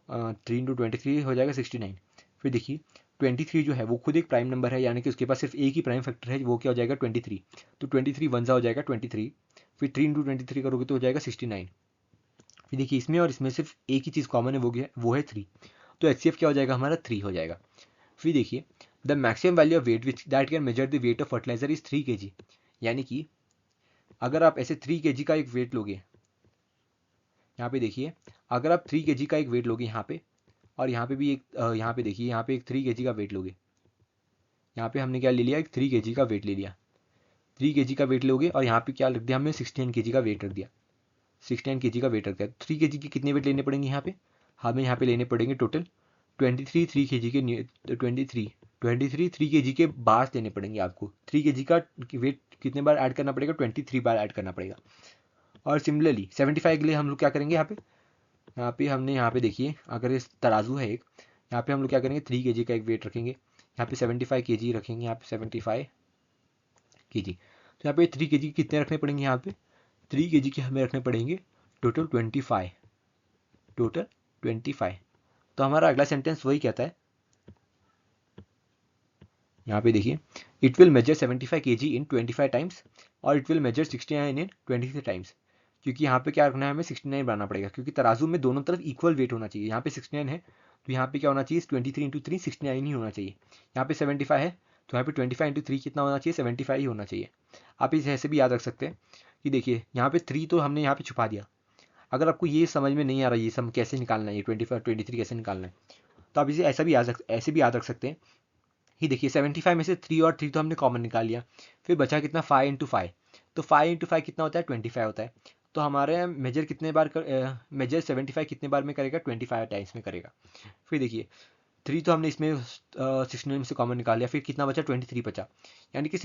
3 इंटू 23 हो जाएगा 69। फिर देखिए 23 जो है वो खुद एक प्राइम नंबर है, यानी कि उसके पास सिर्फ एक ही प्राइम फैक्टर है, वो क्या हो जाएगा 23, तो 23 वन सा हो जाएगा 23, फिर 3 इंटू 23 करोगे तो हो जाएगा 69। फिर देखिए इसमें और इसमें सिर्फ एक ही चीज़ कॉमन है, वो है 3, तो HCF क्या हो जाएगा हमारा 3 हो जाएगा। फिर देखिए the maximum value of weight which that can measure the weight of fertiliser is 3 kg, यानी कि अगर आप ऐसे 3 kg का एक वेट लोगे, यहाँ पे देखिए अगर आप 3 kg का एक वेट लोगे यहाँ पे, और यहाँ पे भी एक यहाँ पे देखिए यहाँ पे एक 3 kg का वेट लोगे, यहाँ पे हमने क्या ले लिया, एक 3 kg का वेट ले लिया, 3 kg का वेट लोगे, और यहाँ पे क्या रख दिया हमने 69 kg का वेट रख दिया, 69 kg का वेट रख दिया। 3 kg के कितने वेट लेने पड़ेंगे यहाँ पे, हमें यहाँ पे लेने पड़ेंगे टोटल 23 3 kg के 23 3 kg के बार लेने पड़ेंगे आपको। 3 kg का वेट कितने बार ऐड करना पड़ेगा, 23 बार ऐड करना पड़ेगा। और सिमिलरली 75 के लिए हम लोग क्या करेंगे, यहाँ पे हमने यहाँ पे देखिए अगर इस तराजू है एक, यहाँ पे हम लोग क्या करेंगे 3 kg का एक वेट रखेंगे, यहाँ पे 75 kg रखेंगे, यहाँ पे 75 kg, तो यहाँ पे 3 kg कितने रखने पड़ेंगे, यहाँ पे 3 kg के हमें रखने पड़ेंगे टोटल 25, टोटल 25। तो हमारा अगला सेंटेंस वही कहता है, यहाँ पे देखिए, it will measure 75 kg in 25 times और it will measure 69 in 23 times. क्योंकि यहाँ पे क्या रखना है, हमें 69 बनाना पड़ेगा, क्योंकि तराजू में दोनों तरफ इक्वल वेट होना चाहिए। यहाँ पे 69 है तो यहाँ पे क्या होना चाहिए, 23 इंटू 3 69 ही होना चाहिए। यहाँ पे 75 है तो यहाँ पे 25 इंटू 3 कितना होना चाहिए, 75 ही होना चाहिए। आप इसे ऐसे भी याद रख सकते हैं कि देखिए यहाँ पे 3 तो हमने यहाँ पे छुपा दिया। अगर आपको ये समझ में नहीं आ रहा ये सब कैसे निकालना है, ये 25 23 कैसे निकालना है, तो आप इसे ऐसा भी ऐसे भी याद रख सकते हैं कि देखिए 75 में से 3 और 3 तो हमने कॉमन निकाल लिया, फिर बचा कितना 5 इंटू 5, तो 5 इंटू 5 कितना होता है, 25 होता है। तो हमारे मेजर कितने बार मेजर 75 कितने बार में करेगा, 25 टाइम्स में करेगा। फिर देखिए 3 तो हमने इसमें 69 में से कॉमन निकाल लिया, फिर कितना बचा 23 बचा, यानी कि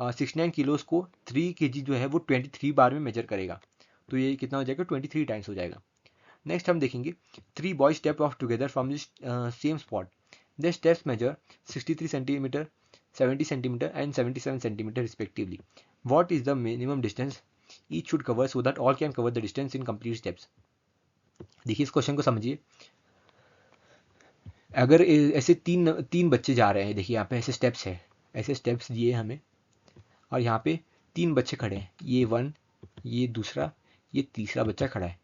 69 किलोज को 3 kg जो है वो 23 बार में मेजर करेगा। तो ये कितना हो जाएगा, 23 टाइम्स हो जाएगा। नेक्स्ट हम देखेंगे 3 boys step of together from this same spot, their steps measure 63 centimeter, 70 centimeter and 77 centimeter respectively. What is the minimum distance each should cover so that all can cover the distance in complete steps? देखिए इस क्वेश्चन को समझिए। अगर ऐसे तीन बच्चे जा रहे हैं, देखिए यहाँ पे ऐसे स्टेप्स है, ऐसे स्टेप्स दिए हमें, और यहाँ पे 3 बच्चे खड़े हैं, ये 1, ये दूसरा, ये तीसरा बच्चा खड़ा है।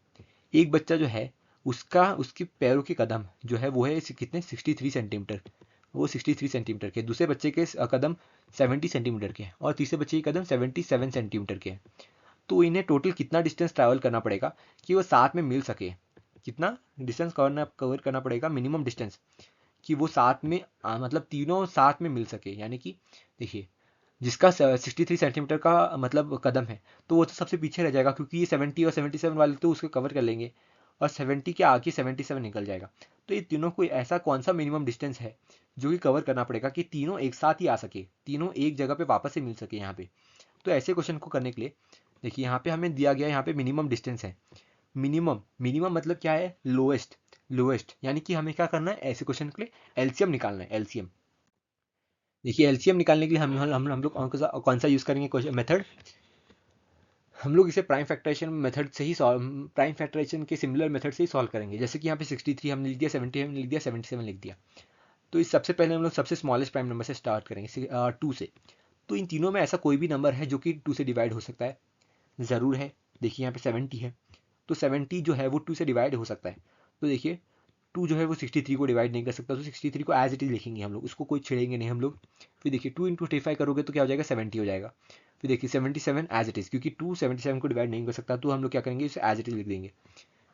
एक बच्चा जो है उसके पैरों के कदम जो है वो है कितने, 63 सेंटीमीटर, वो 63 सेंटीमीटर के। दूसरे बच्चे के कदम 70 सेंटीमीटर के और तीसरे बच्चे के कदम 77 सेंटीमीटर के। तो इन्हें टोटल कितना डिस्टेंस ट्रैवल करना पड़ेगा कि वो साथ में मिल सके, कितना डिस्टेंस कवर करना पड़ेगा, मिनिमम डिस्टेंस, कि वो साथ में मतलब तीनों साथ में मिल सके। यानी कि देखिए जिसका 63 सेंटीमीटर का मतलब कदम है तो वो तो सबसे पीछे रह जाएगा, क्योंकि ये 70 और 77 वाले तो उसको कवर कर लेंगे और 70 के आगे 77 निकल जाएगा। तो ये तीनों को ऐसा कौन सा मिनिमम डिस्टेंस है जो कि कवर करना पड़ेगा कि तीनों एक साथ ही आ सके, तीनों एक जगह पे वापस से मिल सके यहाँ पे। तो ऐसे क्वेश्चन को करने के लिए देखिए यहाँ पे हमें दिया गया, यहाँ पे मिनिमम डिस्टेंस है। मिनिमम मतलब क्या है, लोएस्ट, यानी कि हमें क्या करना है, ऐसे क्वेश्चन के लिए एलसीएम निकालना है, एलसीएम। देखिए एलसीएम निकालने के लिए हम लोग कौन सा यूज करेंगे मेथड, हम लोग इसे प्राइम फैक्टराइजेशन मेथड से ही प्राइम फैक्टराइजेशन के सिमिलर मेथड से ही सॉल्व करेंगे। जैसे कि यहाँ पे 63 हमने लिख दिया, 70 हमने लिख दिया, 77 लिख दिया। तो इस सबसे पहले हम लोग सबसे स्मॉलेस्ट प्राइम नंबर से स्टार्ट करेंगे, 2 से। तो इन तीनों में ऐसा कोई भी नंबर है जो कि 2 से डिवाइड हो सकता है, ज़रूर है। देखिए यहाँ पे 70 है तो 70 जो है वो 2 से डिवाइड हो सकता है। तो देखिए 2 जो है वो 63 को डिवाइड नहीं कर सकता, तो 63 को एज इट इज लिखेंगे हम लोग, उसको कोई छेड़ेंगे नहीं हम लोग। फिर देखिए 2 इंटू 25 करोगे तो क्या हो जाएगा, 70 हो जाएगा। फिर देखिए 77 एज इट इज, क्योंकि 2 77 को डिवाइड नहीं कर सकता तो हम लोग क्या करेंगे, इसे एज इट इज लिख देंगे।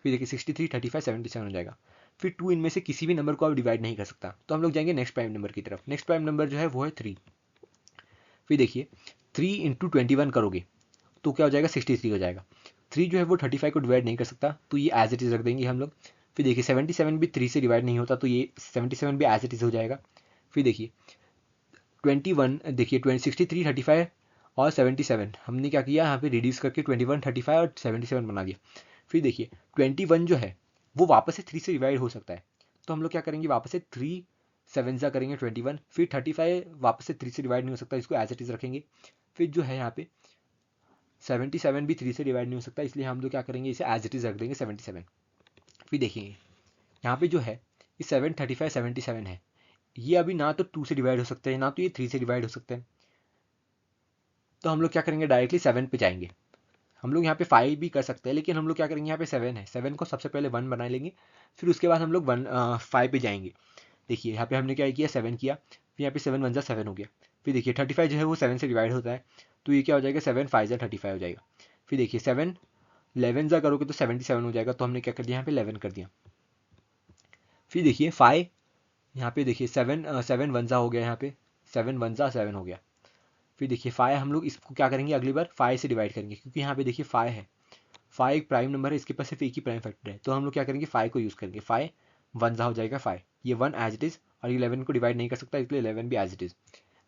फिर देखिए 63 35 77 हो जाएगा। फिर 2 इनमें से किसी भी नंबर को आप डिवाइड नहीं कर सकता, तो हम लोग जाएंगे नेक्स्ट प्राइम नंबर की तरफ। नेक्स्ट प्राइम नंबर जो है वो है 3। फिर देखिए 3 इंटू 21 करोगे तो क्या हो जाएगा, 63 हो जाएगा। 3 जो है वो 35 को डिवाइड नहीं कर सकता, तो ये एज इट इज रख देंगे हम लोग। फिर देखिए 77 भी 3 से डिवाइड नहीं होता, तो ये 77 भी एज इट इज हो जाएगा। फिर देखिए 21, देखिए 63 35 और 77 हमने क्या किया, यहाँ पे रिड्यूस करके 21 35 और 77 बना दिया। फिर देखिए 21 जो है वो वापस से 3 से डिवाइड हो सकता है, तो हम लोग क्या करेंगे, वापस से 3 7 सा करेंगे 21। फिर 35 वापस से 3 से डिवाइड नहीं हो सकता, इसको एज इट इज रखेंगे। फिर जो है यहाँ पे 77 भी 3 से डिवाइड नहीं हो सकता, इसलिए हम लोग क्या करेंगे, इसे एज इट इज रख देंगे 77। फिर देखेंगे यहाँ पे जो है ये 7 35 77 है, ये अभी ना तो 2 से डिवाइड हो सकते हैं ना तो ये 3 से डिवाइड हो सकते हैं। तो हम लोग क्या करेंगे, डायरेक्टली 7 पे जाएंगे। हम लोग यहाँ पे 5 भी कर सकते हैं, लेकिन हम लोग क्या करेंगे, यहाँ पे 7 है, 7 को सबसे पहले 1 बना लेंगे, फिर उसके बाद हम लोग 5 पे जाएंगे। देखिए यहाँ पे हमने क्या किया, 7 किया, फिर यहाँ पे 7 1 जा 7 हो गया। फिर देखिए 35 जो है वो 7 से डिवाइड होता है, तो ये क्या हो जाएगा, 7 5 जा 35 हो जाएगा। फिर देखिए 7 11 जा करोगे तो 77 हो जाएगा, तो हमने क्या कर दिया, यहाँ पे 11 कर दिया। फिर देखिए 5, यहाँ पे देखिए 7 1 जा हो गया, यहाँ पे 7 1 जा 7 हो गया। फिर देखिए 5 हम लोग इसको क्या करेंगे, अगली बार 5 से डिवाइड करेंगे, क्योंकि यहाँ पे देखिए 5 है, 5 एक प्राइम नंबर है, इसके पास सिर्फ एक ही प्राइम फैक्टर है, तो हम लोग क्या करेंगे 5 को यूज़ करेंगे। 5 1 जा हो जाएगा 5, ये 1 एज इट इज़, और ये 11 को डिवाइड नहीं कर सकता, इसलिए 11 भी एज इट इज़।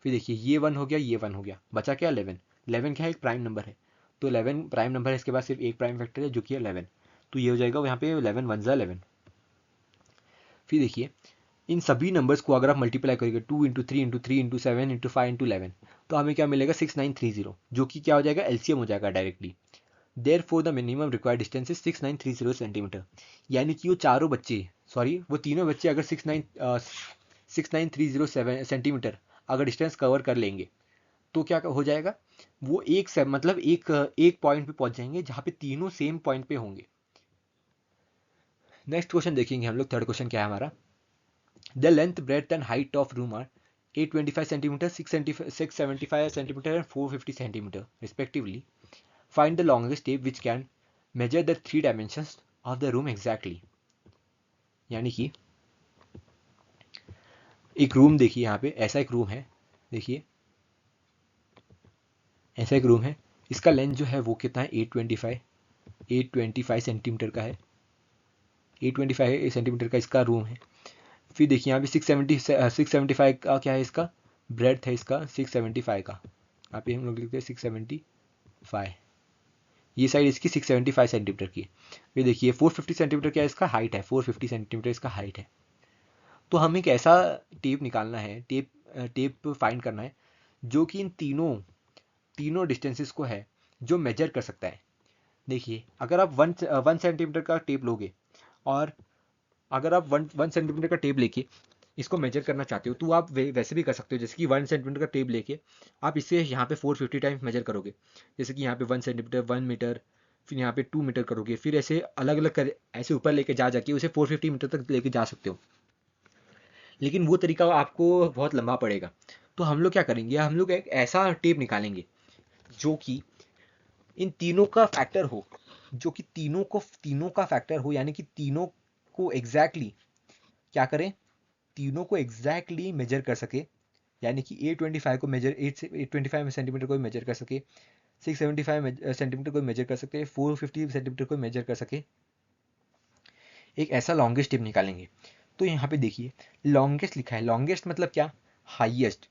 फिर देखिए ये 1 हो गया, ये 1 हो गया, बचा क्या, 11। 11 क्या है, एक प्राइम नंबर है, तो 11 प्राइम नंबर है, इसके पास सिर्फ एक प्राइम फैक्टर है जो कि है 11, तो ये हो जाएगा यहाँ पे 11 1 जा 11। फिर देखिए इन सभी नंबर्स को अगर आप मल्टीप्लाई करेंगे 2 into 3 into 3 into 7 into 5 into 11, तो हमें क्या मिलेगा, 6930, जो कि क्या हो जाएगा, एलसीएम हो जाएगा directly. Therefore the minimum required distance is 6930 centimetre. यानी कि वो चारों बच्चे, सॉरी वो तीनों बच्चे अगर 6930 सेंटीमीटर अगर डिस्टेंस कवर कर लेंगे तो क्या हो जाएगा, वो मतलब एक पॉइंट पे पहुंच जाएंगे जहाँ पे तीनों सेम पॉइंट पे होंगे। नेक्स्ट क्वेश्चन देखेंगे हम लोग। थर्ड क्वेश्चन क्या है हमारा, the length breadth and height of room are 825 centimetre, 675 centimetre and 450 centimetre respectively. Find the longest tape which can measure the 3 dimensions of the room exactly. यानी कि एक रूम देखिए, यहाँ पे ऐसा एक रूम है, देखिए ऐसा एक रूम है, इसका लेंथ जो है वो कितना है 825 सेंटीमीटर का है, 825 सेंटीमीटर का इसका रूम है। फिर देखिए यहाँ पे 675 का क्या है, इसका ब्रेड्थ है, इसका 675 का, यहाँ पे हम लोग लिखते हैं 675, ये साइड इसकी 675 सेंटीमीटर की। फिर देखिए 450 सेंटीमीटर क्या है, इसका हाइट है, 450 सेंटीमीटर इसका हाइट है। तो हमें एक ऐसा टेप निकालना है, टेप फाइंड करना है जो कि इन तीनों डिस्टेंसेस को है, जो मेजर कर सकता है। देखिए अगर आप 1 सेंटीमीटर का टेप लोगे और अगर आप 1 सेंटीमीटर का टेप लेके इसको मेजर करना चाहते हो तो आप वैसे भी कर सकते हो, जैसे कि 1 सेंटीमीटर का टेप लेके आप इससे यहाँ पे 450 टाइम्स मेजर करोगे, जैसे कि यहाँ पे 1 सेंटीमीटर, 1 मीटर, फिर यहाँ पे 2 मीटर करोगे, फिर ऐसे अलग अलग कर ऐसे ऊपर लेके जाके उसे 450 मीटर तक लेके जा सकते हो। लेकिन वो तरीका आपको बहुत लंबा पड़ेगा। तो हम लोग क्या करेंगे, हम लोग एक ऐसा टेप निकालेंगे जो कि इन तीनों का फैक्टर हो, जो कि तीनों का फैक्टर हो, यानी कि तीनों को एग्जैक्टली क्या करें, तीनों को एग्जैक्टली मेजर कर सके। यानी कि 825 को मेजर 825 सेंटीमीटर को मेजर कर सके, 675 सेंटीमीटर को मेजर कर सके, 450 सेंटीमीटर को मेजर कर सके। एक ऐसा लॉन्गेस्ट टेप निकालेंगे। तो यहाँ पे देखिए लॉन्गेस्ट लिखा है, लॉन्गेस्ट मतलब क्या, हाईएस्ट,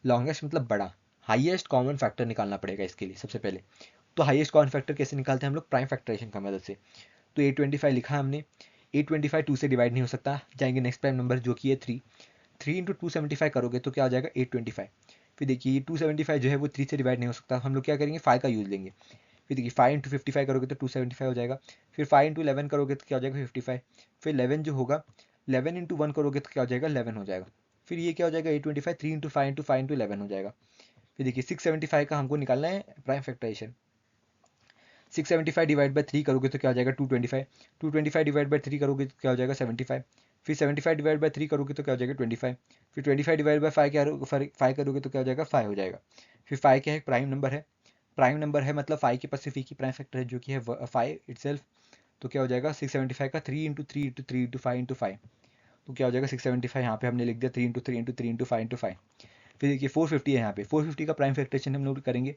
लॉन्गेस्ट मतलब बड़ा, हाईएस्ट कॉमन फैक्टर निकालना पड़ेगा इसके लिए सबसे पहले। तो हाईएस्ट कॉमन फैक्टर कैसे निकालते हैं हम लोग, प्राइम फैक्टराइजेशन का मदद से। तो 825 लिखा है हमने, 825 2 से डिवाइड नहीं हो सकता, जाएंगे नेक्स्ट प्राइम नंबर जो कि है 3 इंटू 275 करोगे तो क्या हो जाएगा 825। फिर देखिए ये 275 जो है वो 3 से डिवाइड नहीं हो सकता, हम लोग क्या करेंगे 5 का यूज लेंगे। फिर देखिए 5 इंटू 55 करोगे तो 275 हो जाएगा। फिर 5 इंटू 11 करोगे तो क्या हो जाएगा 55। फिर 11 जो होगा 11 इंटू 1 करोगे तो क्या हो जाएगा 11 हो जाएगा। फिर ये क्या हो जाएगा 825, 3 इंटू 5 इंटू 5 इंटू 11 हो जाएगा। फिर देखिए 675 का हमको निकालना है प्राइम फैक्टराइजेशन। 675 डिवाइड बाय 3 करोगे तो क्या हो जाएगा 225, 225 डिवाइड बाय 3 करोगे तो क्या हो जाएगा 75। फिर 75 डिवाइड बाय 3 करोगे तो क्या हो जाएगा 25। फिर 25 डिवाइड बाय 5 करोगे तो क्या हो जाएगा 5 हो जाएगा। फिर 5 क्या है, प्राइम नंबर है, प्राइम नंबर है मतलब 5 के पास सिर्फ एक ही प्राइम फैक्टर है जो कि है 5 इटसेल्फ। तो क्या हो जाएगा 675 का 3 इंटू 3 इंटू 3 इंटू 5 इंटू 5, तो क्या हो जाएगा 675, यहाँ पे हमने लिख दिया 3 इंटू 3 इंटू 3 इंटू 5 इंटू 5। फिर देखिए 450 है, यहाँ पे 450 का प्राइम फैक्टरेशन हम लोग करेंगे।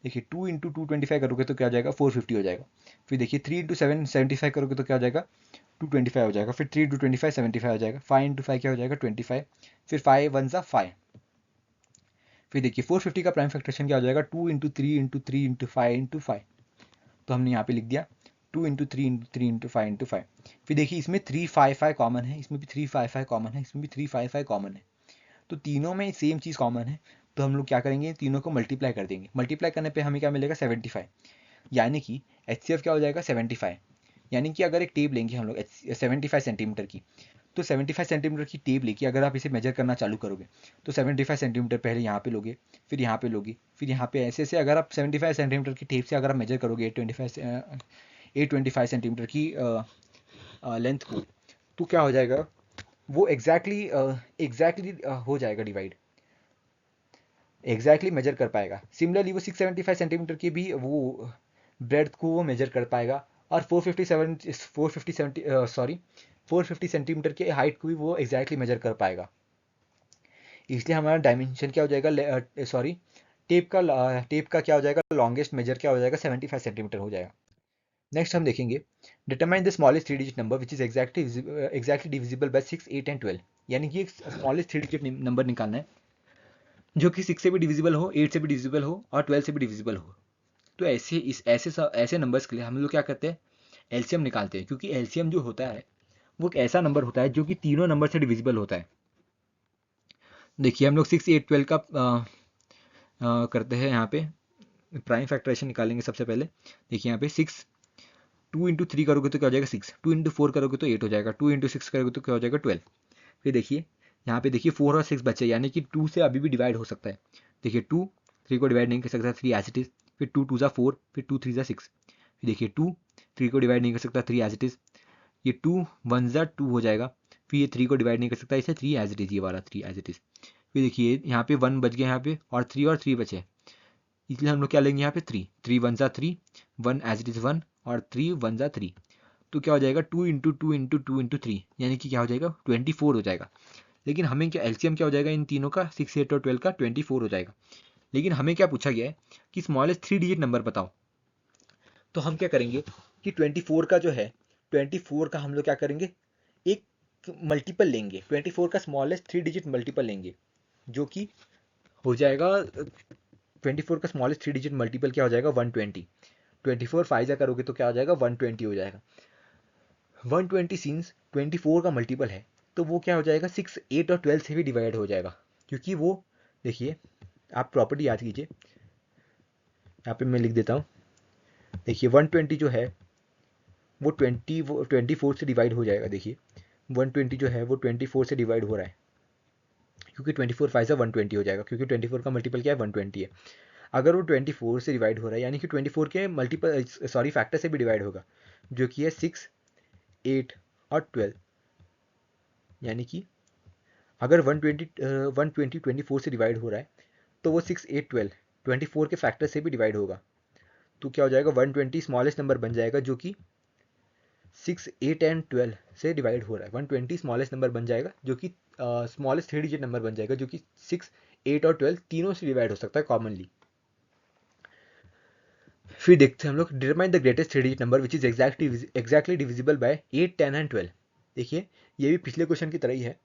देखिए 2 इंटू 225 करोगे तो क्या हो जाएगा 450 हो जाएगा। फिर देखिए 3 इंटू 775 करोगे तो क्या हो जाएगा 225 हो जाएगा। फिर 3 इंटू 25 75 हो जाएगा। 5 इंटू 5 क्या हो जाएगा 25। फिर 5 1 ज़ा 5। फिर देखिए 450 का प्राइम फैक्टरेशन क्या हो जाएगा 2 इंटू 3 इंटू 3 इंटू 5 इंटू 5, तो हमने यहाँ पे लिख दिया 2 इंटू 3 इंटू 3 इंटू 5 इंटू 5। फिर देखिए इसमें 355 कॉमन है, इसमें भी 355 कॉमन है, इसमें भी 355 कॉमन है, तो तीनों में सेम चीज़ कॉमन है। तो हम लोग क्या करेंगे, तीनों को मल्टीप्लाई कर देंगे। मल्टीप्लाई करने पे हमें क्या मिलेगा 75, यानी कि HCF क्या हो जाएगा 75। यानी कि अगर एक टेप लेंगे हम लोग 75 सेंटीमीटर की, तो 75 सेंटीमीटर की टेप लेके अगर आप इसे मेजर करना चालू करोगे तो 75 सेंटीमीटर पहले यहाँ पे लोगे, फिर यहाँ पे लोगे, फिर यहाँ पे ऐसे अगर आप 75 सेंटीमीटर की टेप से अगर आप मेजर करोगे 825 सेंटीमीटर की लेंथ को, तो क्या हो जाएगा वो एग्जैक्टली हो जाएगा डिवाइड, एग्जैक्टली मेजर कर पाएगा। सिमिलरली वो 675 सेंटीमीटर की भी वो ब्रेड्थ को वो मेजर कर पाएगा, और 450 सेंटीमीटर के हाइट को भी वो एग्जैक्टली मेजर कर पाएगा। इसलिए हमारा डायमेंशन क्या हो जाएगा, टेप का क्या हो जाएगा लॉन्गेस्ट मेजर क्या हो जाएगा 75 सेंटीमीटर हो जाएगा। नेक्स्ट हम देखेंगे determine the smallest 3 digit number which is exactly divisible by 6, 8 and 12। यानी कि एक स्मॉलेस्ट 3 डिजिट नंबर निकालना है जो कि 6 से भी डिविजिबल हो, 8 से भी डिविजिबल हो और 12 से भी डिविजिबल हो। तो ऐसे नंबर्स के लिए हम लोग क्या करते हैं एलसीएम निकालते हैं, क्योंकि एलसीएम जो होता है वो एक ऐसा नंबर होता है जो कि तीनों नंबर से डिविजिबल होता है। देखिए हम लोग 6, 8, 12 का करते हैं यहाँ पे प्राइम फैक्टराइजेशन निकालेंगे सबसे पहले। देखिए यहाँ पे 6, 2 इंटू 3 करोगे तो क्या हो जाएगा 6, 2 इंटू 4 करोगे तो 8 हो जाएगा, 2 इंटू 6 करोगे तो क्या हो जाएगा 12। फिर देखिए यहाँ पे देखिए 4 और 6 बचे, यानी कि 2 से अभी भी डिवाइड हो सकता है। देखिए 2 3 को डिवाइड नहीं कर सकता, 3 एज इट इज। फिर 2 2 ज़ा 4, फिर 2 3 ज़ा 6। फिर देखिए 2 3 को डिवाइड नहीं कर सकता, 3 एज इट इज। ये 2 1 ज़ा 2 हो जाएगा। फिर ये 3 को डिवाइड नहीं कर सकता, इसे 3 एज इट इज, ये वाला 3 एज इट इज। फिर देखिए यहाँ पे 1 बच गया यहाँ पे, और 3 बचे, इसलिए हम लोग क्या लेंगे यहाँ पे 3, 3 1 ज़ा 3, 1 एज इट इज 1, और 3 1 ज़ा 3। तो क्या हो जाएगा 2 इंटू 2 इंटू 2 इंटू 3, यानी कि क्या हो जाएगा 24 हो जाएगा। लेकिन हमें क्या एलसीएम क्या हो जाएगा इन तीनों का, 6 8 और 12 का 24 हो जाएगा। लेकिन हमें क्या पूछा गया है कि स्मॉलेस्ट 3 डिजिट नंबर बताओ। तो हम क्या करेंगे कि 24 का जो है, 24 का हम लोग क्या करेंगे, एक मल्टीपल लेंगे, 24 का स्मॉलेस्ट 3 डिजिट मल्टीपल लेंगे, जो कि हो जाएगा 24 का स्मॉलेस्ट 3 डिजिट मल्टीपल क्या हो जाएगा 120। 24 फाइव करोगे तो क्या हो जाएगा 120 हो जाएगा। 120 सीन्स 24 का मल्टीपल है, तो वो क्या हो जाएगा 6 8 और 12 से भी डिवाइड हो जाएगा, क्योंकि वो देखिए आप प्रॉपर्टी याद कीजिए, यहाँ पे मैं लिख देता हूँ। देखिए 120 जो है वो 24 से डिवाइड हो जाएगा। देखिए 120 जो है वो 24 से डिवाइड हो रहा है, क्योंकि 24 फाइव से 120 हो जाएगा, क्योंकि 24 का मल्टीपल क्या है 120 है। अगर वो 24 से डिवाइड हो रहा है, यानी कि 24 के मल्टीपल सॉरी फैक्टर से भी डिवाइड होगा, जो कि है 6 8 और 12। यानी कि अगर 120 24 से डिवाइड हो रहा है, तो वो 6 8 12 24 के फैक्टर से भी डिवाइड होगा, तो क्या हो जाएगा 120 स्मॉलेस्ट नंबर बन जाएगा, जो कि 6 8 एंड 12 से डिवाइड हो रहा है। 120 स्मॉलेस्ट नंबर बन जाएगा, जो कि स्मॉलेस्ट 3 डिजिट नंबर बन जाएगा, जो कि 6 8 और 12 तीनों से डिवाइड हो सकता है कॉमनली। फिर देखते हैं हम लोग, determine the greatest 3 digit number which is exactly divisible by 8 10 and 12। देखिए ये भी पिछले क्वेश्चन की तरह ही है।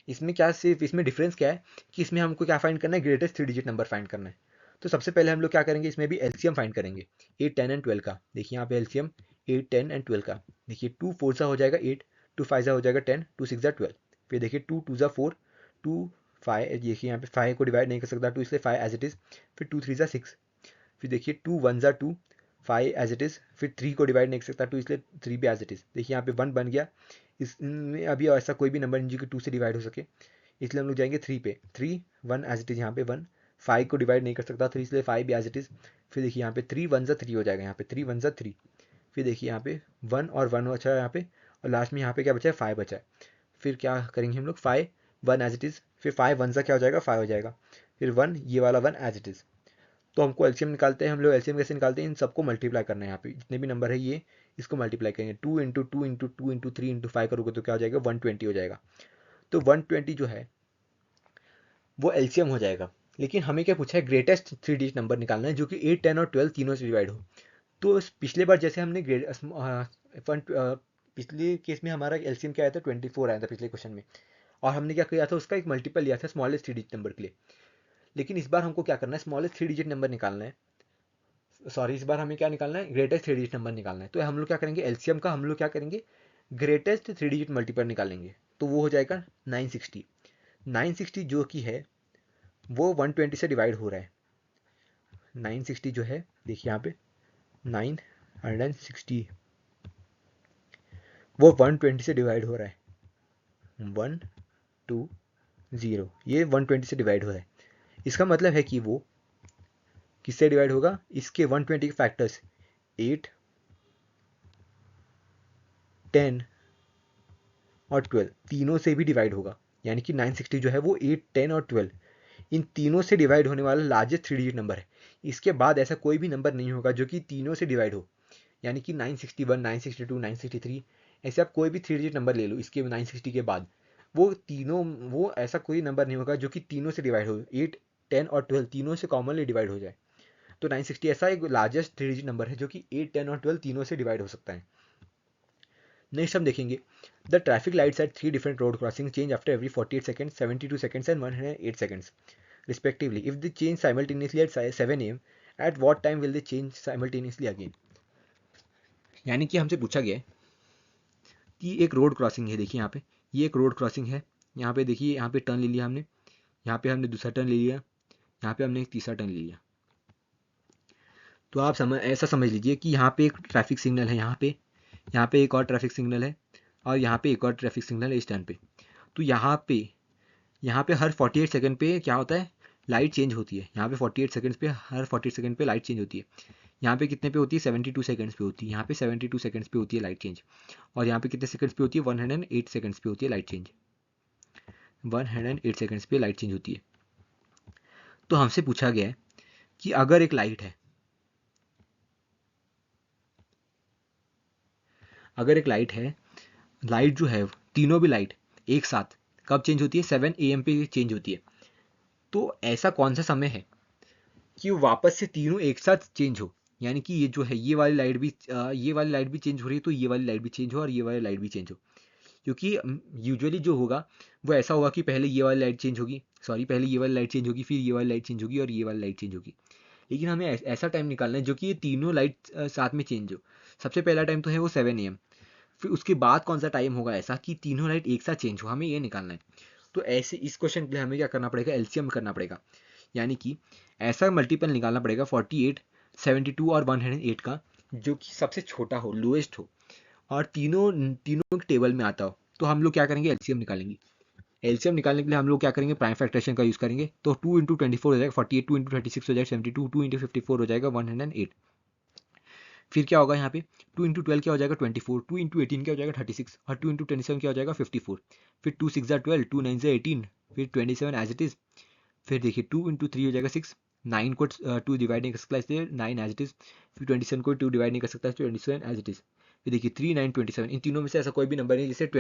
इसमें क्या, सिर्फ इसमें डिफरेंस क्या है कि इसमें हमको क्या फाइंड करना है, ग्रेटेस्ट 3 डिजिट नंबर फाइंड करना है। तो सबसे पहले हम लोग क्या करेंगे, इसमें भी एलसीएम फाइंड करेंगे 8 10 एंड 12 का। देखिए यहाँ पे एलसीएम 8 10 एंड 12 का। देखिए 2 4 सा हो जाएगा 8, 2 5 सा हो जाएगा 10, 2 6 सा 12। फिर देखिए 2 2 सा 4, 2 5, देखिए यहाँ पे 5 को डिवाइड नहीं कर सकता 2, इसलिए 5 एज इट इज। फिर 2 3 सा 6। फिर देखिए 2 1 सा 2, 5 एज इट इज। फिर 3 को डिवाइड नहीं कर सकता 2, इसलिए 3 भी एज इट इज। देखिए यहाँ पे 1 बन गया। इसमें अभी ऐसा कोई भी नंबर नहीं जो कि 2 से डिवाइड हो सके, इसलिए हम लोग जाएंगे 3 पे। 3 1 एज इट इज, यहाँ पे 1, 5 को डिवाइड नहीं कर सकता 3, इसलिए 5 भी एज इट इज। फिर देखिए यहाँ पे 3 1 सा 3 हो जाएगा, यहाँ पे 3 1 सा 3। फिर देखिए यहाँ पे 1 और 1 बचा है यहाँ पे, और लास्ट में यहाँ पे क्या बचा है 5 बचा है। फिर क्या करेंगे हम लोग 5 1 एज इट इज। फिर 5 1 सा क्या हो जाएगा 5 हो जाएगा। फिर 1 ये वाला 1 एज इट इज। तो हमको एलसीएम निकालते हैं, हम लोग एलसीएम कैसे निकालते हैं, इन सबको मल्टीप्लाई करना है। यहाँ पे जितने भी नंबर है ये इसको मल्टीप्लाई करेंगे, 2 इंटू 2 इंटू 2 इंटू 3 इंटू 5 करोगे तो क्या हो जाएगा 120 हो जाएगा। तो 120 जो है वो एलसीएम हो जाएगा। लेकिन हमें क्या पूछा है, ग्रेटेस्ट 3 डिजिट नंबर निकालना है, जो कि 8 10 और 12 तीनों से डिवाइड हो। तो पिछले बार जैसे हमने पिछले केस में हमारा एलसीएम क्या आया था 24 आया था पिछले क्वेश्चन में, और हमने क्या किया था उसका एक मल्टीपल लिया था स्मॉलेस्ट 3 डिजिट नंबर के लिए। लेकिन इस बार हमको क्या करना है, स्मॉलेस्ट 3 डिजिट नंबर निकालना है। सॉरी, इस बार हमें क्या निकालना है, ग्रेटेस्ट 3 डिजिट नंबर निकालना है। तो हम लोग क्या करेंगे, एलसीएम का हम लोग क्या करेंगे, ग्रेटेस्ट 3 डिजिट मल्टीपल निकालेंगे। तो वो हो जाएगा 960। 960 जो कि है वो 120 से डिवाइड हो रहा है। 960 जो है देखिए यहाँ पे 960 वो 120 से डिवाइड हो रहा है। 1 2 0, ये 120 से डिवाइड हो रहा है। इसका मतलब है कि वो किससे डिवाइड होगा, इसके 120 के फैक्टर्स 8 10 और 12 तीनों से भी डिवाइड होगा। यानी कि 960 जो है वो 8 10 और 12 इन तीनों से डिवाइड होने वाला लार्जेस्ट 3 डिजिट नंबर है। इसके बाद ऐसा कोई भी नंबर नहीं होगा जो कि तीनों से डिवाइड हो। यानी कि 961 962 963 ऐसे आप कोई भी 3 डिजिट नंबर ले लो इसके 960 के बाद, वो तीनों, वो ऐसा कोई नंबर नहीं होगा जो कि तीनों से डिवाइड हो, 8 10 और 12 तीनों से कॉमनली डिवाइड हो जाए। तो 960 ऐसा एक लार्जेस्ट 3 डिजिट नंबर है जो कि 8 10 और 12 तीनों से डिवाइड हो सकता है। नेक्स्ट हम देखेंगे, the traffic lights at 3 different road crossing change after every 48 seconds, 72 seconds and 108 seconds respectively. If they change simultaneously at 7 am, at what time will they change simultaneously again? यानी कि हमसे पूछा गया है कि एक रोड क्रॉसिंग है। देखिए यहाँ पे ये एक रोड क्रॉसिंग है। यहाँ पे देखिए यहाँ पे टर्न ले लिया हमने, यहाँ पे हमने दूसरा टर्न ले लिया, यहाँ पे हमने एक तीसरा टर्न ले लिया। तो आप ऐसा समझ लीजिए कि यहाँ पे एक ट्रैफिक सिग्नल है, यहाँ पे एक और ट्रैफिक सिग्नल है, और यहाँ पे एक और ट्रैफिक सिग्नल है इस टर्न पे। तो यहाँ पे हर 48 सेकंड पे क्या होता है, लाइट चेंज होती है। यहाँ पे 48 सेकंड्स पे, हर 48 सेकंड पे लाइट चेंज होती है। यहाँ पे कितने पे होती है, 72 सेकंड्स पे होती है। यहाँ पे 72 सेकंड्स पे होती है लाइट चेंज। और यहाँ पे कितने सेकंड्स पे होती है, 108 सेकंड्स पे होती है लाइट चेंज। 108 सेकंड्स पे लाइट चेंज होती है। तो हमसे पूछा गया है कि अगर एक लाइट है, लाइट जो है, तीनों भी लाइट एक साथ कब चेंज होती है, 7 AM पे चेंज होती है। तो ऐसा कौन सा समय है कि वो वापस से तीनों एक साथ चेंज हो, यानी कि ये जो है, ये वाली लाइट भी चेंज हो रही है, तो ये वाली लाइट भी चेंज हो और ये वाली लाइट भी चेंज हो। क्योंकि यूजुअली जो होगा वो ऐसा होगा कि पहले ये वाली लाइट चेंज होगी, पहले ये वाली लाइट चेंज होगी, फिर ये वाली लाइट चेंज होगी और ये वाली लाइट चेंज होगी। लेकिन हमें ऐसा टाइम निकालना है जो कि ये तीनों लाइट साथ में चेंज हो। सबसे पहला टाइम तो है वो 7 AM। फिर उसके बाद कौन सा टाइम होगा ऐसा कि तीनों लाइट एक साथ चेंज हो, हमें ये निकालना है। तो ऐसे इस क्वेश्चन के लिए हमें क्या करना पड़ेगा, एलसीएम करना पड़ेगा। यानी कि ऐसा मल्टीपल निकालना पड़ेगा 48, 72 और 108 का, जो कि सबसे छोटा हो, लोएस्ट हो, और तीनों तीनों के टेबल में आता हो। तो हम लोग क्या करेंगे, एलसीएम निकालेंगे। एलसीएम निकालने के लिए हम लोग क्या करेंगे, प्राइम फैक्टरेशन का यूज़ करेंगे। तो 2 इंटू 24 हो जाएगा 48, 2 इंटू 36 हो जाएगा 72, 2 इंटू 54 हो जाएगा 108। फिर क्या होगा यहाँ पे, 2 इंटू 12 क्या हो जाएगा 24, 2 इंटू 18 क्या हो जाएगा 36, और 2 इंटू 27 क्या हो जाएगा 54। फिर 2 6 12, 2 9 18, फिर 27 एज इट इज़। फिर देखिए 2 इंटू 3 हो जाएगा 6, 9 को 2 डिवाइड नहीं कर सकता इसलिए 9 एज इट इज़। फिर 27 को 2 डिवाइड नहीं कर सकता, 27 एज इट इज़। फिर देखिए 3 9 27, इन तीनों में से ऐसा कोई भी नंबर नहीं जिसे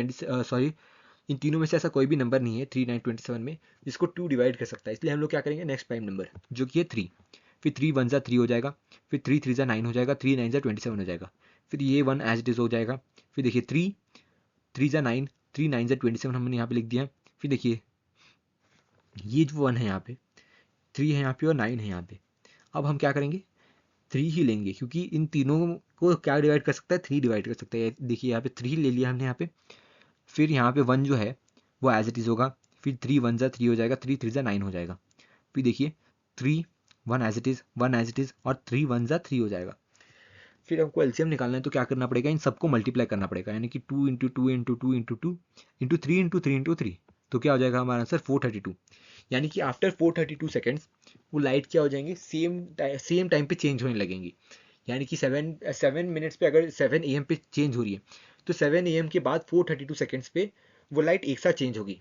इन तीनों में से ऐसा कोई भी नंबर नहीं है 3 9 27 में जिसको 2 डिवाइड कर सकता है। इसलिए हम लोग क्या करेंगे, नेक्स्ट प्राइम नंबर जो कि है 3। फिर 3 1 जा 3 हो जाएगा, फिर 3 3 जा 9 हो जाएगा, 3 9 जा 27 हो जाएगा। फिर ये 1 एज इट इज हो जाएगा। फिर देखिए 3 3 जा 9, 3 9 जा 27 हमने यहाँ पे लिख दिया। फिर देखिए ये जो 1 है यहाँ पे, 3 है यहाँ पे और 9 है यहाँ पे। अब हम क्या करेंगे, 3 ही लेंगे, क्योंकि इन तीनों को क्या डिवाइड कर सकता है, 3 डिवाइड कर सकता है। देखिए यहाँ पे 3 ले लिया हमने यहाँ पे। फिर यहाँ पे 1 जो है वो एज इट इज़ होगा। फिर 3 1 जा 3 हो जाएगा, 3 3 जा 9 हो जाएगा। फिर देखिए 3 1 as it is, 1 as it is, और 3 1 जा 3 हो जाएगा। फिर हमको एलसीएम निकालना है, तो क्या करना पड़ेगा, इन सबको मल्टीप्लाई करना पड़ेगा। यानी कि 2 into 2 into 2 into 2 into 3 into 3 into 3। तो क्या हो जाएगा हमारा आंसर 432। यानी कि आफ्टर 432 सेकेंड्स वो लाइट क्या हो जाएंगी, सेम टाइम पे चेंज होने लगेंगी। यानी कि 7 मिनट्स पे अगर 7 AM पे चेंज हो रही है, तो 7 AM के बाद 432 सेकेंड्स पे वो लाइट एक साथ चेंज होगी।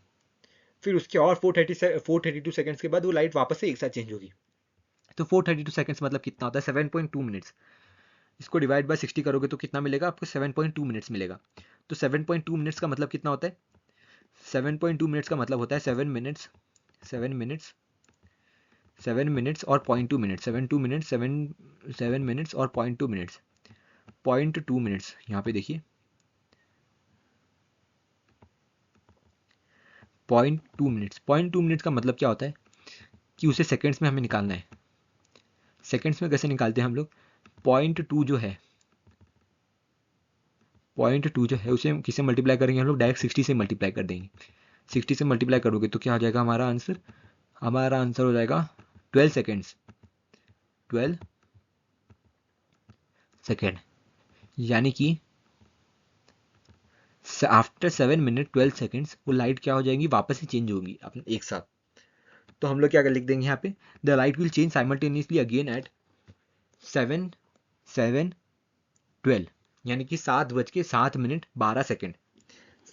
फिर उसके और 432 सेकेंड्स के बाद वो लाइट वापस से एक साथ चेंज होगी। तो 432 सेकेंड्स मतलब कितना होता है, 7.2 मिनट्स। इसको डिवाइड बाय 60 करोगे तो कितना मिलेगा आपको, 7.2 मिनट्स मिलेगा। तो 7.2 मिनट्स का मतलब कितना होता है, 7.2 मिनट्स का मतलब होता है 7 मिनट्स, 7 मिनट्स, 7 मिनट्स और 0.2 मिनट्स, 7 मिनट्स, 7 मिनट्स और 0.2 मिनट्स, 0.2 मिनट्स। यहाँ पे देखिए 0.2 मिनट्स, 0.2 मिनट्स का मतलब क्या होता है कि उसे सेकेंड्स में हमें निकालना है। सेकेंड्स में कैसे निकालते हैं हम लोग, 0.2 जो है, 0.2 जो है उसे किससे मल्टीप्लाई करेंगे हम लोग, डायरेक्ट 60 से मल्टीप्लाई कर देंगे। 60 से मल्टीप्लाई करोगे तो क्या हो जाएगा हमारा आंसर, हमारा आंसर हो जाएगा 12 सेकेंड्स, 12 सेकेंड। यानी कि आफ्टर 7 मिनट 12 सेकेंड्स वो लाइट क्या हो जाएंगी, वापस ही चेंज होगी अपने एक साथ। तो हम लोग क्या कर लिख देंगे यहाँ पे, the light will change simultaneously again at 7 7 12। यानी कि 7:07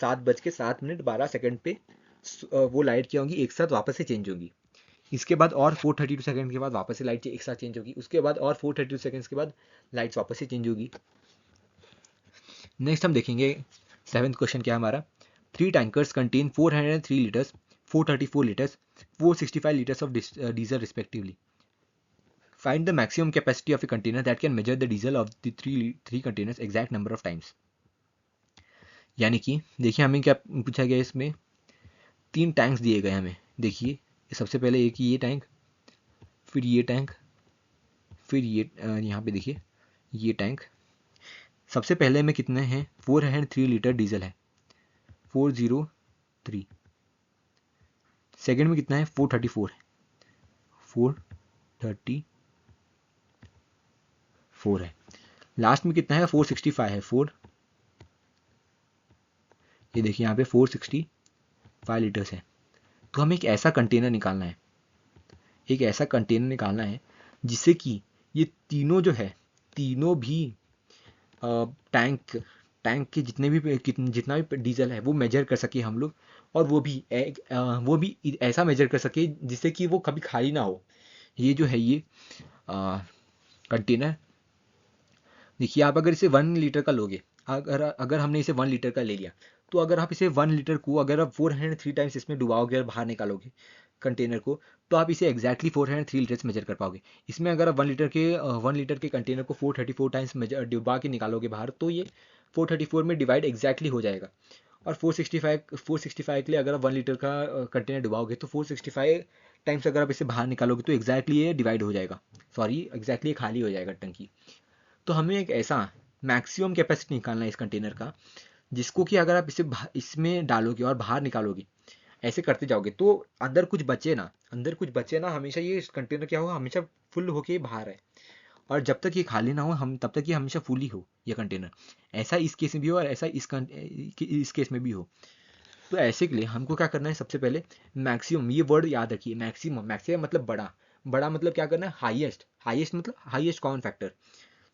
7:07 पे वो लाइट क्या होंगी, एक साथ वापस से चेंज होंगी। इसके बाद और 432 सेकंड के बाद वापस से लाइट एक साथ चेंज होगी। उसके बाद और 432 सेकंड्स के बाद लाइट वापस से चेंज होगी। नेक्स्ट हम देखेंगे 7th क्वेश्चन क्या है हमारा, 3 tankers contain 403 litres, 434 litres, 465 litres of diesel respectively. Find the maximum capacity of a container that can measure the diesel of the three containers exact number of times. यानी कि देखिए हमें क्या पूछा गया, इसमें 3 टैंक्स दिए गए हमें। देखिए सबसे पहले एक ये टैंक, फिर ये टैंक, फिर ये यहाँ पे देखिए ये टैंक। सबसे पहले में कितने हैं, 403 लीटर डीजल है, 403। सेकंड में कितना है, 434 है, 434। 4 है। लास्ट में कितना है 465 है 4, ये देखिए यहाँ पे 465 लीटर्स है। तो हमें एक ऐसा कंटेनर निकालना है, एक ऐसा कंटेनर निकालना है जिससे कि ये तीनों जो है, तीनों भी टैंक टैंक के जितना भी डीजल है वो मेजर कर सके हम लोग, और वो भी ऐसा मेजर कर सके जिससे कि वो कभी खाली ना हो। ये जो है ये कंटेनर, देखिए आप अगर इसे 1 लीटर का लोगे, अगर अगर हमने इसे 1 लीटर का ले लिया, तो अगर आप इसे 1 लीटर को अगर आप 403 टाइम्स इसमें डुबाओगे और बाहर निकालोगे कंटेनर को, तो आप इसे एग्जैक्टली 403 लीटर्स मेजर कर पाओगे। इसमें अगर आप 1 लीटर के कंटेनर को 434 टाइम्स मेजर डुबा के निकालोगे बाहर, तो ये 434 में डिवाइड एग्जैक्टली हो जाएगा। और 465 के लिए अगर आप 1 लीटर का कंटेनर डुबाओगे, तो 465 टाइम्स अगर आप इसे बाहर निकालोगे तो एग्जैक्टली ये डिवाइड हो जाएगा, सॉरी एग्जैक्टली खाली हो जाएगा टंकी। तो हमें एक ऐसा मैक्सिमम कैपेसिटी निकालना है इस कंटेनर का, जिसको कि अगर आप इसमें डालोगे और बाहर निकालोगे, ऐसे करते जाओगे, तो अंदर कुछ बचे ना, हमेशा ये कंटेनर क्या होगा, हमेशा फुल होके बाहर है। और जब तक ये खाली ना हो हम, तब तक ये हमेशा फुल ही हो ये कंटेनर। ऐसा इस केस में भी हो और ऐसा इस केस में भी हो। तो ऐसे के लिए हमको क्या करना है, सबसे पहले मैक्सिमम, ये वर्ड याद रखिए, मैक्सिमम। मैक्सिमम मतलब बड़ा, बड़ा मतलब क्या करना है, हाईएस्ट, हाईएस्ट मतलब हाईएस्ट कॉमन फैक्टर।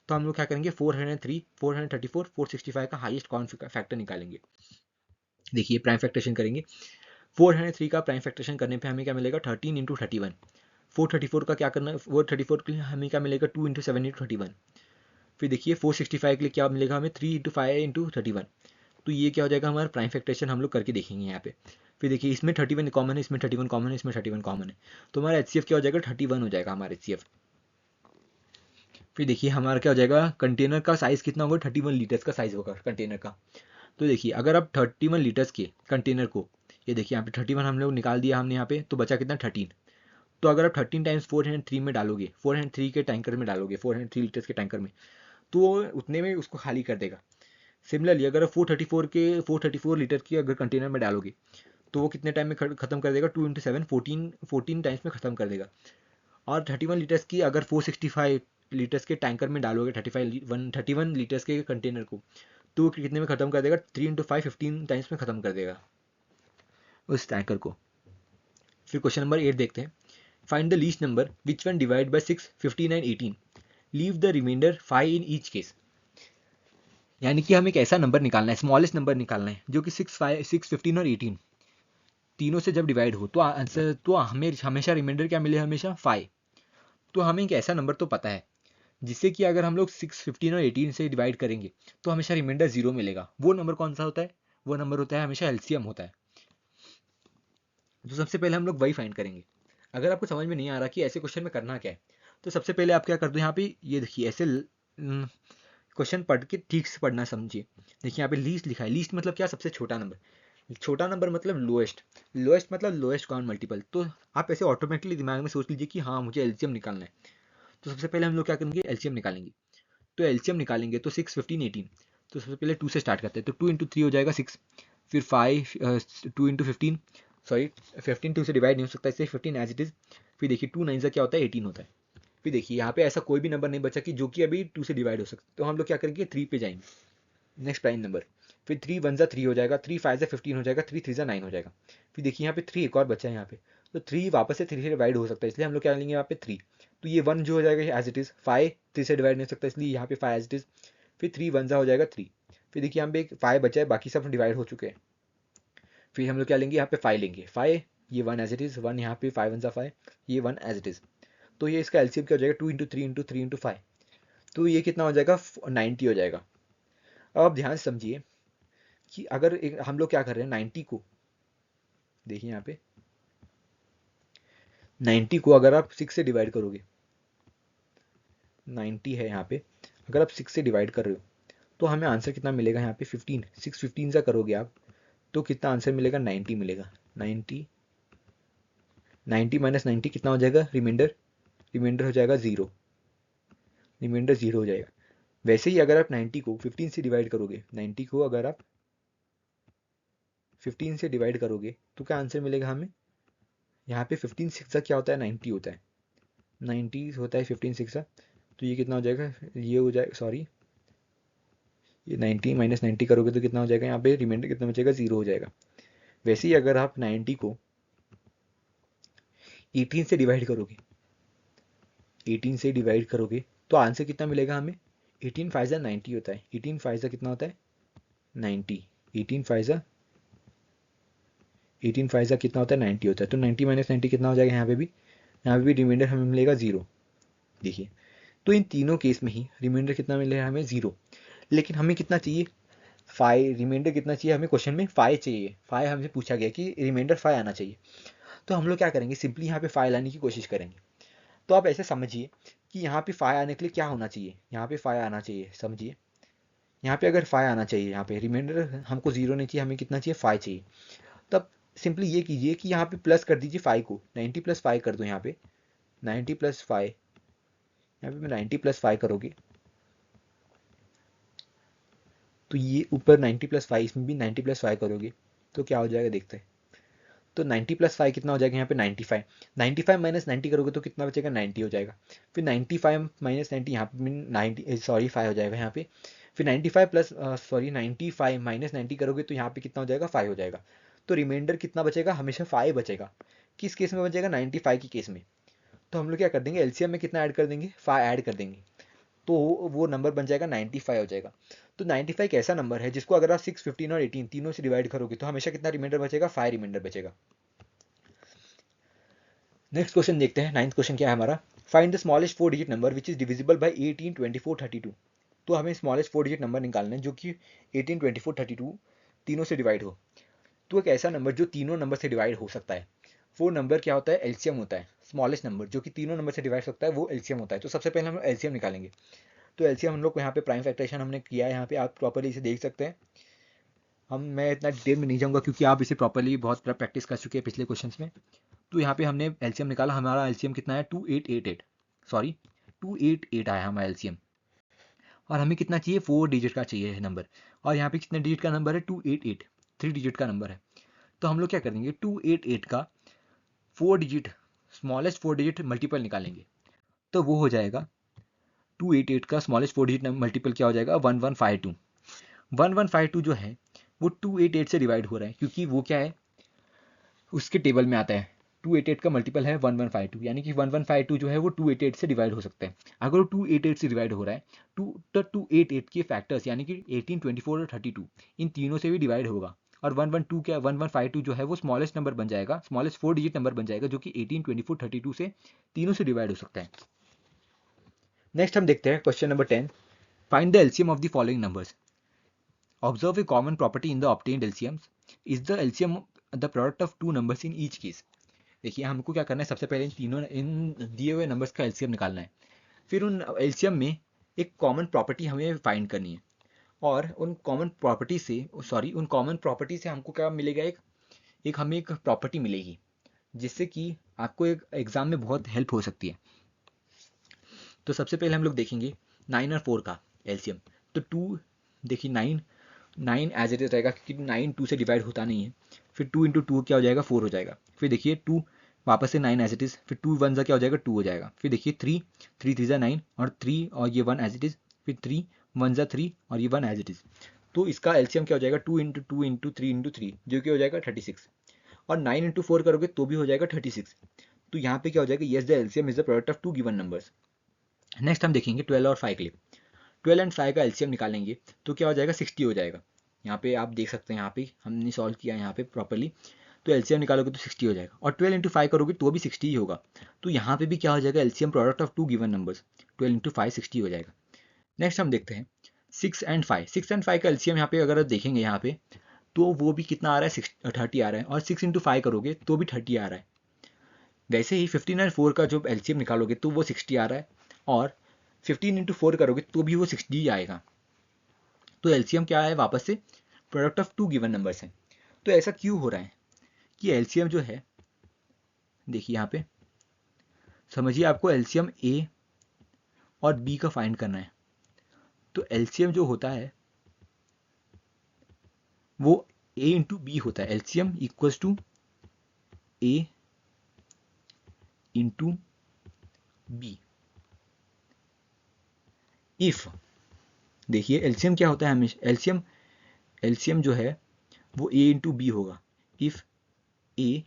तो हम लोग क्या करेंगे 403, 434, 465 का हाईएस्ट कॉमन फैक्टर निकालेंगे। देखिए प्राइम फैक्टरेशन करेंगे, 403 का प्राइम फैक्टरेशन करने पे हमें क्या मिलेगा 13 इंटू 31। 434 का क्या करना है, 434 के लिए हमें क्या मिलेगा 2 इंटू 7 इंटू 31। फिर देखिए 465 के लिए क्या मिलेगा हमें 3 इंटू 5 इंटू 31। तो ये क्या हो जाएगा हमारा प्राइम फैक्टरेशन, हम लोग करके देखेंगे यहाँ पे। फिर देखिए इसमें 31 कॉमन है, इसमें 31 कॉमन है, इसमें 31 कॉमन है, तो हमारा एचसीएफ क्या हो जाएगा 31 हो जाएगा हमारा एचसीएफ। फिर देखिए हमारा क्या हो जाएगा, कंटेनर का साइज कितना होगा 31 लीटर्स का साइज होगा कंटेनर का। तो देखिए अगर आप 31 लीटर्स के कंटेनर को, ये देखिए यहाँ पे 31 हम लोग निकाल दिया हमने यहाँ पे, तो बचा कितना 13। तो अगर आप 13 टाइम्स 403 में डालोगे, 403 के टैंकर में डालोगे, 403 लीटर्स के टैंकर में, तो उतने में उसको खाली कर देगा। सिमिलरली अगर आप 434 लीटर की अगर कंटेनर में डालोगे, तो वो कितने टाइम में खत्म कर देगा, 2 इंटू 7 14 टाइम्स में खत्म कर देगा। और 31 लीटर्स की अगर 465 लीटर्स के टैंकर में डालोगे, 31 लीटर्स के कंटेनर को, तो वो कितने में खत्म कर देगा, 3 इंटू 5 15 टाइम्स में खत्म कर देगा उस टैंकर को। फिर क्वेश्चन नंबर 8 देखते हैं, find the least number which one divide by 6, 15 and 18, leave the remainder 5 in each case. यानी कि हमें एक ऐसा नंबर निकालना है, स्मॉलेस्ट नंबर निकालना है, जो कि 6, 15 और 18 तीनों से जब डिवाइड हो, तो आंसर, तो हमें हमेशा रिमाइंडर क्या मिले, हमेशा 5। तो हमें एक ऐसा नंबर तो पता है जिससे कि अगर हम लोग 6, 15 और 18 से डिवाइड करेंगे तो हमेशा रिमाइंडर 0 मिलेगा। वो नंबर कौन सा होता है, वो नंबर होता है हमेशा एलसीएम होता है। तो सबसे पहले हम लोग वही फाइंड करेंगे। अगर आपको समझ में नहीं आ रहा कि ऐसे क्वेश्चन में करना क्या है, तो सबसे पहले आप क्या कर दो, यहाँ पे ये देखिए ऐसे क्वेश्चन पढ़ के ठीक से पढ़ना समझिए। देखिए यहाँ पे लीस्ट लिखा है, लीस्ट मतलब क्या, सबसे छोटा नंबर, छोटा नंबर मतलब लोएस्ट, लोएस्ट मतलब लोएस्ट कॉमन मल्टीपल। तो आप ऐसे ऑटोमेटिकली दिमाग में सोच लीजिए कि हाँ मुझे एलसीएम निकालना है। तो सबसे पहले हम लोग क्या करेंगे, एलसीएम निकालेंगे। तो एलसीएम निकालेंगे तो 6, 15, 18। तो सबसे पहले 2 से स्टार्ट करते हैं, तो 2 इंटू 3 हो जाएगा 6, फिर 5, 2 इंटू 15, सॉरी 15 2 से डिवाइड नहीं हो सकता, इससे 15 एज इट इज। फिर देखिए 2 9 क्या होता है 18 होता है। फिर देखिए यहाँ पे ऐसा कोई भी नंबर नहीं बचा कि जो कि अभी 2 से डिवाइड हो सकता, तो हम लोग क्या करेंगे 3 पे जाएंगे, नेक्स्ट प्राइम नंबर। फिर 3 1 3 हो जाएगा, 3 5 15 हो जाएगा, 3 3 9 हो जाएगा। फिर देखिए यहाँ पे 3 एक और बचा है यहाँ पे, तो 3 वापस से 3 से डिवाइड हो सकता है, इसलिए हम लोग क्या लेंगे यहाँ पे 3। तो ये 1 जो हो जाएगा एज इट इज, 5 3 से डिवाइड नहीं हो सकता, इसलिए यहाँ पे 5 एज इट इज। फिर 3 1 हो जाएगा 3। फिर देखिए यहाँ पे एक 5 बचा है, बाकी सब डिवाइड हो चुके हैं। फिर हम लोग क्या लेंगे यहाँ पे 5 लेंगे, 5, ये 1 एज इट इज, 1 यहाँ पे 5 1 5, ये 1 एज इट इज। तो ये इसका एलसीएम क्या हो जाएगा 2 इंटू 3 इंटू 3 इंटू 5। तो ये कितना हो जाएगा 90 हो जाएगा। अब आप ध्यान से समझिए कि अगर हम लोग क्या कर रहे हैं 90 को, देखिए यहाँ पे 90 को अगर आप 6 से डिवाइड करोगे, 90 है यहाँ पे, अगर आप 6 से डिवाइड कर रहे हो तो हमें आंसर कितना मिलेगा यहाँ पे 15, 6 15 से करोगे आप तो कितना आंसर मिलेगा 90 मिलेगा। 90 90 माइनस 90 कितना हो जाएगा, रिमाइंडर, रिमाइंडर हो जाएगा 0, रिमाइंडर 0 हो जाएगा। वैसे ही अगर आप 90 को 15 से डिवाइड करोगे, 90 को अगर आप 15 से डिवाइड करोगे तो क्या आंसर मिलेगा हमें, यहाँ पे 15 6 क्या होता है 90 होता है, 90 होता है 15 6। तो ये कितना हो जाएगा, ये हो जाएगा, सॉरी ये 90 माइनस 90 करोगे तो कितना हो जाएगा, यहाँ पे रिमाइंडर कितना बचेगा, 0 हो जाएगा। वैसे ही अगर आप 90 को 18 से डिवाइड करोगे, 18 से डिवाइड करोगे तो आंसर कितना मिलेगा हमें, 18 फाइव 90 होता है, 18 फाइव कितना होता है 90, 18 फाइव 18 फाइव कितना होता है 90 होता है। तो 90 माइनस 90 कितना हो जाएगा, यहाँ पे भी रिमाइंडर हमें मिलेगा 0। देखिए तो इन तीनों केस में ही रिमाइंडर कितना मिलेगा हमें 0, लेकिन हमें कितना चाहिए, 5 रिमाइंडर कितना चाहिए हमें, क्वेश्चन में 5 चाहिए, 5 हमसे पूछा गया कि रिमाइंडर 5 आना चाहिए। तो हम लोग क्या करेंगे, सिंपली यहाँ पे 5 लाने की कोशिश करेंगे। तो आप ऐसे समझिए कि यहाँ पे 5 आने के लिए क्या होना चाहिए, यहाँ पे 5 आना चाहिए, समझिए यहाँ पे अगर 5 आना चाहिए, यहाँ पे रिमाइंडर हमको 0 नहीं चाहिए, हमें कितना चाहिए 5 चाहिए। तब सिंपली ये कीजिए कि यहाँ पे प्लस कर दीजिए 5 को, 90 प्लस 5 कर दो, यहाँ पे 90 प्लस 5, यहाँ पे मैं 90 प्लस 5 करोगे तो ये ऊपर 90 प्लस 5, इसमें भी 90 प्लस 5 करोगे तो क्या हो जाएगा देखते हैं। तो 90 प्लस 5 कितना हो जाएगा यहाँ पे 95, 95 माइनस 90 करोगे तो कितना बचेगा 90 हो जाएगा। फिर 95 माइनस 90 यहाँ पे 90 सॉरी 5 हो जाएगा यहाँ पे। फिर 95 प्लस सॉरी 95 माइनस 90 करोगे तो यहाँ पे कितना हो जाएगा 5 हो जाएगा। तो रिमाइंडर कितना बचेगा, हमेशा 5 बचेगा। किस केस में बचेगा, 95 के केस में। तो हम लोग क्या कर देंगे, एलसीएम में कितना ऐड कर देंगे, 5 ऐड कर देंगे, तो वो नंबर बन जाएगा 95 हो जाएगा। तो 95 एक ऐसा नंबर है जिसको अगर आप 6, 15 और 18 तीनों से डिवाइड करोगे तो हमेशा कितना रिमाइंडर बचेगा, 5 रिमाइंडर बचेगा। नेक्स्ट क्वेश्चन देखते हैं, 9th क्वेश्चन क्या है हमारा, find the smallest 4 digit number which is divisible bye 18, 24, 32। तो हमें स्मॉलेस्ट 4 डिजिट नंबर निकालना है जो कि 18, 24, 32 तीनों से डिवाइड हो। तो एक ऐसा नंबर जो तीनों नंबर से डिवाइड हो सकता है, वो नंबर क्या होता है, एलसीएम होता है। स्मॉलेस्ट नंबर जो कि तीनों नंबर से डिवाइड सकता है वो एलसीएम होता है। तो सबसे पहले हम एलसीएम निकालेंगे। तो एलसीएम हम लोग को यहाँ पे प्राइम फैक्टरेशन हमने किया है, यहाँ पे आप प्रॉपर्ली इसे देख सकते हैं। मैं इतना डिटेल में नहीं जाऊँगा क्योंकि आप इसे प्रॉपर्ली बहुत प्रैक्टिस कर चुके हैं पिछले क्वेश्चंस में। तो यहाँ पे हमने एलसीएम निकाला, हमारा एलसीएम कितना है 2888, सॉरी 288 आया हमारा एलसीएम। और हमें कितना चाहिए, 4 डिजिट का चाहिए है नंबर। और यहाँ पे कितने डिजिट का नंबर है, 288, 3 डिजिट का नंबर है। तो हम लोग क्या करेंगे, 288 का 4 डिजिट स्मॉलेस्ट 4 डिजिट मल्टीपल निकालेंगे। तो वो हो जाएगा 288 का स्मॉलेस्ट 4 डिजिट मल्टीपल क्या हो जाएगा, 1152। 1152 जो है वो 288 से डिवाइड हो रहा है क्योंकि वो क्या है, उसके टेबल में आता है। 288 का मल्टीपल है 1152, यानी कि 1152 जो है वो 288 से डिवाइड हो सकता है। अगर वो 288 से डिवाइड हो रहा है तो 288 के फैक्टर्स यानी कि 18, 24 और 32 इन तीनों से भी डिवाइड होगा। और 112 क्या 1152 जो है वो स्मॉलेस्ट नंबर बन जाएगा, स्मॉलेस्ट 4 डिजिट नंबर बन जाएगा जो कि 18, 24, 32 से तीनों से डिवाइड हो सकता है। नेक्स्ट हम देखते हैं question number 10, find the LCM of the following numbers. Observe a common property in the obtained LCMs. Is the LCM the product of two numbers in each case? देखिए हमको क्या करना है, सबसे पहले इन दिए हुए नंबर्स का एलसीएम निकालना है। फिर उन एलसीएम में एक कॉमन प्रॉपर्टी हमें फाइंड करनी है। और उन कॉमन प्रॉपर्टी से हमको क्या मिलेगा, हमें एक प्रॉपर्टी मिलेगी जिससे कि आपको एक एग्जाम में बहुत हेल्प हो सकती है। तो सबसे पहले हम लोग देखेंगे 9 और 4 का एलसीएम। तो 2 देखिए 9 एज इट इज रहेगा क्योंकि 9 2 से डिवाइड होता नहीं है। फिर 2 इंटू 2 क्या हो जाएगा, 4 हो जाएगा। फिर देखिए 2 वापस से 9 एज इट इज, फिर 2 1 क्या हो जाएगा, 2 हो जाएगा। फिर देखिए 3 3 9 और 3 और ये 1 एज इट इज। फिर 3 1 3 और ये 1 एज इट इज। तो इसका एलसीएम क्या हो जाएगा, 2 इंटू 2 इंटू 3 इंटू 3 जो कि हो जाएगा 36। और 9 इंटू 4 करोगे तो भी हो जाएगा 36। तो यहाँ पे क्या हो जाएगा, yes the LCM is the product of two given numbers. Next हम देखेंगे 12 और 5 के लिए। 12 एंड 5 का एलसीएम निकालेंगे तो क्या हो जाएगा, 60 हो जाएगा। यहाँ पे आप देख सकते हैं, यहाँ पे हमने सॉल्व किया यहाँ पे प्रॉपर्ली। तो एलसीएम निकालोगे तो 60 हो जाएगा। और 12 इंटू 5 करोगे तो भी 60 ही होगा। तो यहाँ पे भी क्या हो जाएगा, LCM product of two given numbers, 12 into 5 60 हो जाएगा। नेक्स्ट हम देखते हैं 6 एंड 5। 6 एंड 5 का एलसीएम यहाँ पे अगर देखेंगे यहाँ पे तो वो भी कितना आ रहा है, 30 आ रहा है। और 6 इंटू 5 करोगे तो भी 30 आ रहा है। वैसे ही 15 एंड 4 का जो एलसीएम निकालोगे तो वो 60 आ रहा है। और 15 इंटू 4 करोगे तो भी वो 60 ही आएगा। तो एलसीएम क्या है, वापस से product of two given numbers है। तो ऐसा क्यों हो रहा है कि एलसीएम जो है, देखिए यहाँ पे समझिए, आपको एलसीएम ए और बी का फाइंड करना है। तो एलसीएम जो होता है वो ए इंटू बी होता है। LCM equals to A into B. If देखिए एलसीएम क्या होता है हमेशा, एलसीएम जो है वो ए इंटू बी होगा। If A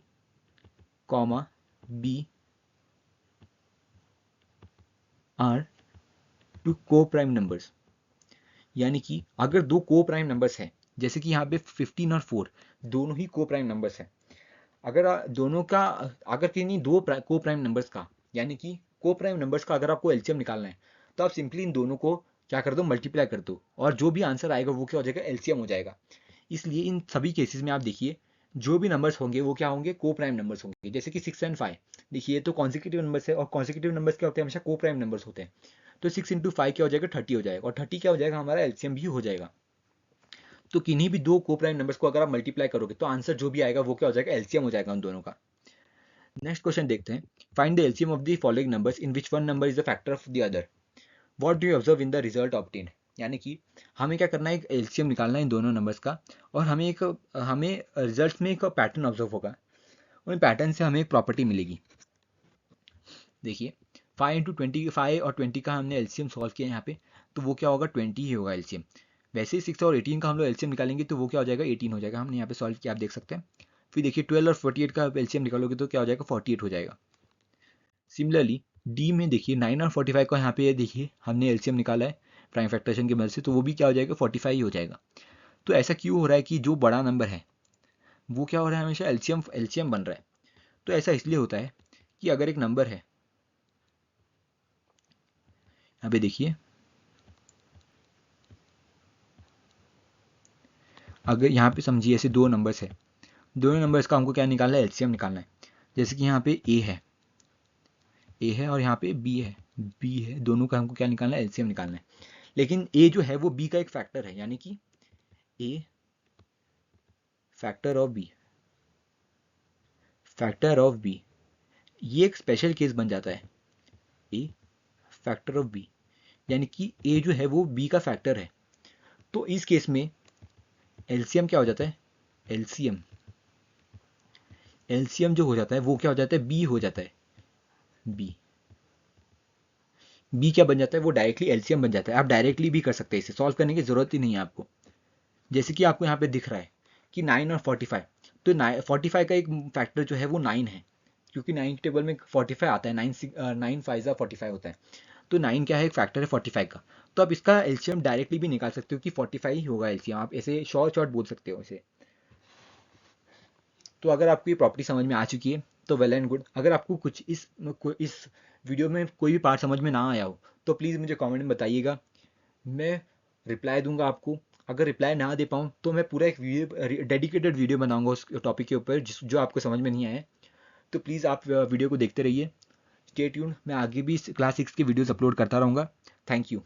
comma B are two coprime numbers, यानी कि अगर दो को प्राइम नंबर्स हैं, जैसे कि यहाँ पे 15 और 4 दोनों ही को प्राइम नंबर्स हैं, अगर दोनों का, अगर किन्हीं दो को प्राइम नंबर्स का, यानी कि को प्राइम नंबर्स का अगर आपको एलसीएम निकालना है तो आप सिंपली इन दोनों को क्या कर दो, मल्टीप्लाई कर दो, और जो भी आंसर आएगा वो क्या हो जाएगा, एलसीएम हो जाएगा। इसलिए इन सभी केसेस में आप देखिए जो भी नंबर्स होंगे वो क्या होंगे, को प्राइम नंबर्स होंगे। जैसे कि 6 एंड 5, देखिए तो कॉन्सिक्यूटिव नंबर्स है, और कॉन्सिक्यूटिव नंबर्स क्या होते हैं, हमेशा को प्राइम नंबर्स होते हैं। तो 6 इंटू 5 क्या हो जाएगा, 30 हो जाएगा, और 30 क्या हो जाएगा, हमारा एलसीएम भी हो जाएगा। तो किन्हीं भी दो को प्राइम नंबर्स को अगर आप मल्टीप्लाई करोगे तो आंसर जो भी आएगा वो क्या हो जाएगा, एलसीएम हो जाएगा उन दोनों का। नेक्स्ट क्वेश्चन देखते हैं, find the LCM of the following numbers in which one number is the factor of the other, what do you observe in the result obtained. यानी कि हमें क्या करना है, एक एलसीएम निकालना है इन दोनों नंबर्स का, और हमें रिजल्ट में एक पैटर्न ऑब्जर्व होगा, उन पैटर्न से हमें एक प्रॉपर्टी मिलेगी। देखिए 5 इंटू 25 और 20 का हमने एलसीएम सॉल्व किया यहाँ पे, तो वो क्या होगा, 20 ही होगा एलसीएम। वैसे ही 6 और 18 का हम लोग एलसीएम निकालेंगे तो वो क्या हो जाएगा, 18 हो जाएगा। हमने यहाँ पे सॉल्व किया, आप देख सकते हैं। फिर देखिए 12 और 48 का एलसीएम निकालोगे तो क्या हो जाएगा, 48 हो जाएगा। सिमिलरली डी में देखिए 9 और 45 का यहाँ पे देखिए हमने एलसीएम निकाला है प्राइम फैक्टरेशन की मदद से, तो वो भी क्या हो जाएगा, 45 ही हो जाएगा। तो ऐसा क्यों हो रहा है कि जो बड़ा नंबर है वो क्या हो रहा है, हमेशा एलसीएम एलसीएम बन रहा है। तो ऐसा इसलिए होता है कि अगर एक नंबर है, यहाँ पे देखिए अगर यहाँ पे समझिए ऐसे दो नंबर्स है, दोनों नंबर्स का हमको क्या निकालना है, एलसीएम निकालना है। जैसे कि यहाँ पे ए है और यहाँ पे बी है, दोनों का हमको क्या निकालना है, एलसीएम निकालना है। लेकिन ए जो है वो बी का एक फैक्टर है, यानी कि ए फैक्टर ऑफ बी, ये एक स्पेशल केस बन जाता है, ए फैक्टर ऑफ बी, यानी कि ए जो है वो बी का फैक्टर है। तो इस केस में एलसीएम क्या हो जाता है, एलसीएम जो हो जाता है वो क्या हो जाता है, बी हो जाता है। बी क्या बन जाता है, वो डायरेक्टली एलसीएम बन जाता है। आप डायरेक्टली भी कर सकते हैं, इसे सॉल्व करने की जरूरत ही नहीं है आपको। जैसे कि आपको यहाँ पे दिख रहा है कि 9 और 45, तो 45 का एक फैक्टर जो है वो 9 है, क्योंकि 9 टेबल में 45 आता है, 9 5 45 होता है। तो 9 क्या है, एक फैक्टर है 45 का। तो आप इसका एलसीएम डायरेक्टली भी निकाल सकते हो कि 45 ही होगा एलसीएम, आप ऐसे शॉर्ट बोल सकते हो इसे। तो अगर आपको ये प्रॉपर्टी समझ में आ चुकी है तो वेल एंड गुड। अगर आपको कुछ इस वीडियो में कोई भी पार्ट समझ में ना आया हो तो प्लीज़ मुझे कमेंट में बताइएगा, मैं रिप्लाई दूंगा आपको। अगर रिप्लाई ना दे पाऊँ तो मैं पूरा एक वीडियो, डेडिकेटेड वीडियो बनाऊंगा उस टॉपिक के ऊपर जो आपको समझ में नहीं आया। तो प्लीज़ आप वीडियो को देखते रहिए, स्टे ट्यून्ड। मैं आगे भी क्लास 6 के वीडियोस अपलोड करता रहूँगा। Thank you.